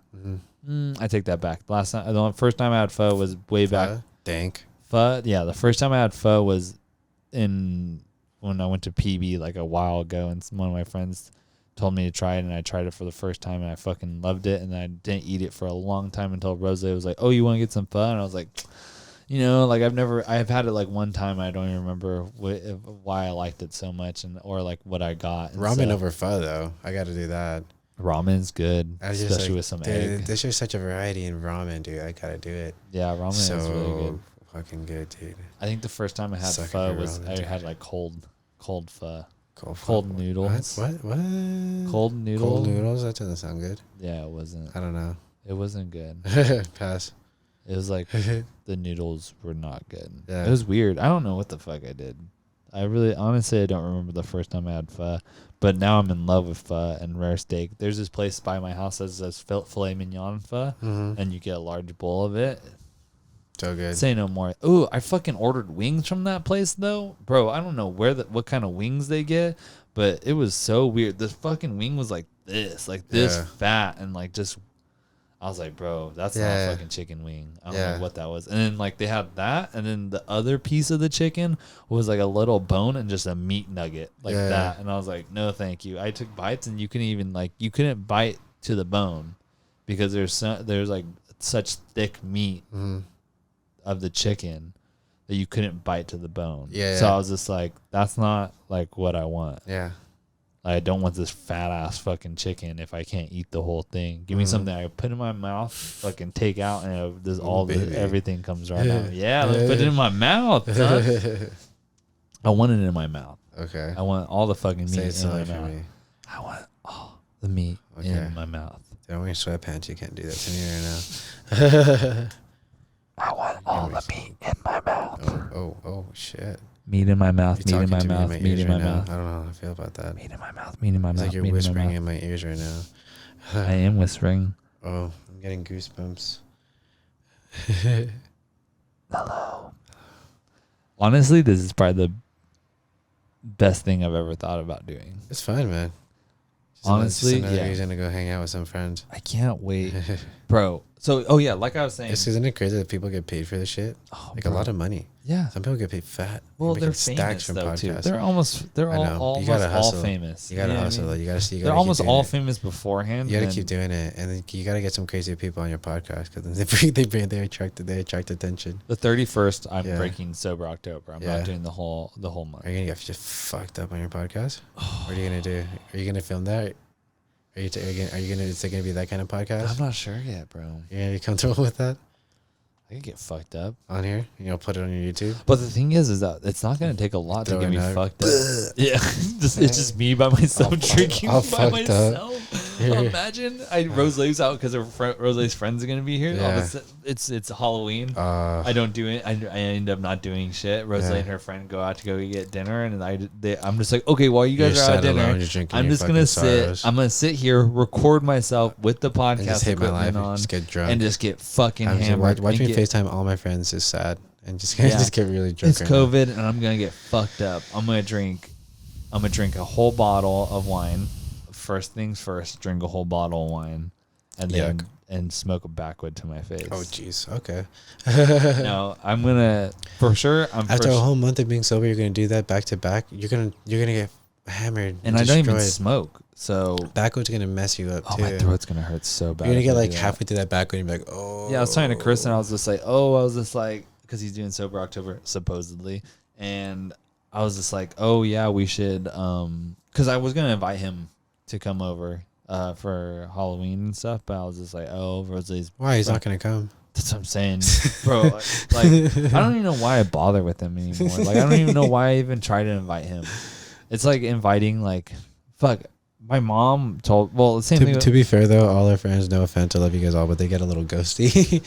I take that back. The first time I had pho was way back. Dank. Pho. Yeah, the first time I had pho was when I went to PB like a while ago, and one of my friends told me to try it, and I tried it for the first time, and I fucking loved it, and I didn't eat it for a long time until Rose was like, "Oh, you want to get some pho?" And I was like. You know, like I've had it like one time. I don't even remember why I liked it so much or like what I got. Ramen over pho though. I got to do that. Ramen's good, especially with some egg. There's just such a variety in ramen, dude. I got to do it. Yeah, ramen is really good. Fucking good, dude. I think the first time I had pho was I had like cold pho. Cold noodles. What? Cold noodles. Cold noodles? That doesn't sound good. Yeah, it wasn't. I don't know. It wasn't good. Pass. It was like the noodles were not good. Yeah. It was weird. I don't know what the fuck I did. Honestly, I don't remember the first time I had pho. But now I'm in love with pho and rare steak. There's this place by my house that says filet mignon pho, and you get a large bowl of it. So good. Say no more. Ooh, I fucking ordered wings from that place though, bro. I don't know what kind of wings they get, but it was so weird. The fucking wing was like this fat, and like just. I was like, bro, that's not a fucking chicken wing. I don't know what that was. And then like they had that, and then the other piece of the chicken was like a little bone and just a meat nugget like that. And I was like, no, thank you. I took bites, and you couldn't bite to the bone because there's like such thick meat of the chicken that you couldn't bite to the bone. So I was just like, that's not like what I want. Yeah. I don't want this fat ass fucking chicken if I can't eat the whole thing. Give me something I put in my mouth, fucking take out, and everything comes right out. Yeah, let's put it in my mouth. I want it in my mouth. Okay. I want all the fucking meat in my mouth. I want all the meat in my mouth. Don't wear sweatpants. You can't do that to me right now. I want all the meat in my mouth. Oh, shit. Meat in my mouth, meat in my mouth, meat in my mouth. I don't know how I feel about that. Meat in my mouth, meat in my mouth. It's like you're whispering in my ears right now. I am whispering. Oh, I'm getting goosebumps. Hello. Honestly, this is probably the best thing I've ever thought about doing. It's fun, man. Honestly, another reason to go hang out with some friends. I can't wait, bro. So, like I was saying, isn't it crazy that people get paid for this shit? Oh, like a lot of money. Yeah, some people get paid fat. Well, they're famous though too. They're almost all famous. You gotta hustle. Mean? You gotta see. They're almost all famous beforehand. You gotta keep doing it, and then you gotta get some crazy people on your podcast because they attract attention. The 31st, I'm breaking sober October. I'm not doing the whole month. Are you gonna get just fucked up on your podcast? What are you gonna do? Are you gonna film that? Are you gonna? Is it gonna be that kind of podcast? I'm not sure yet, bro. You gonna be comfortable with that? I could get fucked up on here. Put it on your YouTube. But the thing is that it's not gonna take a lot to get me fucked up. Yeah, it's just me by myself drinking by myself. Imagine Rosalie's out because Rosalie's friends are gonna be here. Yeah. It's Halloween. I don't do it. I end up not doing shit. Rosalie and her friend go out to go get dinner, and I'm just like, okay, while you guys are out dinner, I'm just gonna sit. I'm gonna sit here, record myself with the podcast just hate my life. on, Just get drunk and just get fucking hammered. Watch me FaceTime all my friends is sad, and just get really drunk. It's COVID, and I'm gonna get fucked up. I'm gonna drink a whole bottle of wine. First things first, drink a whole bottle of wine, and then and smoke a backwood to my face. Oh jeez, okay. No, I'm gonna for sure. After a whole month of being sober, you're gonna do that back to back. You're gonna get hammered, and I don't even smoke. So backwood's gonna mess you up too. My throat's gonna hurt so bad. You're gonna get like halfway through that backwood, and you're like, oh. Yeah, I was talking to Chris, and I was just like, because he's doing sober October supposedly, and I was just like, oh yeah, we should, because I was gonna invite him to come over for Halloween and stuff, but I was just like, oh, Rosalie's. Why he's not gonna come? That's what I'm saying, bro. Like, I don't even know why I bother with him anymore. Like, I don't even know why I even try to invite him. It's like inviting, like, fuck. My mom told, the same thing. To be fair, though, all our friends, no offense, I love you guys all, but they get a little ghosty.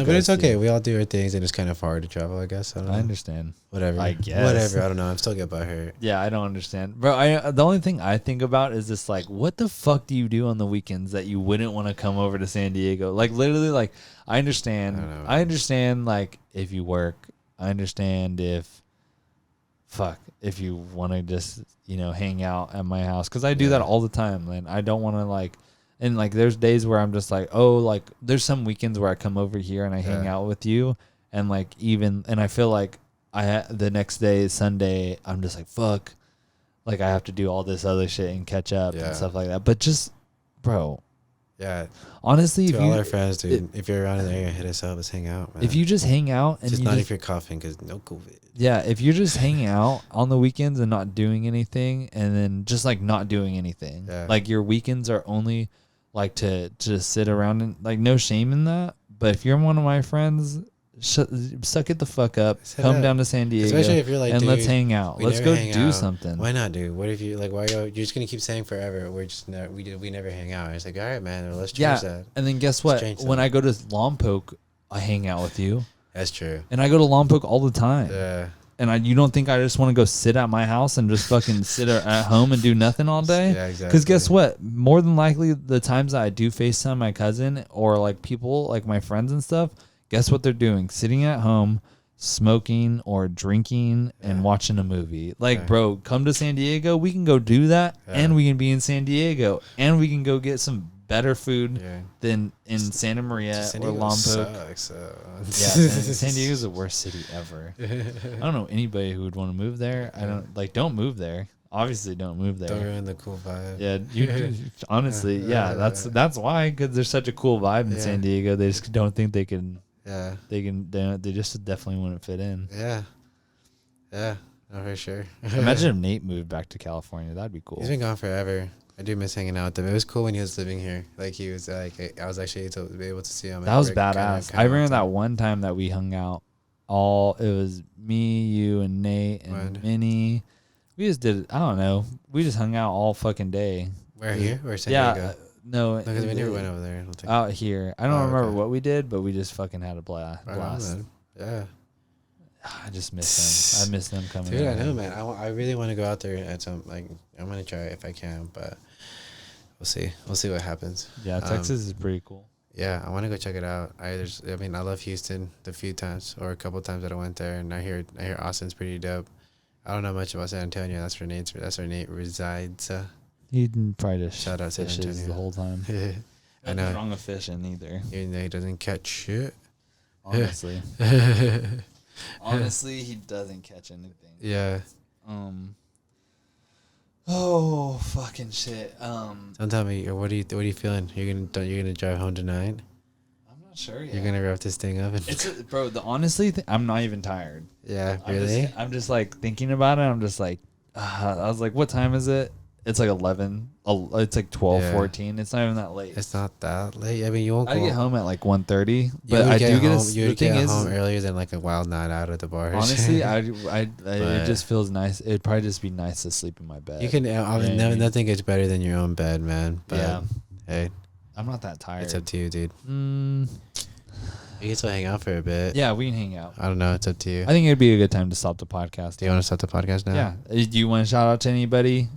But it's okay. We all do our things, and it's kind of hard to travel, I guess. I understand. Whatever. I guess. Whatever. I don't know. I'm still get by her. Yeah, I don't understand. Bro, the only thing I think about is just, like, what the fuck do you do on the weekends that you wouldn't want to come over to San Diego? Like, literally, like, I understand. I understand, like, if you work. I understand if you want to just, hang out at my house. Because I do that all the time, man. I don't want to, like, and, like, there's days where I'm just like, oh, like, there's some weekends where I come over here and I hang out with you. And, like, and I feel like the next day, Sunday, I'm just like, fuck. Like, I have to do all this other shit and catch up and stuff like that. But just, bro. Yeah. Honestly, to all our friends, dude, if you're around in the area, hit us up. Let's hang out, man. If you just hang out. And just not if you're coughing, because no COVID. Yeah, if you're just hanging out on the weekends and not doing anything, and then just, like, not doing anything. Yeah. Like, your weekends are only, like, to sit around and, like, no shame in that. But if you're one of my friends, suck it the fuck up. Come down to San Diego. Especially if you're like, and let's hang out. Let's go do something. Why not, dude? What if you, like, you're just going to keep saying forever, we're just we never hang out. It's like, all right, man, let's change that. And then guess what? When I go to Lompoc, I hang out with you. That's true. And I go to Lompoc all the time. Yeah. And you don't think I just want to go sit at my house and just fucking sit at home and do nothing all day? Yeah, exactly. Because guess what? More than likely, the times that I do FaceTime my cousin or, like, people, like my friends and stuff, guess what they're doing? Sitting at home, smoking or drinking and watching a movie. Like, bro, come to San Diego. We can go do that, and we can be in San Diego, and we can go get some better food than in Santa Maria or Lompoc. San Diego's the worst city ever. I don't know anybody who would want to move there. I don't move there. Obviously, don't move there. Don't ruin the cool vibe. Yeah, honestly, that's why, because there's such a cool vibe in San Diego. They just don't think they can. Yeah, they can. They just definitely wouldn't fit in. Yeah, no, for sure. Imagine if Nate moved back to California. That'd be cool. He's been gone forever. I do miss hanging out with him. It was cool when he was living here. Like, he was like, I was actually able to see him. That was badass. I remember that one time that we hung out. It was me, you, and Nate and Minnie. We just did. I don't know. We just hung out all fucking day. Where, here or San Diego? No, because we never went over there. I don't think. Out here. I don't remember what we did, but we just fucking had a blast. Yeah. I just miss them. I miss them coming. Dude, I know, man. I really want to go out there at some, like, I'm gonna try it if I can, but we'll see. We'll see what happens. Yeah, Texas is pretty cool. Yeah, I want to go check it out. I love Houston the few times or a couple times that I went there, and I hear Austin's pretty dope. I don't know much about San Antonio. That's where Nate resides. He didn't probably just shout out San Antonio the whole time. I know. Wrong with fishing either. Even though he doesn't catch shit. Honestly. Honestly, he doesn't catch anything. Yeah. Oh, fucking shit. Don't tell me. What are you feeling? You're gonna drive home tonight? I'm not sure yet. You're gonna wrap this thing up. Bro. Honestly, I'm not even tired. Yeah, really. I'm just like thinking about it. I'm just like, I was like, what time is it? It's like 11. It's like 12, Yeah. 14. It's not even that late. It's not that late. I mean, you won't I go get home at like 1:30, but I do get home. You the would thing get is, home earlier than like a wild night out at the bar. honestly, it just feels nice. It'd probably just be nice to sleep in my bed. You can. Nothing gets better than your own bed, man. But Yeah. hey, I'm not that tired. it's up to you, dude. Mm, You can still hang out for a bit. yeah, we can hang out. I don't know. It's up to you. I think it'd be a good time to stop the podcast. Do you want to start the podcast now? Yeah. Do you want to shout out to anybody?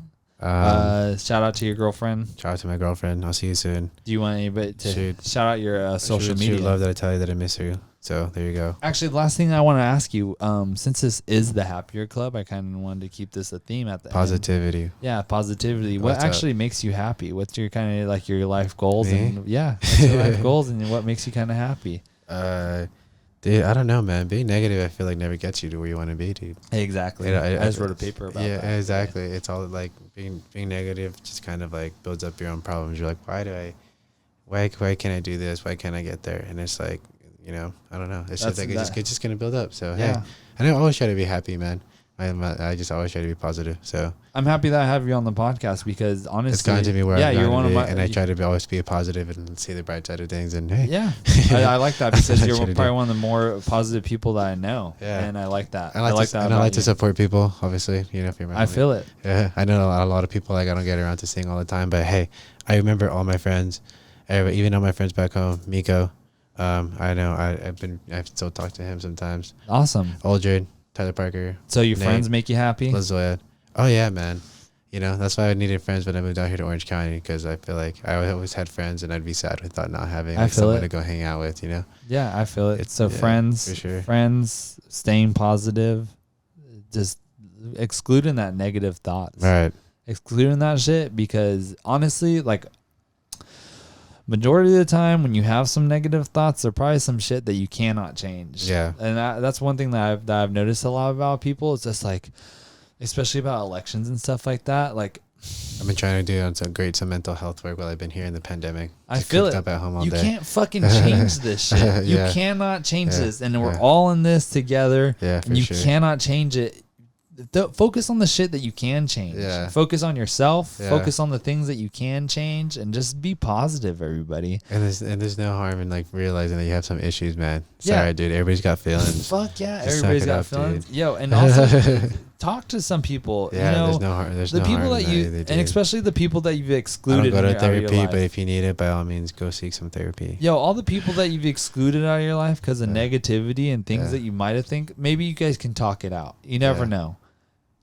Shout out to your girlfriend. Shout out to my girlfriend. I'll see you soon. Do you want anybody to Shoot. shout out your social She media? would love that I tell you that I miss her. So there you go. Actually, the last thing I want to ask you, since this is the Happier Club, I kind of wanted to keep this a theme at the end. Positivity. Yeah, positivity. What What's actually makes you happy? What's your kind of like your life goals? Me? And yeah, what's your life goals and what makes you kind of happy? Dude, I don't know, man. Being negative, I feel like never gets you to where you want to be, dude. Exactly. I just wrote a paper about that. Yeah, exactly. It's all like being negative just kind of like builds up your own problems. You're like, why can't I do this? Why can't I get there? And it's like, I don't know. It's just like it's just gonna build up. So yeah. Hey, I always try to be happy, man. I just always try to be positive. So I'm happy that I have you on the podcast because honestly, it's gotten to me where you're one of my, and I try to always be positive and see the bright side of things. And hey, yeah, I like that because you're Should've probably done. one of the more positive people that I know. Yeah. And I like that. I like that. And I about like to you. support people. Obviously, if you're my I homie. feel it. Yeah, I know a lot of people like I don't get around to seeing all the time, but hey, I remember all my friends, even all my friends back home. Miko, I know I still talk to him sometimes. Awesome. Aldred, Tyler Parker. So your Nate, friends make you happy? LaZoya. Oh yeah, man. That's why I needed friends when I moved out here to Orange County, because I feel like I always had friends and I'd be sad without not having someone to go hang out with. Yeah, I feel it. It's so friends, for sure. friends, staying positive, just excluding that negative thoughts. Right. Excluding that shit, because honestly, like majority of the time when you have some negative thoughts, they're probably some shit that you cannot change. Yeah. And that's one thing that I've noticed a lot about people. It's just like, especially about elections and stuff like that. Like, I've been trying to do some mental health work while I've been here in the pandemic. I feel it. Up at home all you day. can't fucking change this shit. You Yeah. cannot change Yeah. this. And we're Yeah. all in this together. Yeah, for and you sure. cannot change it. Focus on the shit that you can change. Yeah. Focus on yourself. Yeah. Focus on the things that you can change, and just be positive, everybody. And there's no harm in like realizing that you have some issues, man. Yeah. Sorry, dude. Everybody's got feelings. Fuck yeah, Just everybody's suck it got up, feelings. dude. Yo, and also talk to some people. Yeah, you know, there's no harm. There's the no people harm that in you, either, and dude. especially the people that you've I excluded. don't go to out of your therapy, life. but if you need it, by all means, go seek some therapy. Yo, all the people that you've excluded out of your life because of Yeah. negativity and things Yeah. that you might have think, maybe you guys can talk it out. You never Yeah. know.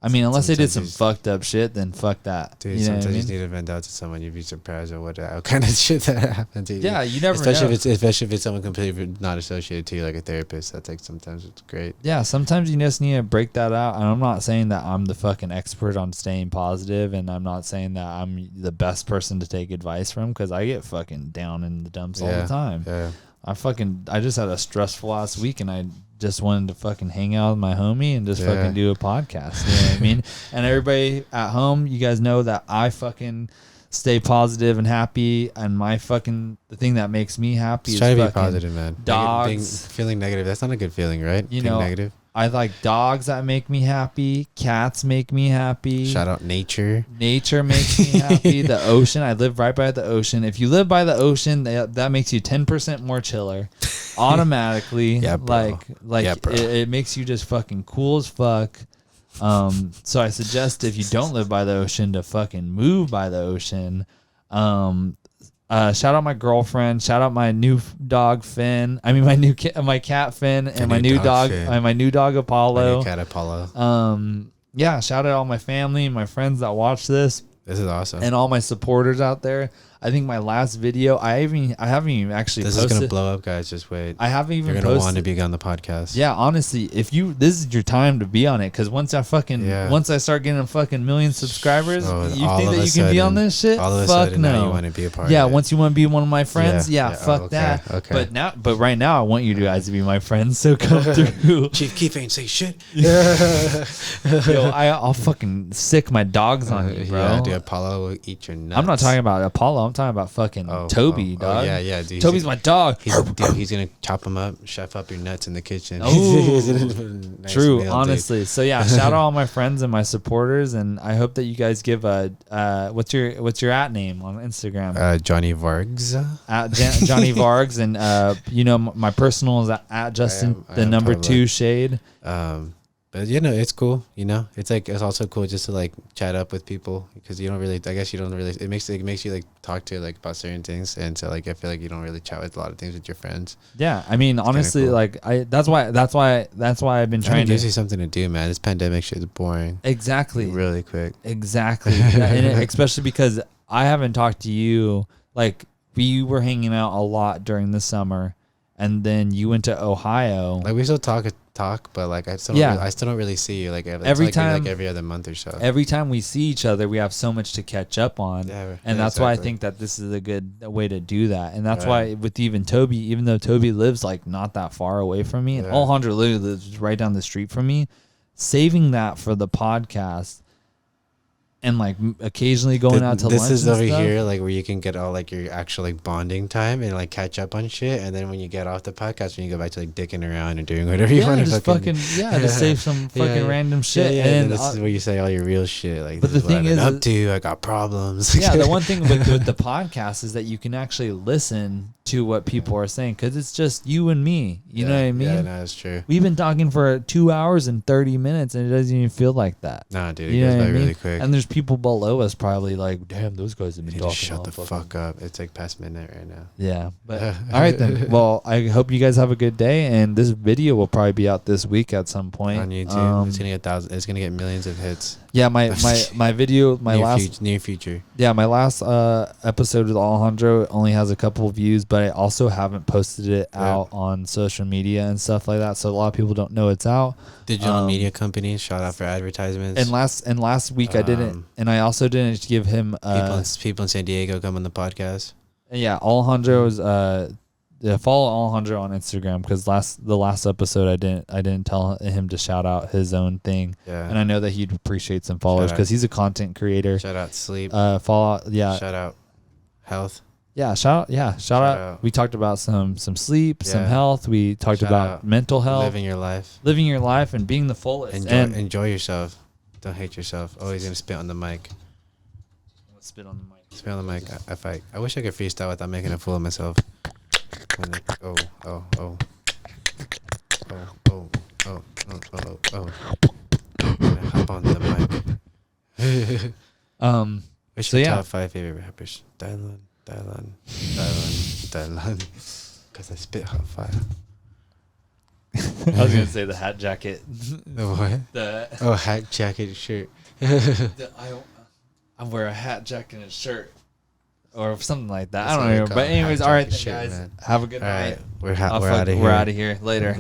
I mean, unless they did some Sometimes fucked up shit, then fuck that. Dude, you know what sometimes I you mean? just need to vent out to someone. You'd be surprised at what kind of shit that happened to you. Yeah, you never especially know. especially if it's someone completely not associated to you, like a therapist. That's like sometimes it's great. Yeah, sometimes you just need to break that out. And I'm not saying that I'm the fucking expert on staying positive, and I'm not saying that I'm the best person to take advice from, because I get fucking down in the dumps all the time. Yeah. I just had a stressful last week, and I just wanted to fucking hang out with my homie and just Yeah. fucking do a podcast. You know what I mean? And everybody at home, you guys know that I fucking stay positive and happy, and the thing that makes me happy Just is try to be fucking positive, man. dogs. Feeling negative, that's not a good feeling, right? You Being know, negative. I like dogs that make me happy. Cats make me happy. Shout out nature. Nature makes me happy. The ocean. I live right by the ocean. If you live by the ocean, that makes you 10% more chiller, automatically. Yeah, bro. Like Yeah, bro. it makes you just fucking cool as fuck. So I suggest if you don't live by the ocean to fucking move by the ocean. Shout out my girlfriend. Shout out my new dog Finn. I mean my cat Finn, and my new dog, my new dog Apollo. My new cat Apollo. Yeah. Shout out all my family and my friends that watch this, This is awesome. and all my supporters out there. I think my last video, I haven't even actually This posted. is gonna blow up, guys. Just wait. I haven't even You're gonna posted. want to be on the podcast. Yeah, honestly, this is your time to be on it, because once I start getting a fucking million subscribers, you think that you can be on this shit? All of a Fuck sudden, no. now you want to be a part. Yeah, of it. once you want to be one of my friends, fuck okay, that. okay. But right now, I want you guys to be my friends. So come through. Chief Keef ain't say shit. Yo, I'll fucking sick my dogs on you, bro. Yeah, dude, Apollo will eat your nuts. I'm not talking about Apollo. I'm talking about fucking Toby, dog. Yeah, dude. Toby's my dog. He's gonna chop them up, chef up your nuts in the kitchen. Oh, nice true. meal, Honestly, dude. so yeah, shout out all my friends and my supporters, and I hope that you guys give what's your at name on Instagram? Johnny Vargas. At Johnny Vargas, and my personal is at Justin I am 2 shade. But it's cool. It's also cool just to like chat up with people because it makes you like talk to like about certain things, and so like I feel like you don't really chat with a lot of things with your friends. Yeah, I mean, honestly, cool. Like that's why I've been trying to gives you something to do, man. This pandemic shit is boring. Exactly. Really quick. Exactly. Especially because I haven't talked to you. Like we were hanging out a lot during the summer, and then you went to Ohio. Like we still talk, but like I still don't really see you. Like every other month or so. Every time we see each other, we have so much to catch up on, and that's why I think that this is a good way to do that. And that's why with even Toby, even though Toby lives like not that far away from me, and Alejandro literally lives right down the street from me, saving that for the podcast. And like occasionally going out to lunch. This is over here, like where you can get all like your actual like bonding time and like catch up on shit. And then when you get off the podcast, when you go back to like dicking around and doing whatever you want to just save some fucking random shit. Yeah, and this is where you say all your real shit. Like, but the thing is, up to I got problems. Yeah, the one thing with the podcast is that you can actually listen to what people are saying because it's just you and me. You know what I mean? Yeah, no, that's true. We've been talking for 2 hours and 30 minutes, and it doesn't even feel like that. Nah, dude, it goes by really quick. And there's people below us probably like, damn, those guys have been talking. Shut the fuck up. It's like past midnight right now. Yeah. But all right then. Well, I hope you guys have a good day, and this video will probably be out this week at some point. On YouTube. It's gonna get millions of hits. Yeah, my video, near future. Yeah, my last episode with Alejandro only has a couple of views, but I also haven't posted it out on social media and stuff like that, so a lot of people don't know it's out. Digital media companies, shout out for advertisements. And last week I didn't, and I also didn't give him people in San Diego come on the podcast. Yeah, Alejandro's follow Alejandro on Instagram because the last episode I didn't tell him to shout out his own thing. Yeah. And I know that he'd appreciate some followers because he's a content creator. Shout out sleep. Follow shout out health. Yeah, shout out. We talked about some sleep, some health. We talked about mental health, living your life, and being the fullest. Enjoy yourself. Don't hate yourself. Always gonna spit on the mic. Let's spit on the mic. Spit on the mic. I wish I could freestyle without making a fool of myself. Oh. Hop on the mic. What's your top 5 favorite rappers? Dylan. Because I spit hot fire. I was gonna say the hat jacket. The what? Hat jacket shirt. I wear a hat jacket and a shirt. Or something like that. I don't know. But anyways, all right, guys. Man. Have a good night. We're out of here. We're out of here. Later.